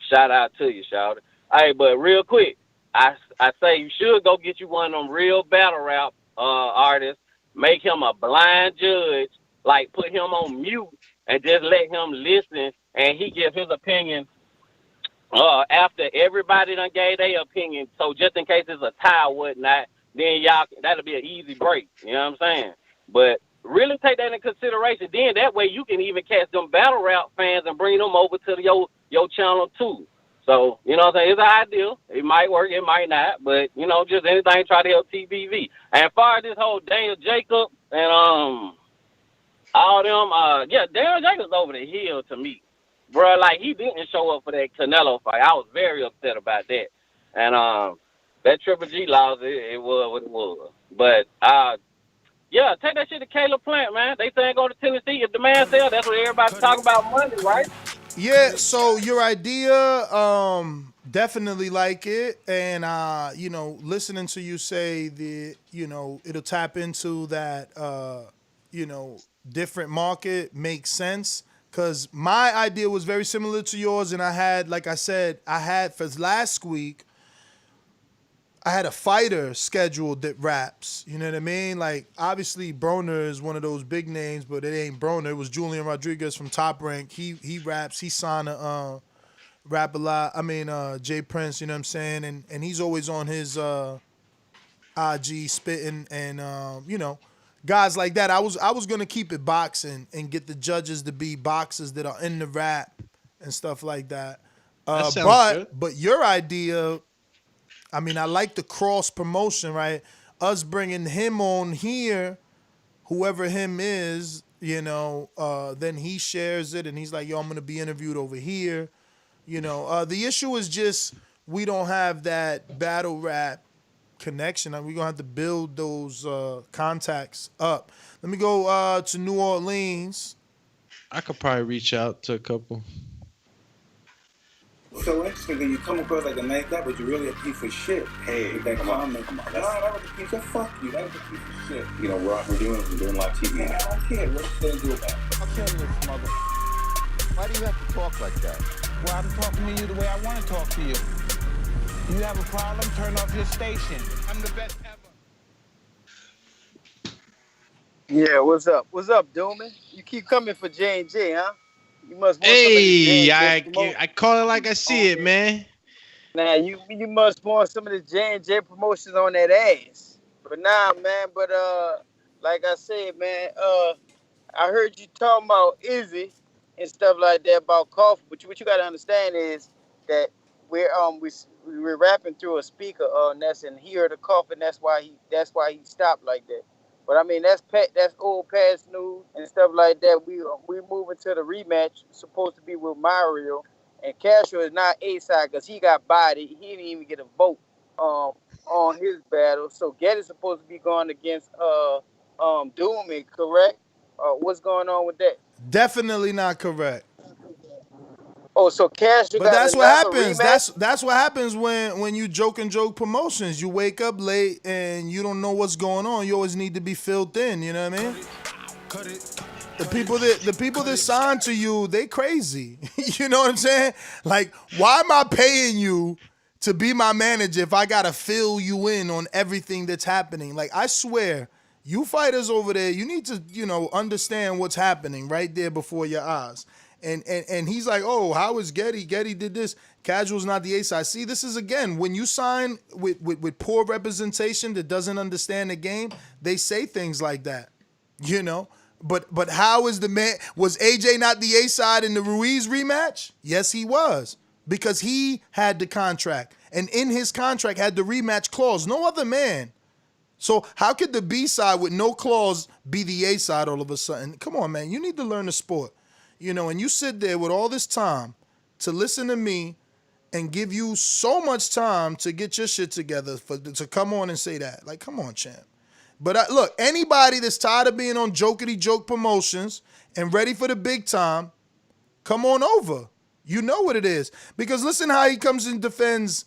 shout out to you, shout it. Hey, but real quick, I say you should go get you one of them real battle rap artists. Make him a blind judge, like put him on mute and just let him listen and he give his opinion after everybody done gave their opinion. So just in case it's a tie or whatnot, then that'll be an easy break. You know what I'm saying? But really take that into consideration. Then that way you can even catch them battle rap fans and bring them over to your channel too. So, you know what I'm saying? It's an ideal. It might work, it might not. But, just anything try to help TBV. And as far as this whole Daniel Jacob and all them, Daniel Jacobs over the hill to me. Bro, like, he didn't show up for that Canelo fight. I was very upset about that. And that Triple G loss, it was what it was. But, take that shit to Caleb Plant, man. They saying go to Tennessee. If the man sells, that's what everybody's talking about money, right? Yeah, so your idea, definitely like it. And, listening to you say that, it'll tap into that, different market makes sense. Because my idea was very similar to yours. And I had, like I said, for last week, I had a fighter scheduled that raps. You know what I mean? Like, obviously, Broner is one of those big names, but it ain't Broner. It was Julian Rodriguez from Top Rank. He raps. He signed a rap a lot. I mean, Jay Prince, you know what I'm saying? And he's always on his IG spitting and, guys like that. I was going to keep it boxing and get the judges to be boxers that are in the rap and stuff like that. That sounds good. But your idea... I mean, I like the cross promotion, right? Us bringing him on here, whoever him is, then he shares it and he's like, yo, I'm going to be interviewed over here. The issue is just we don't have that battle rap connection. We're going to have to build those contacts up. Let me go to New Orleans. I could probably reach out to a couple. So interesting that you come across like a nice guy, but you're really a piece of shit. Hey, with that comment. Come on. That was a piece of fuck you. That was a piece of shit. We're doing live TV. Man, I don't care. What's going to do about it? I'm killing this mother. Why do you have to talk like that? Well, I'm talking to you the way I want to talk to you. You have a problem? Turn off your station. I'm the best ever. Yeah, what's up? What's up, Dooman? You keep coming for J&J, huh? You must want hey, I call it like I see it, man. Now you must want some of the J&J promotions on that ass. But man. But like I said, man, I heard you talking about Izzy and stuff like that about coffee. But what you got to understand is that we're rapping through a speaker, and he heard a cough, and that's why he stopped like that. But I mean, that's old past news and stuff like that. We moving to the rematch, supposed to be with Mario, and Castro is not A-side because he got bodied. He didn't even get a vote on his battle. So Getty's supposed to be going against Doomy, correct? What's going on with that? Definitely not correct. Oh, so Castro. But that's what happens. That's what happens when you joke promotions. You wake up late and you don't know what's going on. You always need to be filled in. You know what I mean? The people that sign to you, they crazy. You know what I'm saying? Like, why am I paying you to be my manager if I gotta fill you in on everything that's happening? Like, I swear, you fighters over there, you need to, understand what's happening right there before your eyes. And he's like, oh, how is Getty? Getty did this. Casual's not the ace. I see. This is, again, when you sign with poor representation that doesn't understand the game, they say things like that, But how is the man? Was AJ not the A side in the Ruiz rematch? Yes, he was, because he had the contract, and in his contract had the rematch clause. No other man. So how could the B side with no clause be the A side all of a sudden? Come on, man. You need to learn the sport, and you sit there with all this time to listen to me and give you so much time to get your shit together to come on and say that. Like, come on, champ. But look, anybody that's tired of being on jokety joke promotions and ready for the big time, come on over. You know what it is. Because listen how he comes and defends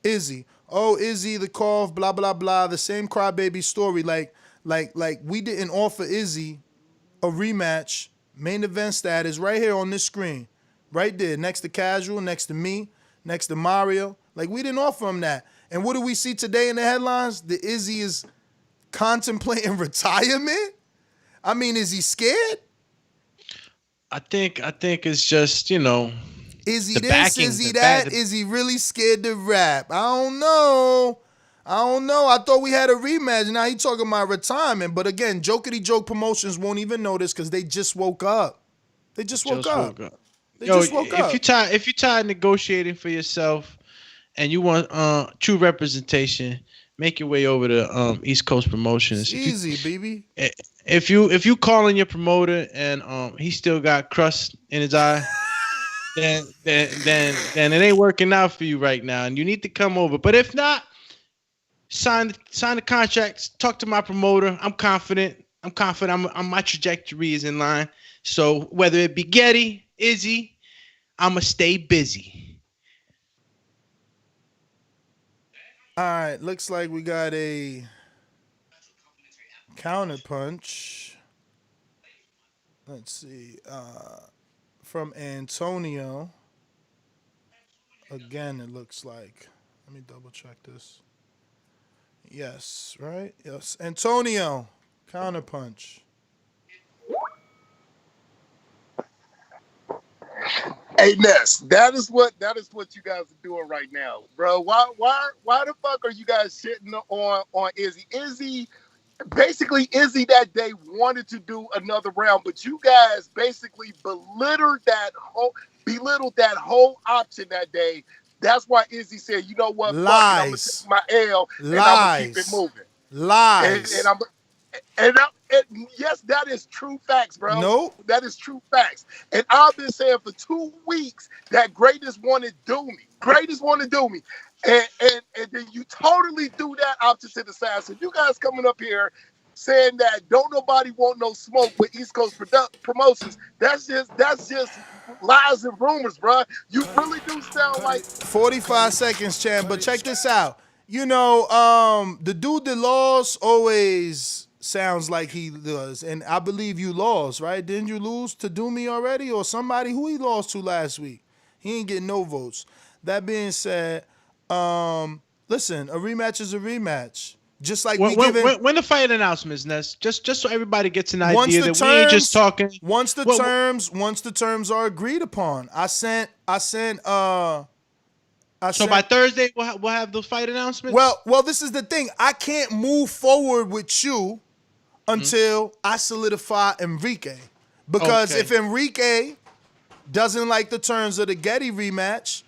Izzy. Oh, Izzy, the cough, blah, blah, blah. The same crybaby story. Like we didn't offer Izzy a rematch, main event status, right here on this screen. Right there, next to Casual, next to me, next to Mario. Like, we didn't offer him that. And what do we see today in the headlines? The Izzy is contemplating retirement? I mean, is he scared? I think it's just, Is he this? Is he that? Is he really scared to rap? I don't know. I thought we had a rematch. Now he talking about retirement. But again, Jokety Joke Promotions won't even know this because they just woke up. They just woke up. They just woke up. If you're tired negotiating for yourself and you want true representation, make your way over to East Coast Promotions. Easy, baby. If you calling your promoter and he still got crust in his eye, then it ain't working out for you right now, and you need to come over. But if not, sign the contracts. Talk to my promoter. I'm confident. My trajectory is in line. So whether it be Getty, Izzy, I'ma stay busy. All right, looks like we got a counterpunch. Let's see. From Antonio. Again, it looks like. Let me double check this. Yes, right? Yes. Antonio, counterpunch. Hey Ness, that is what you guys are doing right now, bro. Why the fuck are you guys shitting on Izzy? Izzy that day wanted to do another round, but you guys basically belittled that whole option that day. That's why Izzy said, you know what, lies. Fuck it, I'm gonna take my L and I'm gonna keep it moving. Lies. And yes, that is true facts, bro. Nope. That is true facts. And I've been saying for 2 weeks that greatest wanted to do me. Greatest wanted to do me. And then you totally do that opposite to the side. So you guys coming up here saying that don't nobody want no smoke with East Coast Promotions. That's just lies and rumors, bro. You really do sound like 45 seconds, champ. But check this out. The dude that lost always sounds like he does. And I believe you lost, right? Didn't you lose to Doomy already or somebody who he lost to last week? He ain't getting no votes. That being said, listen, a rematch is a rematch. Just like when the fight announcements, Ness, just so everybody gets an idea that we ain't just talking. Once the terms are agreed upon, I sent. So by Thursday, we'll have those fight announcements? Well, this is the thing. I can't move forward with you until I solidify Enrique. Because if Enrique doesn't like the terms of the Getty rematch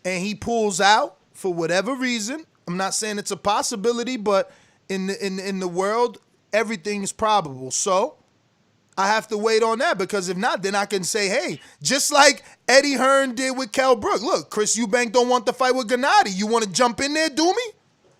and he pulls out for whatever reason, I'm not saying it's a possibility, but in the world, everything is probable. So I have to wait on that, because if not, then I can say, hey, just like Eddie Hearn did with Kell Brook. Look, Chris Eubank don't want the fight with Gennady. You want to jump in there, do me?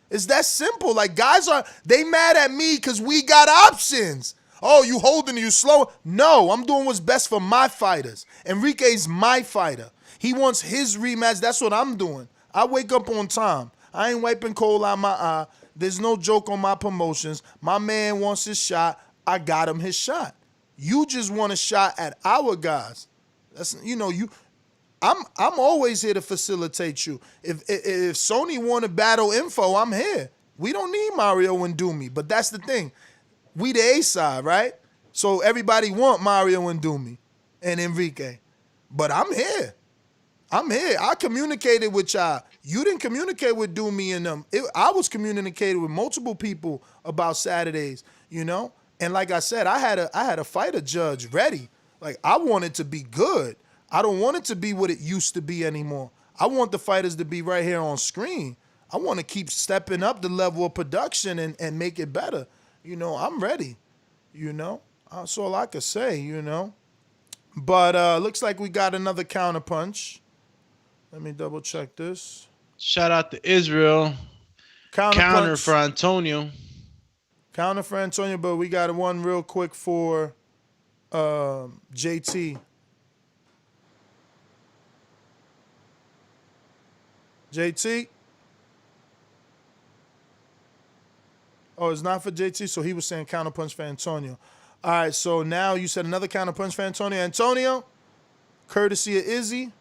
It's that simple. Like, guys they mad at me because we got options. Oh, you holding, you slow? No, I'm doing what's best for my fighters. Enrique's my fighter. He wants his rematch. That's what I'm doing. I wake up on time. I ain't wiping coal out my eye. There's no joke on my promotions. My man wants his shot. I got him his shot. You just want a shot at our guys. That's I'm always here to facilitate you. If Sony want to battle info, I'm here. We don't need Mario and Doomy, but that's the thing. We the A side, right? So everybody want Mario and Doomy and Enrique. But I'm here. I communicated with y'all. You didn't communicate with Doomy and them. I was communicating with multiple people about Saturdays, And like I said, I had a fighter judge ready. Like, I want it to be good. I don't want it to be what it used to be anymore. I want the fighters to be right here on screen. I want to keep stepping up the level of production and make it better. You know, I'm ready. You know, that's all I could say, you know. But looks like we got another counterpunch. Let me double check this. Shout out to Israel. Counter for Antonio. Counter for Antonio, but we got one real quick for JT. JT? Oh, it's not for JT, so he was saying counterpunch for Antonio. All right, so now you said another counterpunch for Antonio. Antonio, courtesy of Izzy.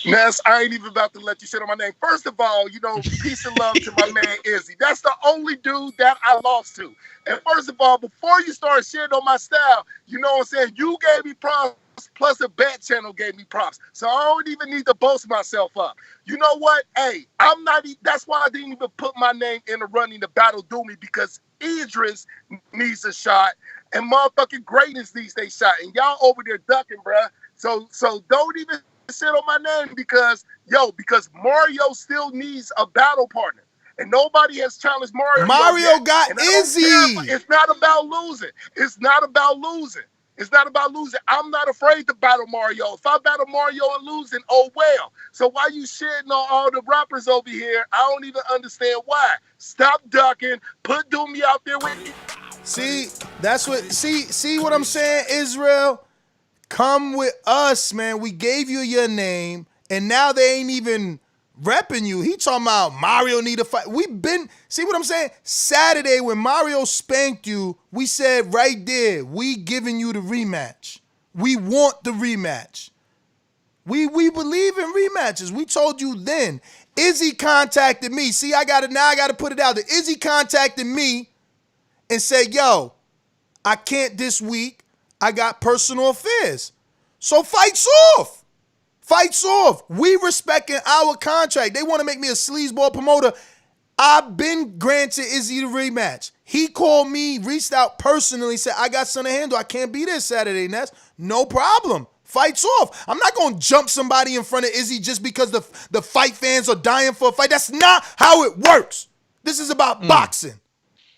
Ness, I ain't even about to let you sit on my name. First of all, you know, peace and love to my man Izzy. That's the only dude that I lost to. And first of all, before you start shitting on my style, you know what I'm saying? You gave me props, plus the Bet channel gave me props. So I don't even need to boast myself up. You know what? Hey, I'm not, that's why I didn't even put my name in the running to battle Doomy, because Idris needs a shot and motherfucking Greatness needs a shot. And y'all over there ducking, bruh. So don't even sit on my name because Mario still needs a battle partner. And nobody has challenged Mario. Mario got Izzy. It's not about losing. It's not about losing. It's not about losing. I'm not afraid to battle Mario. If I battle Mario and lose, then oh well. So why you shitting on all the rappers over here? I don't even understand why. Stop ducking. Put Doomy out there with me. See, that's what. See what I'm saying, Israel? Come with us, man. We gave you your name, and now they ain't even repping you. He talking about Mario need a fight. See what I'm saying? Saturday when Mario spanked you, we said right there, we giving you the rematch. We want the rematch. We believe in rematches. We told you then. Izzy contacted me. See, I got to put it out there. Izzy contacted me and said, yo, I can't this week. I got personal affairs. So fights off. Fights off. We respecting our contract. They want to make me a sleazeball promoter. I've been granted Izzy the rematch. He called me, reached out personally, said, I got something to handle. I can't be there Saturday, Ness. No problem. Fights off. I'm not going to jump somebody in front of Izzy just because the fight fans are dying for a fight. That's not how it works. This is about boxing.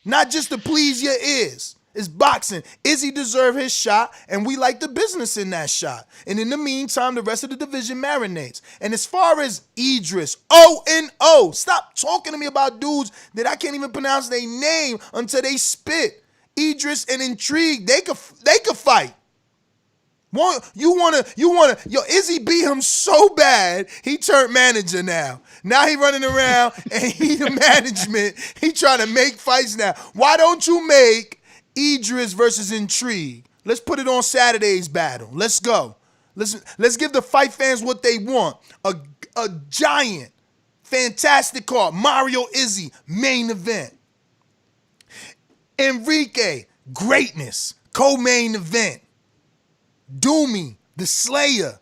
Not just to please your ears. It's boxing. Izzy deserved his shot, and we like the business in that shot. And in the meantime, the rest of the division marinates. And as far as Idris, O-N-O, stop talking to me about dudes that I can't even pronounce their name until they spit. Idris and Intrigue, they could fight. Yo, Izzy beat him so bad, he turned manager now. Now he running around and he the management. He trying to make fights now. Why don't you make Idris versus Intrigue? Let's put it on Saturday's battle. Let's go. Let's give the fight fans what they want. A giant, fantastic card. Mario Izzy, main event. Enrique, Greatness, co-main event. Doomy, the Slayer.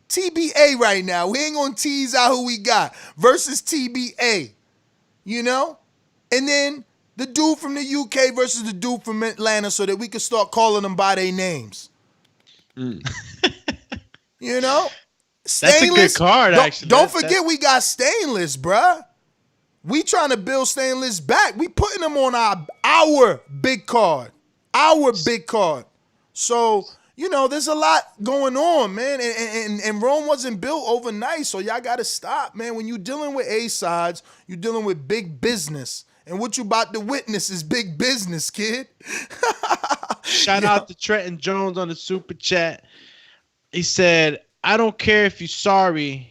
TBA right now. We ain't gonna tease out who we got. Versus TBA. You know? And then the dude from the UK versus the dude from Atlanta so that we can start calling them by their names. You know? That's a good card, actually. Don't forget we got Stainless, bruh. We trying to build Stainless back. We putting them on our big card. Our big card. So, you know, there's a lot going on, man. And Rome wasn't built overnight, so y'all got to stop, man. When you're dealing with A-sides, you're dealing with big business. And what you about to witness is big business, kid. Shout out to Trenton Jones on the super chat. He said, I don't care if you're sorry,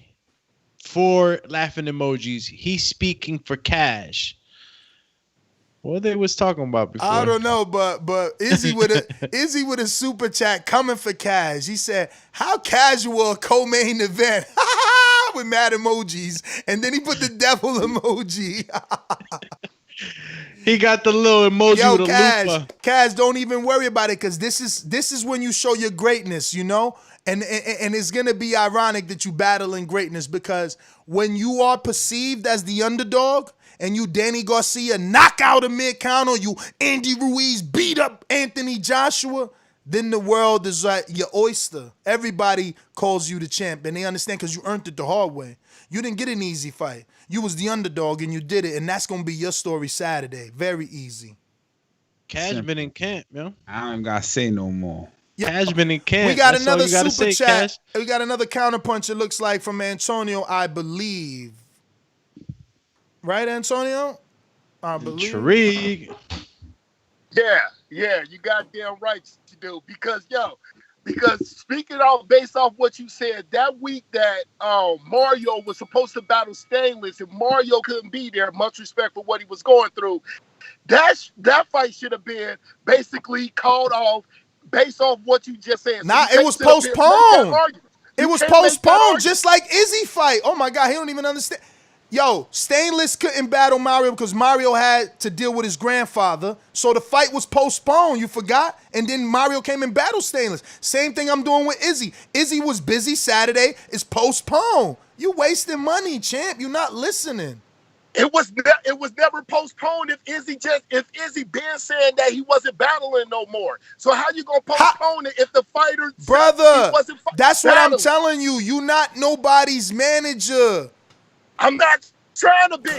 4 laughing emojis. He's speaking for cash. What they was talking about before? I don't know, but Izzy with a super chat coming for cash. He said, how casual a co-main event with mad emojis. And then he put the devil emoji. He got the little emoji Yo, with a Kaz, loofah. Kaz, don't even worry about it, because this is when you show your greatness, you know? And it's gonna be ironic that you battling greatness, because when you are perceived as the underdog and you Danny Garcia knock out a mid-count, or you Andy Ruiz beat up Anthony Joshua, then the world is like your oyster. Everybody calls you the champ, and they understand because you earned it the hard way. You didn't get an easy fight. You was the underdog and you did it, and that's gonna be your story Saturday. Very easy. Cashman in camp, yo. I don't even gotta say no more. Cashman in camp. We got That's all another you gotta super say, chat. Cash. We got another counterpunch, it looks like, from Antonio, I believe. Right, Antonio? I believe. Intrigue. Yeah, you goddamn right you do. Because speaking off based off what you said, that week that Mario was supposed to battle Stainless and Mario couldn't be there, much respect for what he was going through. That fight should have been basically called off based off what you just said. Nah, So it was postponed. It was postponed, just like Izzy fight. Oh my God, he don't even understand. Yo, Stainless couldn't battle Mario because Mario had to deal with his grandfather. So the fight was postponed, you forgot? And then Mario came and battled Stainless. Same thing I'm doing with Izzy. Izzy was busy Saturday. It's postponed. You wasting money, champ. You're not listening. It was never postponed if Izzy been saying that he wasn't battling no more. So how you gonna postpone it if the fighter Brother, wasn't that's what I'm battling? telling you. You not nobody's manager. I'm not trying to be.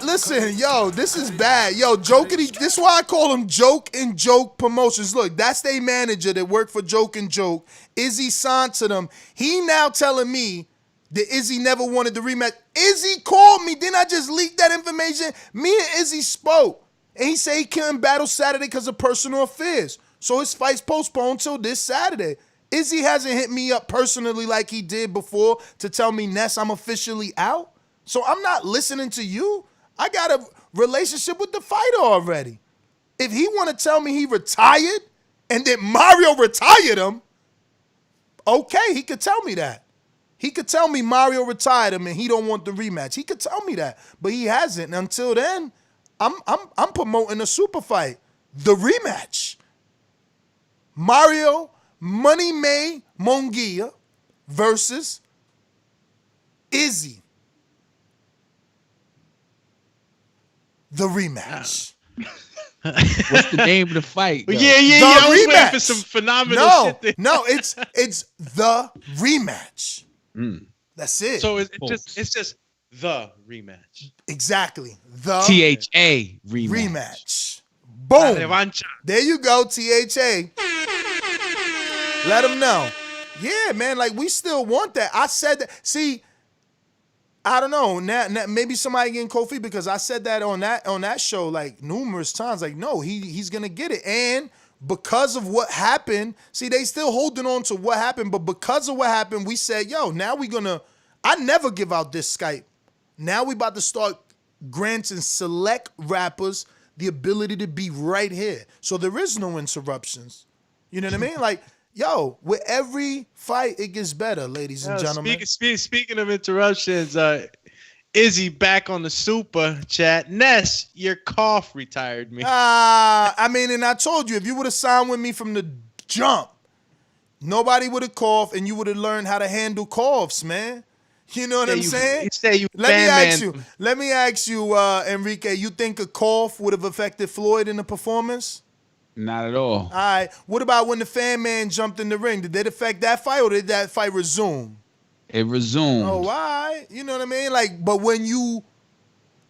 Listen, yo, this is bad. Yo, Jokity, this is why I call him Joke and Joke Promotions. Look, that's their manager that worked for Joke and Joke. Izzy signed to them. He now telling me that Izzy never wanted the rematch. Izzy called me. Didn't I just leak that information? Me and Izzy spoke. And he said he couldn't battle Saturday because of personal affairs. So his fight's postponed till this Saturday. Izzy hasn't hit me up personally like he did before to tell me, Ness, I'm officially out. So I'm not listening to you. I got a relationship with the fighter already. If he want to tell me he retired and then Mario retired him, okay, he could tell me that. He could tell me Mario retired him and he don't want the rematch. He could tell me that, but he hasn't. And until then, I'm promoting a super fight, the rematch. Mario Money May Munguia versus Izzy. The rematch. What's the name of the fight? Yeah, though? I was waiting for some phenomenal shit there. No, it's the rematch. That's it. So it's just the rematch. Exactly. The THA rematch. Boom. There you go, THA. Let them know. Yeah, man, like we still want that. I said that. See, I don't know. Now, maybe somebody getting cold feet because I said that on that show like numerous times. Like, no, he's gonna get it. And because of what happened, see, they still holding on to what happened, but because of what happened, we said, yo, now I never give out this Skype. Now we about to start granting select rappers the ability to be right here. So there is no interruptions. You know what I mean? Like, yo, with every fight, it gets better, ladies and gentlemen. Speaking of interruptions, Izzy back on the super chat. Ness, your cough retired me. I mean, and I told you, if you would have signed with me from the jump, nobody would have coughed and you would have learned how to handle coughs, man. You know what I'm saying? Let me ask you, Enrique, you think a cough would have affected Floyd in the performance? Not at all. All right. What about when the fan man jumped in the ring? Did that affect that fight or did that fight resume? It resumed. Oh, why? You know what I mean? Like, but when you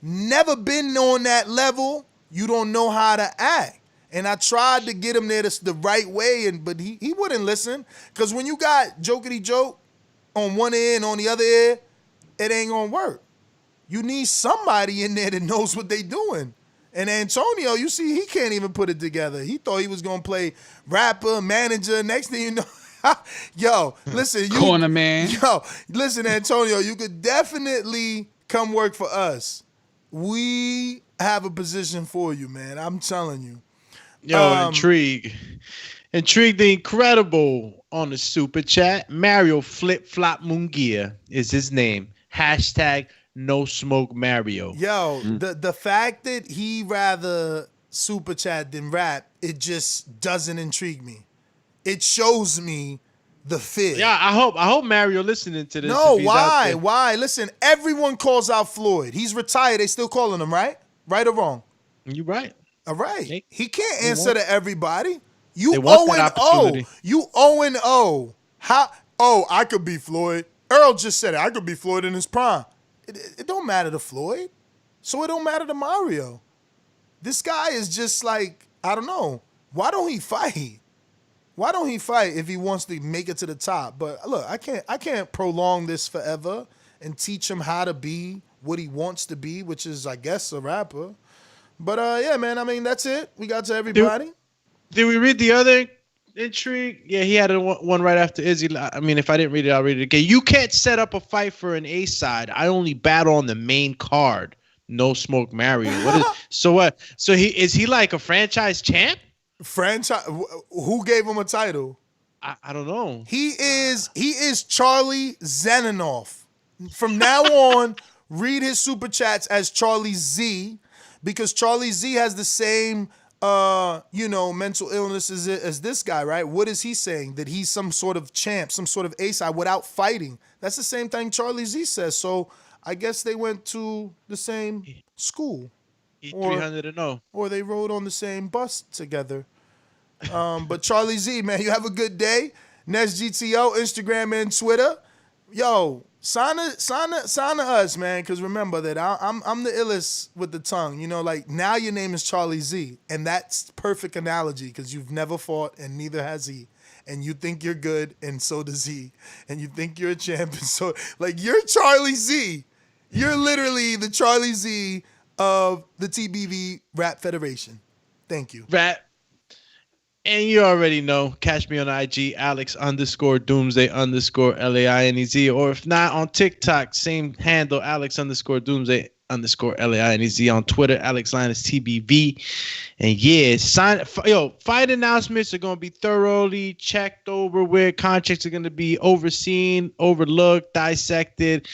never been on that level, you don't know how to act. And I tried to get him there the right way, but he wouldn't listen. Because when you got Jokity Joke on one ear and on the other ear, it ain't gonna work. You need somebody in there that knows what they doing. And Antonio, you see, he can't even put it together. He thought he was gonna play rapper, manager. Next thing you know, yo, listen, corner man. Yo, listen, Antonio, you could definitely come work for us. We have a position for you, man. I'm telling you. Yo, Intrigue the Incredible on the super chat. Mario Flip Flop Munguia is his name. Hashtag No Smoke Mario. Yo, the fact that he rather super chat than rap, it just doesn't intrigue me. It shows me the fear. Yeah, I hope Mario listening to this. No, if he's out why? there. Why? Listen, everyone calls out Floyd. He's retired. They still calling him, right? Right or wrong? You right. All right. He can't they answer want- to everybody. they You want that 0-0. opportunity. You 0-0. How? Oh, I could be Floyd. Earl just said it. I could be Floyd in his prime. It don't matter to Floyd. So it don't matter to Mario. This guy is just like, I don't know. Why don't he fight? Why don't he fight if he wants to make it to the top? But look, I can't prolong this forever and teach him how to be what he wants to be, which is, I guess, a rapper. But yeah, man, I mean, that's it. We got to everybody. Did we read the other intrigue? Yeah, he had one right after Izzy. I mean, if I didn't read it, I'll read it again. You can't set up a fight for an A side. I only battle on the main card. No Smoke Mario. So what? So he like a franchise champ? Franchise? Who gave him a title? I don't know. He is Charlie Zeninoff. From now on, read his super chats as Charlie Z, because Charlie Z has the same mental illness as this guy, right? What is he saying? That he's some sort of champ, some sort of A-side without fighting. That's the same thing Charlie Z says. So I guess they went to the same school. He 300-0. Or they rode on the same bus together. But Charlie Z, man, you have a good day. Next GTO, Instagram and Twitter. Yo, sign to us, man, because remember that I'm the illest with the tongue. You know, like now your name is Charlie Z, and that's perfect analogy because you've never fought and neither has he. And you think you're good, and so does he. And you think you're a champ, and so like you're Charlie Z. You're literally the Charlie Z of the TBV Rap Federation. Thank you. Rap. And you already know, catch me on IG, Alex_Doomsday_LAINEZ. Or if not, on TikTok, same handle, Alex_Doomsday_LAINEZ. On Twitter, AlexLinusTBV. And yeah, fight announcements are going to be thoroughly checked over with. Contracts are going to be overseen, overlooked, dissected.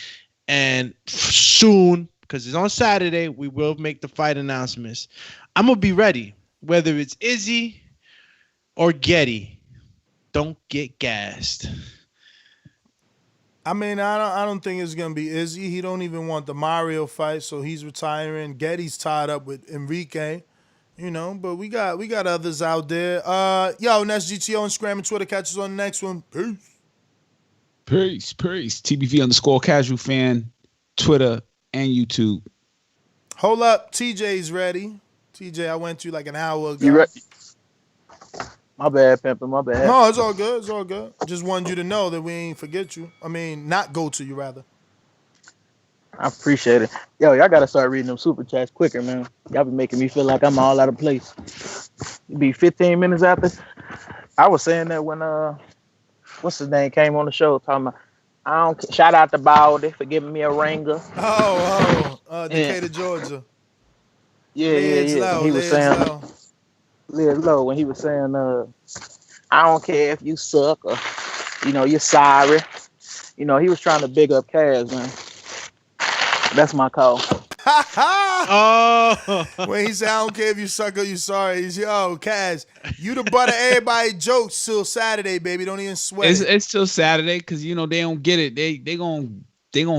And soon, because it's on Saturday, we will make the fight announcements. I'm going to be ready, whether it's Izzy or Getty. Don't get gassed. I mean, I don't think it's gonna be Izzy. He don't even want the Mario fight, so he's retiring. Getty's tied up with Enrique, But we got others out there. And that's GTO on Instagram and Twitter. Catch us on the next one. Peace. Peace. TBV_casual fan, Twitter and YouTube. Hold up, TJ's ready. TJ, I went to like an hour ago. You ready? My bad, Pimpin', my bad. No, it's all good. It's all good. Just wanted you to know that we ain't forget you. I mean, not go to you, rather. I appreciate it. Yo, y'all got to start reading them super chats quicker, man. Y'all be making me feel like I'm all out of place. It be 15 minutes after. I was saying that when, what's his name, came on the show talking about, shout out to Baldy for giving me a ringer. Decatur, Georgia. Yeah. He was saying, Liz Low, when he was saying, I don't care if you suck or, you're sorry. He was trying to big up Kaz, man. That's my call. When he said, I don't care if you suck or you sorry, he's, yo, Kaz, you the butt of everybody jokes till Saturday, baby. Don't even sweat. It's till Saturday because, they don't get it. They gonna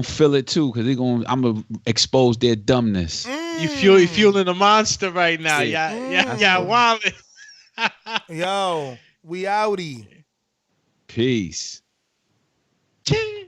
feel it too because I'm gonna expose their dumbness. You fueling a monster right now. Yeah, Wally. Yo, we outie. Peace. Cheers.